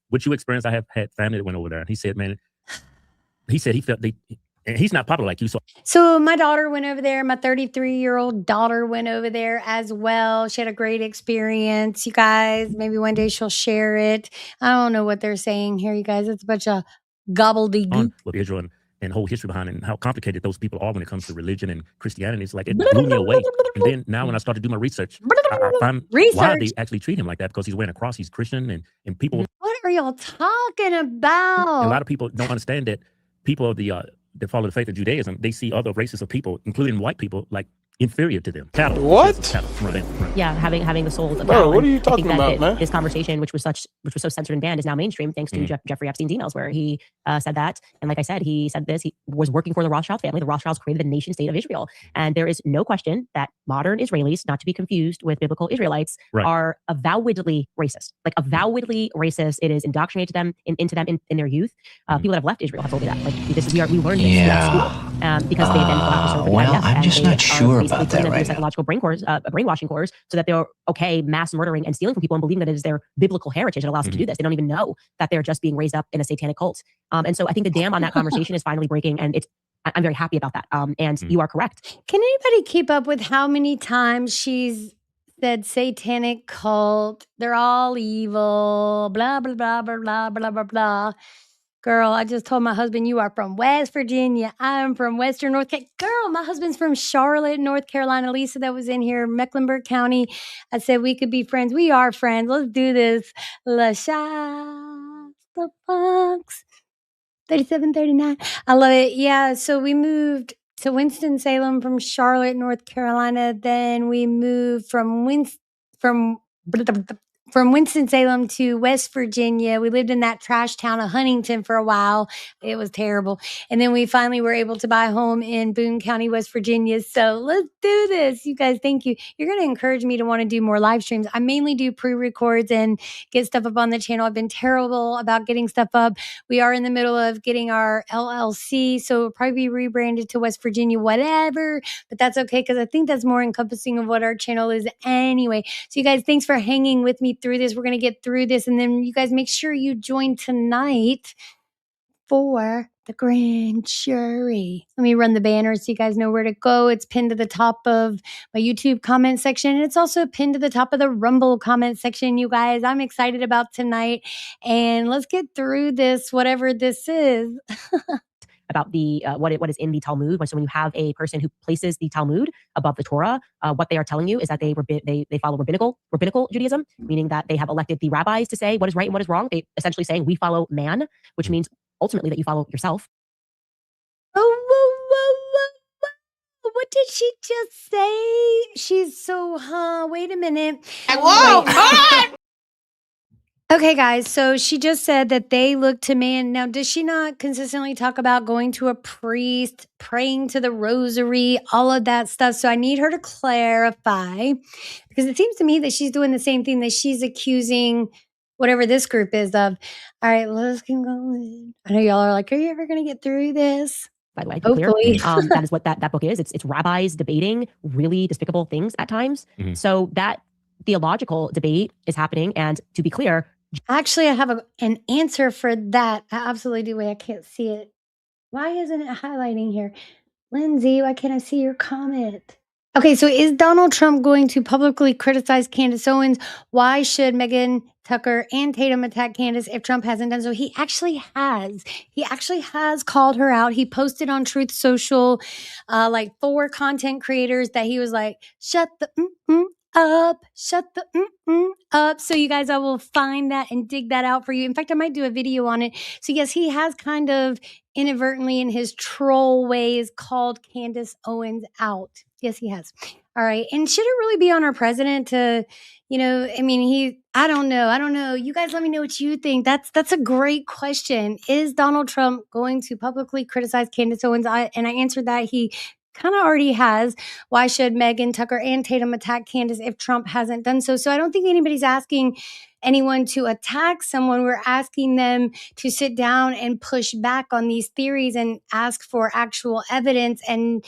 What you experienced, I have had family that went over there, and he said, man, he felt And he's not popular like you. So my daughter went over there. My 33-year-old daughter went over there as well. She had a great experience. You guys, maybe one day she'll share it. I don't know what they're saying here, you guys. It's a bunch of gobbledygook. With Israel and whole history behind it and how complicated those people are when it comes to religion and Christianity. It's like it blew me away. And then now when I started to do my research, I find why they actually treat him like that, because he's wearing a cross, he's Christian, and people. What are y'all talking about? A lot of people don't understand that people of the that follow the faith of Judaism, they see other races of people, including white people, like inferior to them. Cattle. What? Cattle. Right. Yeah, having the souls of Bro, cattle. what are you talking I think about, man? His conversation, which was so censored and banned, is now mainstream thanks to Jeffrey Epstein's emails, where he said that. And like I said, he said this. He was working for the Rothschild family. The Rothschilds created the nation state of Israel, and there is no question that modern Israelis, not to be confused with biblical Israelites, are avowedly racist. Like avowedly racist. It is indoctrinated into them in their youth. People that have left Israel have told me that. Like this is we learned this at school because they then go out to serve the well, IDF, I'm just not sure about that right now. Psychological brainwashing course, so that they're okay mass murdering and stealing from people and believing that it is their biblical heritage that allows them to do this. They don't even know that they're just being raised up in a satanic cult. And so I think the dam on that conversation is finally breaking, and I'm very happy about that. And you are correct. Can anybody keep up with how many times she's said satanic cult? They're all evil. Blah blah blah blah blah blah blah blah. Girl, I just told my husband, you are from West Virginia. I'm from Western North Carolina. Girl, my husband's from Charlotte, North Carolina. Lisa that was in here, Mecklenburg County. I said we could be friends. We are friends. Let's do this. La Shasta Fox. 3739. I love it. Yeah, so we moved to Winston-Salem from Charlotte, North Carolina. Then we moved from Winston-Salem to West Virginia. We lived in that trash town of Huntington for a while. It was terrible. And then we finally were able to buy a home in Boone County, West Virginia. So let's do this. You guys, thank you. You're going to encourage me to want to do more live streams. I mainly do pre-records and get stuff up on the channel. I've been terrible about getting stuff up. We are in the middle of getting our LLC, so it'll probably be rebranded to West Virginia, whatever. But that's okay, because I think that's more encompassing of what our channel is anyway. So you guys, thanks for hanging with me through this. We're going to get through this, and then you guys make sure you join tonight for the grand jury. Let me run the banner so you guys know where to go. It's pinned to the top of my YouTube comment section, and it's also pinned to the top of the Rumble comment section. You guys, I'm excited about tonight, and let's get through this, whatever this is. About the what is in the Talmud. So when you have a person who places the Talmud above the Torah, what they are telling you is that they follow rabbinical Judaism, meaning that they have elected the rabbis to say what is right and what is wrong. They essentially saying we follow man, which means ultimately that you follow yourself. Oh, what did she just say? She's so, wait a minute. Whoa, come on! Okay, guys, so she just said that they look to man. Now, does she not consistently talk about going to a priest, praying to the rosary, all of that stuff? So I need her to clarify, because it seems to me that she's doing the same thing that she's accusing whatever this group is of. All right, let's keep going. I know y'all are like, are you ever going to get through this? By the way, hopefully. That is what that book is. It's rabbis debating really despicable things at times. So that theological debate is happening. And to be clear, actually, I have an answer for that. I absolutely do. Wait, I can't see it. Why isn't it highlighting here? Lindsay, why can't I see your comment? Okay, so is Donald Trump going to publicly criticize Candace Owens? Why should Meghan Tucker and Tatum attack Candace if Trump hasn't done so? He actually has. He actually has called her out. He posted on Truth Social, like 4 content creators that he was like, shut the up, shut the up. So you guys, I will find that and dig that out for you. In fact, I might do a video on it. So yes, he has kind of inadvertently in his troll ways called Candace Owens out. Yes, he has. All right. And should it really be on our president to, I mean, I don't know. You guys let me know what you think. That's a great question. Is Donald Trump going to publicly criticize Candace Owens? And I answered that he kind of already has. Why should Meghan Tucker and Tatum attack Candace if Trump hasn't done so? So I don't think anybody's asking anyone to attack someone. We're asking them to sit down and push back on these theories and ask for actual evidence. And,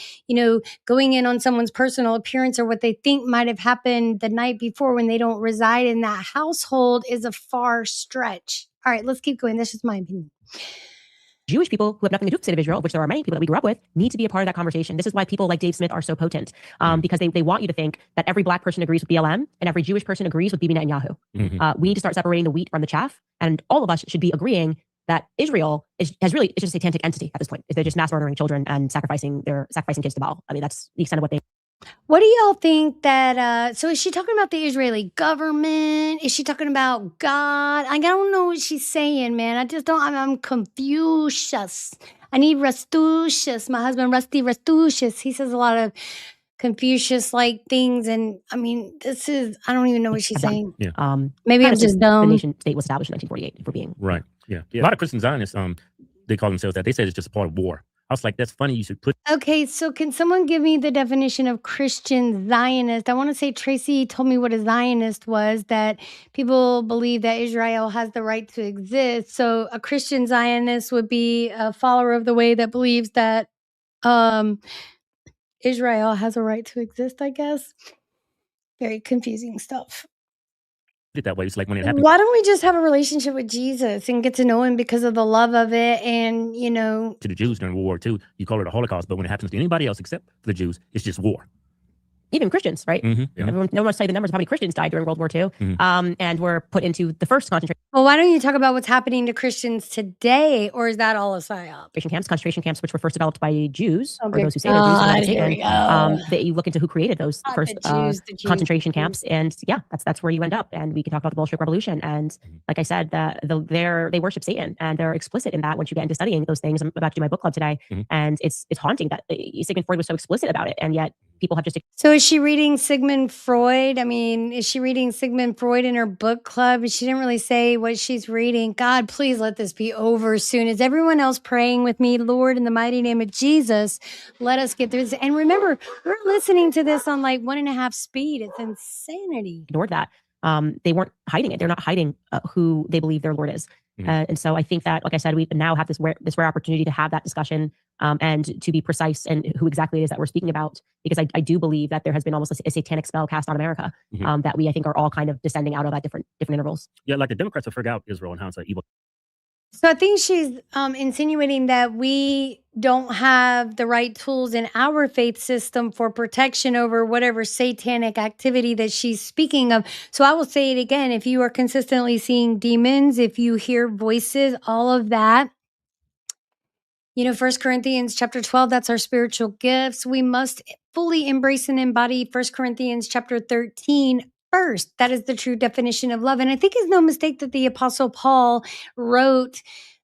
going in on someone's personal appearance or what they think might have happened the night before when they don't reside in that household is a far stretch. All right, let's keep going. That's just my opinion. Jewish people who have nothing to do with the state of Israel, which there are many people that we grew up with, need to be a part of that conversation. This is why people like Dave Smith are so potent, because they want you to think that every black person agrees with BLM and every Jewish person agrees with Bibi Netanyahu. We need to start separating the wheat from the chaff, and all of us should be agreeing that Israel is just a satanic entity at this point. They're just mass murdering children and sacrificing kids to Baal. I mean, that's the extent of what they. What do y'all think that, so is she talking about the Israeli government? Is she talking about God? I don't know what she's saying, man. I'm confused. I need Rastucious. My husband, Rusty Rastucious. He says a lot of Confucius-like things. And I mean, I don't even know what she's saying. Yeah. Maybe I'm just dumb. The nation state was established in 1948, if we're being. Right. Yeah. A lot of Christian Zionists, they call themselves that. They say it's just a part of war. I was like, that's funny. You should put. Okay, so can someone give me the definition of Christian Zionist? I want to say Tracy told me what a Zionist was, that people believe that Israel has the right to exist. So a Christian Zionist would be a follower of the way that believes that Israel has a right to exist, I guess. Very confusing stuff. It that way. It's like when it happened. Why don't we just have a relationship with Jesus and get to know him because of the love of it? And, to the Jews during World War II, you call it a Holocaust, but when it happens to anybody else except for the Jews, it's just war. Even Christians, right? Yeah. No one wants to say the numbers of how many Christians died during World War II, and were put into the first concentration. Well, why don't you talk about what's happening to Christians today, or is that all a psyop? Concentration camps, which were first developed by Jews, or Okay. those who say they're Jews. Here we go. That you look into who created those Not first the Jews. concentration camps, and yeah, that's where you end up. And we can talk about the Bolshevik Revolution. And like I said, they worship Satan, and they're explicit in that. Once you get into studying those things, I'm about to do my book club today, and it's haunting that Sigmund Freud was so explicit about it, and yet people have just. So is she reading Sigmund Freud? I mean, is she reading Sigmund Freud in her book club? She didn't really say what she's reading. God, please let this be over soon. Is everyone else praying with me? Lord, in the mighty name of Jesus, let us get through this. And remember, we're listening to this on like 1.5 speed. It's insanity. Ignored that. They weren't hiding it. They're not hiding who they believe their Lord is. And so I think that, like I said, we now have this rare opportunity to have that discussion and to be precise and who exactly it is that we're speaking about, because I do believe that there has been almost a satanic spell cast on America that we, I think, are all kind of descending out of at different intervals. Yeah, like the Democrats have figured out Israel and how it's an evil. So I think she's insinuating that we don't have the right tools in our faith system for protection over whatever satanic activity that she's speaking of. So I will say it again. If you are consistently seeing demons, if you hear voices, all of that, 1 Corinthians chapter 12, that's our spiritual gifts. We must fully embrace and embody 1 Corinthians chapter 13 first. That is the true definition of love. And I think it's no mistake that the Apostle Paul wrote,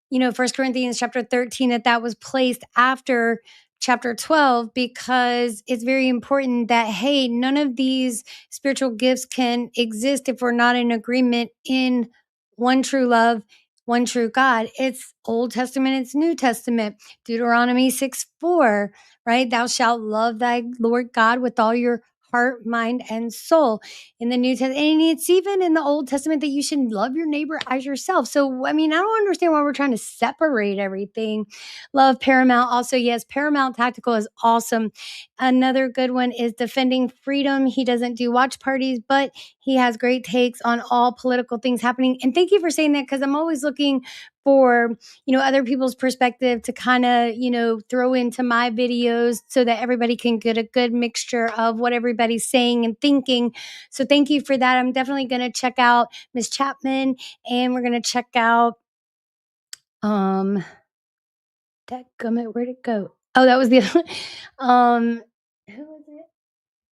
1 Corinthians chapter 13, that was placed after chapter 12, because it's very important that, hey, none of these spiritual gifts can exist if we're not in agreement in one true love, one true God. It's Old Testament, it's New Testament. Deuteronomy 6:4, right? Thou shalt love thy Lord God with all your heart, mind, and soul. In the New Testament, and it's even in the Old Testament that you should love your neighbor as yourself. So, I mean, I don't understand why we're trying to separate everything. Love Paramount. Also, yes, Paramount Tactical is awesome. Another good one is Defending Freedom. He doesn't do watch parties, but he has great takes on all political things happening. And thank you for saying that, because I'm always looking for, other people's perspective to kind of, throw into my videos so that everybody can get a good mixture of what everybody's saying and thinking. So thank you for that. I'm definitely going to check out Miss Chapman, and we're going to check out, dadgummit, where'd it go? Oh, that was the, who was it?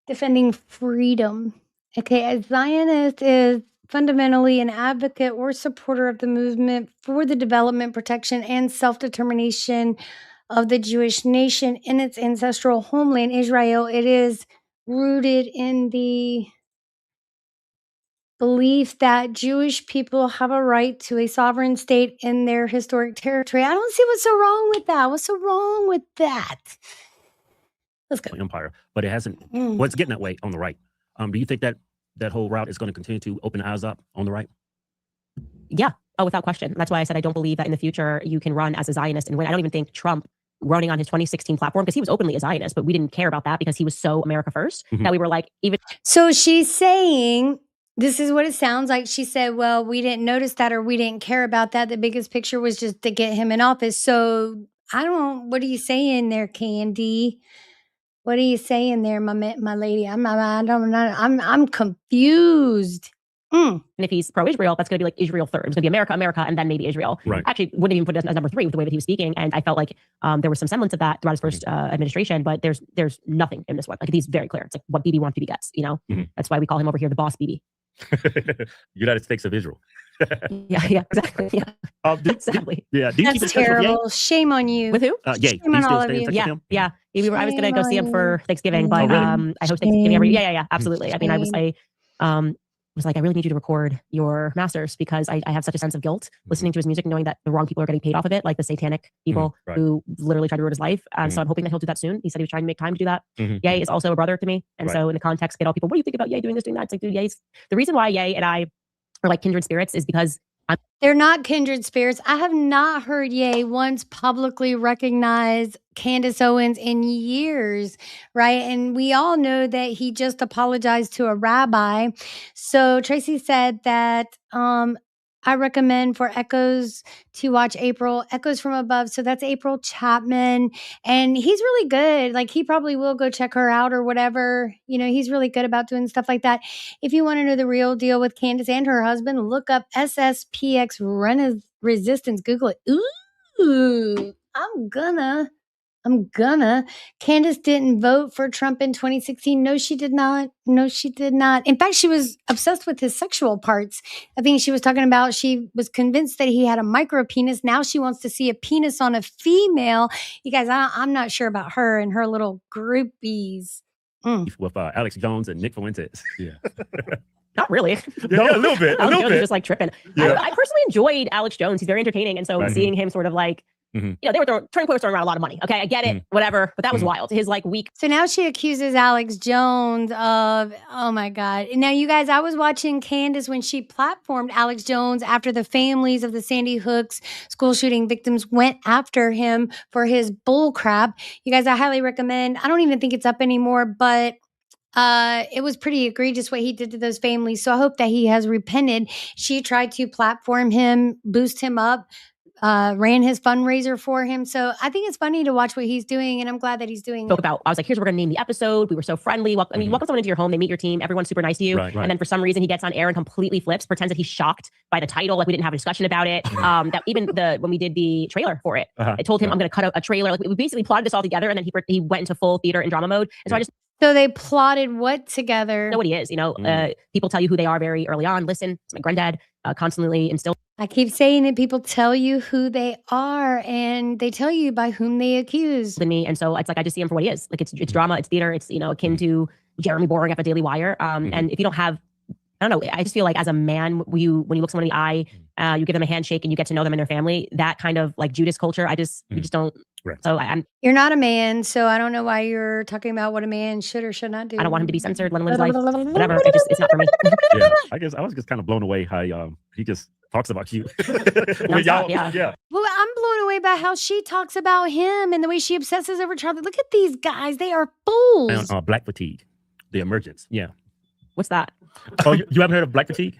Defending Freedom. Okay, a Zionist is fundamentally an advocate or supporter of the movement for the development, protection, and self-determination of the Jewish nation in its ancestral homeland, Israel. It is rooted in the belief that Jewish people have a right to a sovereign state in their historic territory. I don't see what's so wrong with that. What's so wrong with that? Let's go. Empire, but it hasn't. Well, it's getting that way on the right. Do you think that whole route is going to continue to open eyes up on the right? Yeah. Oh, without question. That's why I said I don't believe that in the future you can run as a Zionist and win. I don't even think Trump running on his 2016 platform, because he was openly a Zionist, but we didn't care about that because he was so America first that we were like, even. So she's saying This is what it sounds like. She said, well, we didn't notice that or we didn't care about that. The biggest picture was just to get him in office. So what are you saying there, Candy? What are you saying there, my lady? I'm confused. And if he's pro-Israel, that's going to be like Israel third. It's going to be America, America, and then maybe Israel. Right. Actually, wouldn't even put it as number 3 with the way that he was speaking. And I felt like there was some semblance of that throughout his first administration, but there's nothing in this one. Like, he's very clear. It's like what Bibi wants, Bibi gets. That's why we call him over here the boss Bibi. United States of Israel. yeah, exactly. Yeah, sadly. Yeah, do you keep in That's touch with Ye? terrible. Shame on you. With who? Ye. Shame Do you on still all of stay in you. touch with him? Yeah. I was going to go see him for Thanksgiving, but Oh, really? I host Thanksgiving every year. Yeah, absolutely. I mean, I was like, I really need you to record your masters because I have such a sense of guilt listening to his music and knowing that the wrong people are getting paid off of it, like the satanic people who literally tried to ruin his life. So I'm hoping that he'll do that soon. He said he was trying to make time to do that. Ye is also a brother to me. And so in the context, get all people, what do you think about Ye doing this, doing that? It's like, dude, the reason why Ye and I are like kindred spirits is because they're not kindred spirits. I have not heard Ye once publicly recognize Candace Owens in years, right? And we all know that he just apologized to a rabbi. So Tracy said that I recommend for Echoes to watch Echoes from Above. So that's April Chapman. And he's really good. Like, he probably will go check her out or whatever. He's really good about doing stuff like that. If you want to know the real deal with Candace and her husband, look up SSPX Resistance. Google it. Ooh, I'm gonna. Candace didn't vote for Trump in 2016. No, she did not. In fact, she was obsessed with his sexual parts. I think she was talking about she was convinced that he had a micro penis. Now she wants to see a penis on a female. You guys, I'm not sure about her and her little groupies. With Alex Jones and Nick Fuentes. Yeah. Not really. Yeah, a little bit. Alex Jones is just like tripping. I personally enjoyed Alex Jones. He's very entertaining. And so seeing him sort of like, they were Turning Point was throwing around a lot of money. Okay, I get it, whatever, but that was wild. His like week. So now she accuses Alex Jones of, oh my God. Now, you guys, I was watching Candace when she platformed Alex Jones after the families of the Sandy Hook's school shooting victims went after him for his bull crap. You guys, I highly recommend. I don't even think it's up anymore, but it was pretty egregious what he did to those families. So I hope that he has repented. She tried to platform him, boost him up, ran his fundraiser for him. So I think it's funny to watch what he's doing, and I'm glad that he's doing it. I was like, here's what we're going to name the episode. We were so friendly. You welcome someone into your home, they meet your team, everyone's super nice to you. Right. And then for some reason he gets on air and completely flips, pretends that he's shocked by the title, like we didn't have a discussion about it. That even when we did the trailer for it, I told him I'm going to cut a trailer. Like we basically plotted this all together, and then he went into full theater and drama mode. And so they plotted what together? Know what he is. People tell you who they are very early on. Listen, it's my granddad constantly instilled. I keep saying it. People tell you who they are, and they tell you by whom they accuse. Me, and so it's like I just see him for what he is. Like it's drama, it's theater, it's akin to Jeremy Boring at the Daily Wire. And if you don't have, I don't know, I just feel like as a man, when you look someone in the eye, you give them a handshake and you get to know them and their family. That kind of like Judas culture, you just don't. Right. So you're not a man, so I don't know why you're talking about what a man should or should not do. I don't want him to be censored, let him live his life, whatever. It's not for me. Yeah, I guess I was just kind of blown away how he just talks about you. Yeah. Well, I'm blown away by how she talks about him and the way she obsesses over Charlie. Look at these guys; they are fools. Black fatigue, the emergence. Yeah. What's that? Oh, you haven't heard of black fatigue?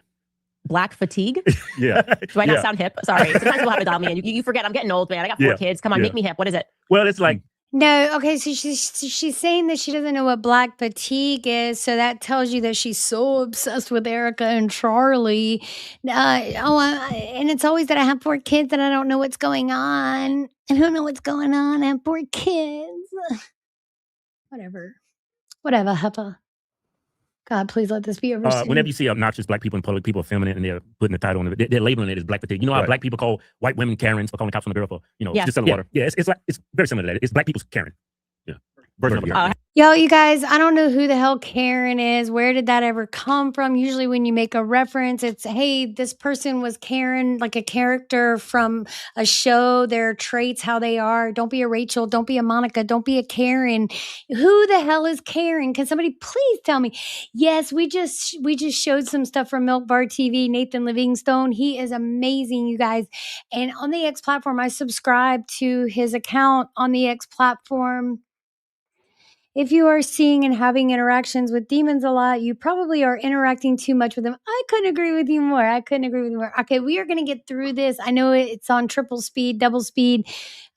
Black fatigue? Yeah. Do I not sound hip? Sorry. Sometimes people have to dial me in. You forget I'm getting old, man. I got 4 kids. Come on, make me hip. What is it? Well, it's like. No, okay, so she's saying that she doesn't know what black fatigue is, so that tells you that she's so obsessed with Erika and Charlie. And it's always that I have 4 kids and I don't know what's going on. I don't know what's going on. I have 4 kids. Whatever, Heppa. God, please let this be over soon. Whenever you see obnoxious black people in public, people are feminine and they're putting the title on it, they're labeling it as black fatigue. You know how black people call white women Karens for calling cops on a girl for, just selling water? Yeah, it's very similar to that. It's black people's Karen. Yeah. Yo, you guys, I don't know who the hell Karen is. Where did that ever come from? Usually when you make a reference, it's, hey, this person was Karen, like a character from a show, their traits, how they are. Don't be a Rachel. Don't be a Monica. Don't be a Karen. Who the hell is Karen? Can somebody please tell me? Yes, we just showed some stuff from Milk Bar TV, Nathan Livingstone. He is amazing, you guys. And on the X platform, I subscribe to his account on the X platform. If you are seeing and having interactions with demons a lot, you probably are interacting too much with them. I couldn't agree with you more. Okay, we are going to get through this. I know it's on triple speed, double speed.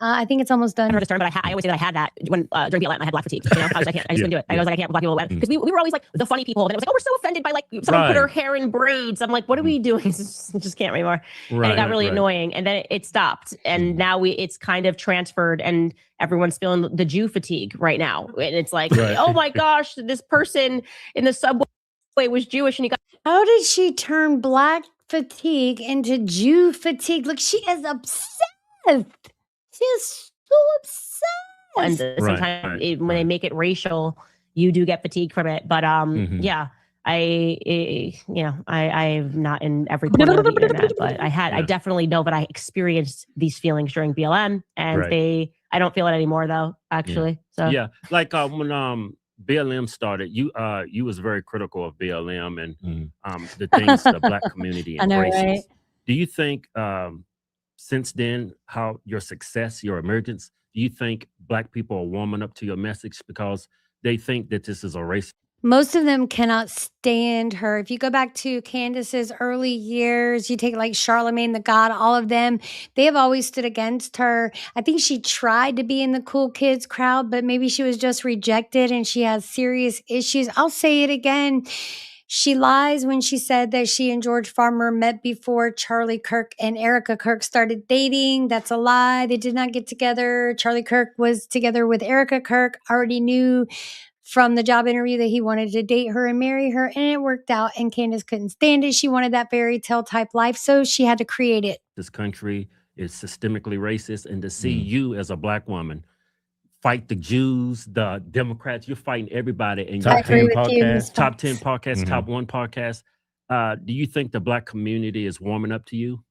I think it's almost done. I never this term, but I always say that I had that when during BLM, I had black fatigue. You know, I just couldn't do it. I was like, I can't black people because we were always like the funny people. And it was like, oh, we're so offended by like someone put her hair in braids. I'm like, what are we doing? Just can't anymore. And it got really annoying. And then it stopped. And now it's kind of transferred, and everyone's feeling the Jew fatigue right now. And it's like, oh my gosh, this person in the subway was Jewish, and he got. How did she turn black fatigue into Jew fatigue? Look, she is obsessed. She is so obsessed. And sometimes when they make it racial, you do get fatigue from it. But yeah, I'm not in every corner of the internet, but I definitely know that I experienced these feelings during BLM, and I don't feel it anymore though, actually. So yeah, like when BLM started, you was very critical of BLM and the things the black community embraces. Right? Do you think since then, how your success, your emergence, do you think black people are warming up to your message because they think that this is a race? Most of them cannot stand her. If you go back to Candace's early years, you take like Charlemagne the God, all of them, they have always stood against her. I think she tried to be in the cool kids crowd, but maybe she was just rejected and she has serious issues. I'll say it again. She lies when she said that she and George Farmer met before Charlie Kirk and Erika Kirk started dating. That's a lie. They did not get together. Charlie Kirk was together with Erika Kirk, already knew from the job interview that he wanted to date her and marry her, and it worked out, and Candace couldn't stand it. She wanted that fairy tale type life, so she had to create it. This country is systemically racist, and to see you as a black woman fight the Jews, the Democrats, you're fighting everybody in your top 10 podcasts, top 1 podcast. Do you think the black community is warming up to you?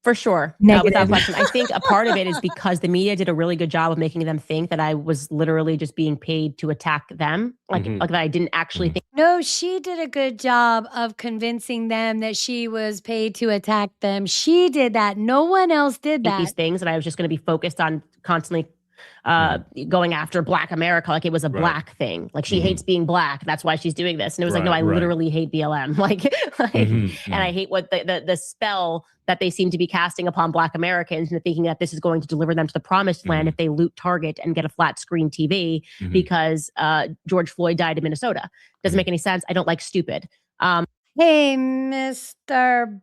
For sure. Without question. I think a part of it is because the media did a really good job of making them think that I was literally just being paid to attack them. Like that I didn't actually think. No, she did a good job of convincing them that she was paid to attack them. She did that. No one else did that. These things, and I was just going to be focused on constantly going after Black America, like it was a black thing. Like she hates being black. That's why she's doing this. And it was like, no, I literally hate BLM. And I hate what the spell that they seem to be casting upon Black Americans and thinking that this is going to deliver them to the promised land if they loot Target and get a flat screen TV because George Floyd died in Minnesota. Doesn't make any sense. I don't like stupid. Hey, Mr.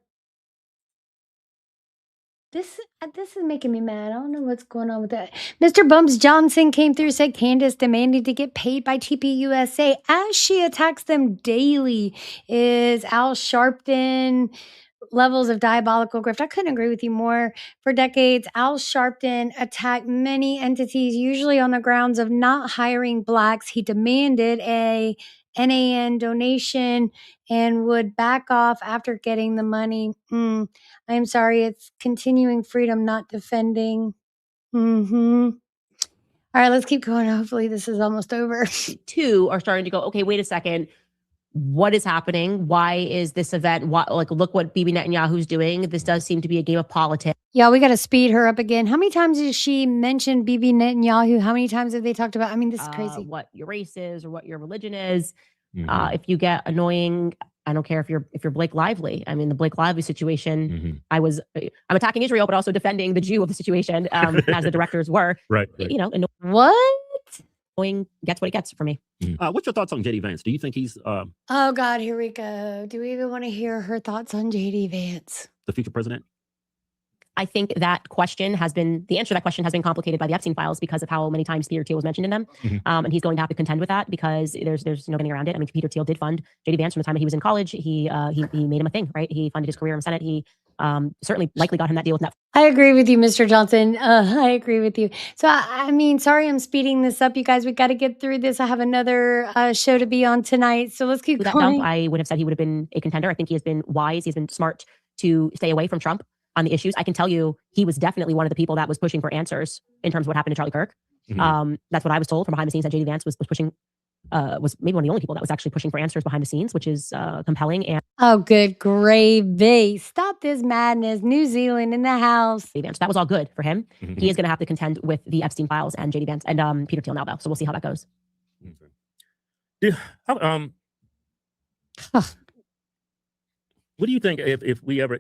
This is making me mad. I don't know what's going on with that. Mr. Bumps Johnson came through, said Candace demanding to get paid by TPUSA as she attacks them daily. Is Al Sharpton levels of diabolical grift? I couldn't agree with you more. For decades, Al Sharpton attacked many entities, usually on the grounds of not hiring blacks. He demanded a NAN donation and would back off after getting the money. I'm sorry, it's continuing freedom, not defending. All right, let's keep going. Hopefully this is almost over. Two are starting to go, okay, wait a second. What is happening? Why is this event? Look what Bibi Netanyahu's doing. This does seem to be a game of politics. Yeah, we got to speed her up again. How many times has she mentioned Bibi Netanyahu? How many times have they talked about? I mean, this is crazy. What your race is or what your religion is. If you get annoying, I don't care if you're Blake Lively. I mean, the Blake Lively situation, I'm attacking Israel, but also defending the Jew of the situation, as the directors were. Right. You know, what? Annoying gets what he gets for me. What's your thoughts on JD Vance? Do you think he's oh God, here we go. Do we even want to hear her thoughts on JD Vance? The future president? I think the answer to that question has been complicated by the Epstein files because of how many times Peter Thiel was mentioned in them. And he's going to have to contend with that because there's no getting around it. I mean, Peter Thiel did fund JD Vance from the time that he was in college. He made him a thing, right? He funded his career in the Senate. He certainly likely got him that deal with Netflix. I agree with you, Mr. Johnson. I agree with you. So, I mean, sorry I'm speeding this up, you guys. We got to get through this. I have another show to be on tonight. So let's keep going. I would have said he would have been a contender. I think he has been wise. He's been smart to stay away from Trump on the issues. I can tell you he was definitely one of the people that was pushing for answers in terms of what happened to Charlie Kirk. That's what I was told from behind the scenes, that JD Vance was pushing, was maybe one of the only people that was actually pushing for answers behind the scenes, which is compelling. And oh, good gravy. Stop Stop this madness. New Zealand in the house. So that was all good for him. He is going to have to contend with the Epstein files and JD Vance and Peter Thiel now, though. So we'll see how that goes. Yeah. What do you think if we ever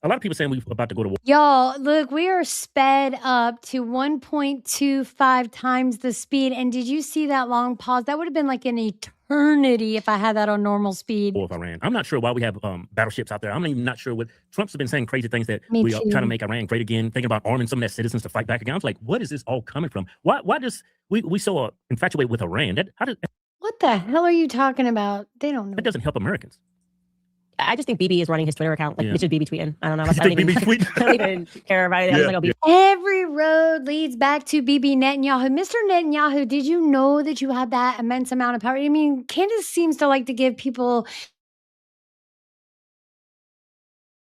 a lot of people saying we're about to go to war. Y'all, look, we are sped up to 1.25 times the speed. And did you see that long pause? That would have been like an eternity if I had that on normal speed. Or if Iran. I'm not sure why we have battleships out there. I'm even not sure what Trump's been saying crazy things that we are trying to make Iran great again, thinking about arming some of their citizens to fight back again. I was like, what is this all coming from? Why does we so infatuated with Iran? What the hell are you talking about? They don't know. That doesn't help Americans. I just think BB is running his Twitter account. Like, it's just BB tweeting. I don't know. I don't even care about it. I was like, Every road leads back to Bibi Netanyahu. Mr. Netanyahu, did you know that you had that immense amount of power? I mean, Candace seems to like to give people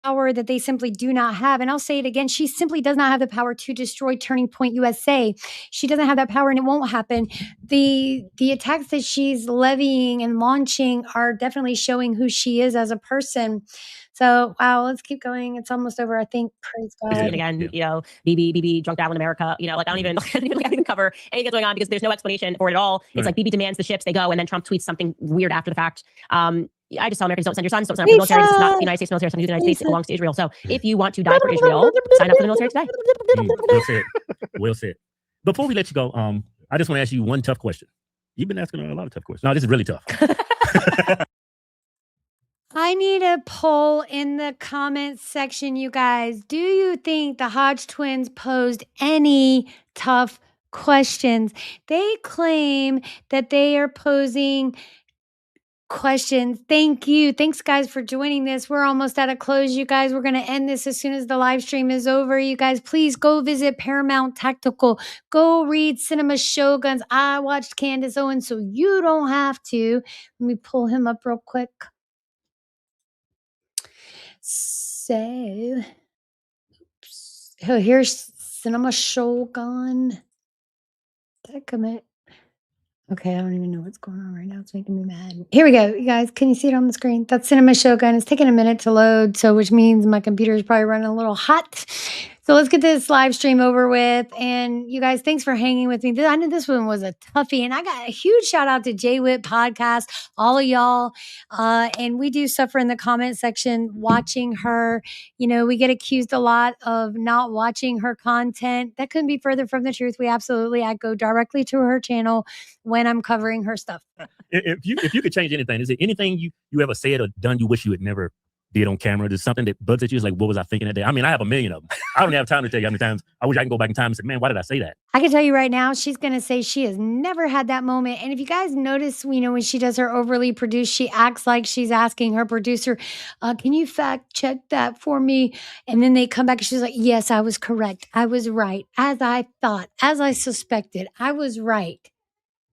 power that they simply do not have. And I'll say it again, she simply does not have the power to destroy Turning Point USA. She doesn't have that power and it won't happen. The attacks that she's levying and launching are definitely showing who she is as a person. So, wow, let's keep going. It's almost over, I think. Praise God. And again, you know, BB, drunk dial in America, you know, like I don't even cover anything that's going on because there's no explanation for it at all. It's like BB demands the ships, they go, and then Trump tweets something weird after the fact. I just tell Americans, don't send your sons, don't sign up for the military. This is not the United States military, it's not the United States, it belongs to Israel. So if you want to die for Israel, sign up for the military today. Well said. Well said. Before we let you go, I just want to ask you one tough question. You've been asking a lot of tough questions. No, this is really tough. I need a poll in the comments section, you guys. Do you think the Hodge twins posed any tough questions? They claim that they are posing questions. Thank you. Thanks, guys, for joining this. We're almost at a close, you guys. We're going to end this as soon as the live stream is over. You guys, please go visit Paramount Tactical. Go read Cinema Shoguns. I watched Candace Owens, so you don't have to. Let me pull him up real quick. So, oops. Oh, here's Cinema Shogun. Did I commit? Okay, I don't even know what's going on right now. It's making me mad. Here we go, you guys. Can you see it on the screen? That's Cinema Shogun. It's taking a minute to load, so which means my computer is probably running a little hot. So let's get this live stream over with. And you guys, thanks for hanging with me. I know this one was a toughie, and I got a huge shout out to J-Wit Podcast, all of y'all. And we do suffer in the comment section watching her. You know, we get accused a lot of not watching her content. That couldn't be further from the truth. I go directly to her channel when I'm covering her stuff. If you could change anything, is it anything you ever said or done you wish you had never did on camera? There's something that bugs at you. It's like, what was I thinking that day? I mean, I have a million of them. I don't have time to tell you how many times I wish I can go back in time and say, man, why did I say that? I can tell you right now, she's going to say she has never had that moment. And if you guys notice, you know, when she does her overly produced, she acts like she's asking her producer, can you fact check that for me? And then they come back and she's like, yes, I was correct. I was right. As I thought, as I suspected, I was right.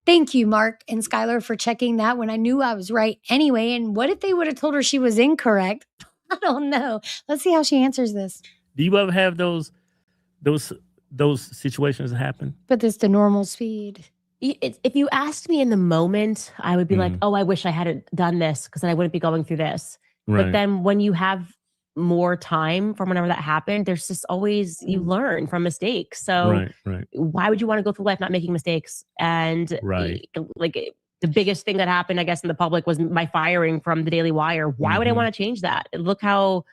Thank you, Mark and Skylar, for checking that when I knew I was right anyway. And what if they would have told her she was incorrect? I don't know. Let's see how she answers this. Do you ever have those situations happen? But it's the normal speed. If you asked me in the moment, I would be like, oh, I wish I hadn't done this because then I wouldn't be going through this. Right. But then when you have more time from whenever that happened, there's just always, you learn from mistakes. So why would you want to go through life not making mistakes? And like the biggest thing that happened, I guess, in the public was my firing from the Daily Wire. Why would I want to change that? Look how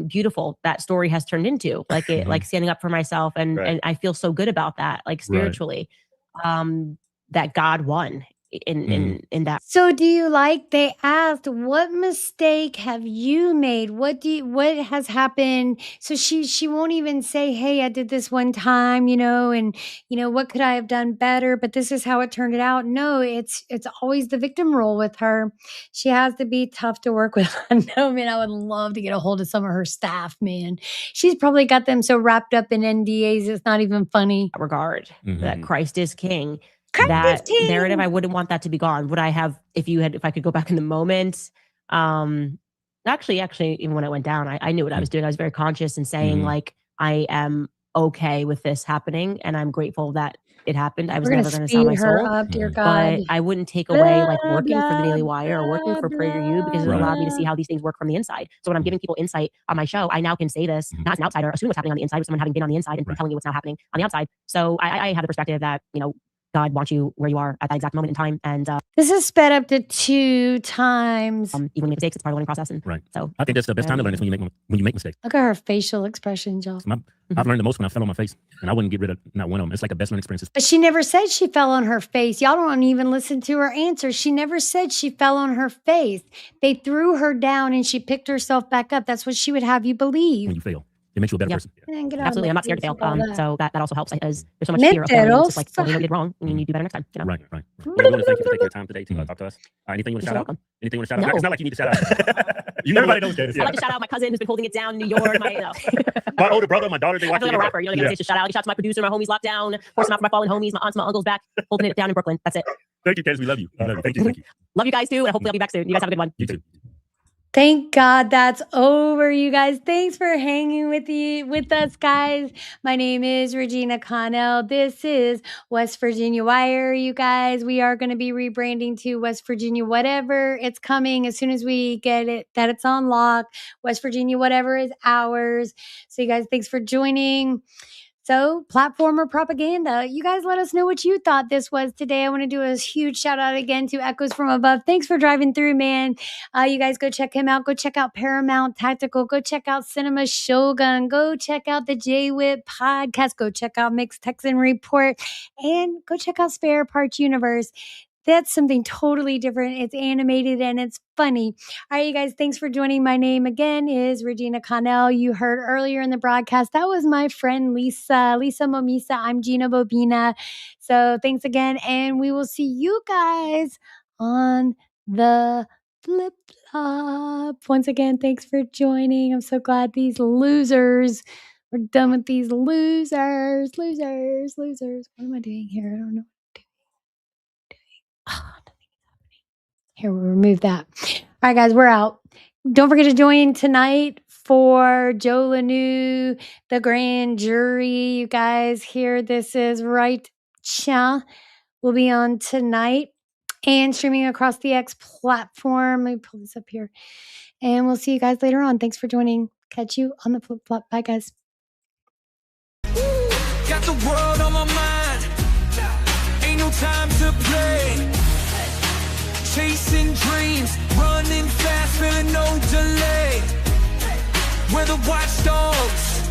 beautiful that story has turned into, like it, like standing up for myself. And I feel so good about that, like spiritually, that God won in that. So do you they asked, what mistake have you made? What has happened? So she won't even say, hey, I did this one time, you know, and you know, what could I have done better? But this is how it turned out. No, it's always the victim role with her. She has to be tough to work with. No, man, I would love to get a hold of some of her staff, man. She's probably got them so wrapped up in NDAs, it's not even funny. Regard that Christ is king. That narrative, I wouldn't want that to be gone. Would I have, if I could go back in the moment? Actually, even when I went down, I knew what I was doing. I was very conscious in saying, like, I am okay with this happening, and I'm grateful that it happened. I was We're never gonna going to sell my speed her soul. up, dear God. But I wouldn't take away like Blah, working for the Daily blah, Wire or working for PragerU because it blah, allowed me to see how these things work from the inside. So when I'm giving people insight on my show, I now can say this, not as an outsider, assuming what's happening on the inside, with someone having been on the inside and telling you what's now happening on the outside. So I have the perspective that, you know, God wants you where you are at that exact moment in time. And this is sped up to 2 times. Even when you make mistakes, it's part of the learning process. And so I think that's the best time to learn is when you make mistakes. Look at her facial expressions, y'all. I've learned the most when I fell on my face, and I wouldn't get rid of not one of them. It's like a best learning experience. But she never said she fell on her face. Y'all don't even listen to her answer. She never said she fell on her face. They threw her down and she picked herself back up. That's what she would have you believe. When you fail, it makes you a better person. Absolutely, I'm not scared to fail. So that also helps because there's so much fear of failing. It's just like, well, you know, you did wrong, and you need to do better next time. You know? Right. Well, I want to thank you for taking your time today to talk to us. Anything you want to shout out? Anything you want to shout out? It's not like you need to shout out. Everybody knows Candace. I'd like to shout out my cousin who's been holding it down in New York. My older brother, my daughter, they watch I feel like a rapper. You know, they get to shout out. I shout out to my producer, my homies locked down, forcing out for my fallen homies, my aunts, my uncles back, holding it down in Brooklyn. That's it. Thank you, Candace. We love you. Thank you. Love you guys too, and hopefully I'll be back soon. You guys have a good one. You too. Thank God that's over, you guys. Thanks for hanging with us, guys. My name is Regina Connell. This is West Virginia Wire, you guys. We are going to be rebranding to West Virginia Whatever. It's coming as soon as we get it, that it's on lock. West Virginia Whatever is ours. So you guys, thanks for joining. So, platform or propaganda, you guys let us know what you thought this was today. I want to do a huge shout out again to Echoes from Above. Thanks for driving through, man. You guys go check him out. Go check out Paramount Tactical. Go check out Cinema Shogun. Go check out the J-Whip podcast. Go check out Mixed Texan Report. And go check out Spare Parts Universe. That's something totally different. It's animated and it's funny. All right, you guys, thanks for joining. My name again is Regina Connell. You heard earlier in the broadcast, that was my friend Lisa Momisa. I'm Gina Bobina. So thanks again. And we will see you guys on the flip flop. Once again, thanks for joining. I'm so glad these losers, we're done with these losers. What am I doing here? I don't know. Here, we'll remove that. All right, guys, we're out. Don't forget to join tonight for Joe Lanou, the grand jury. You guys here, this is right. Cha will be on tonight and streaming across the X platform. Let me pull this up here. And we'll see you guys later on. Thanks for joining. Catch you on the flip flop. Bye, guys. Got the world on my mind. Ain't no time to play. Chasing dreams, running fast, feeling no delay. We're the watchdogs,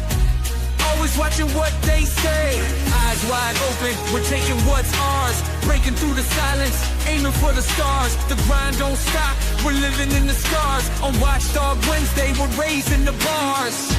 always watching what they say. Eyes wide open, we're taking what's ours. Breaking through the silence, aiming for the stars. The grind don't stop, we're living in the scars. On Watchdog Wednesday, we're raising the bars.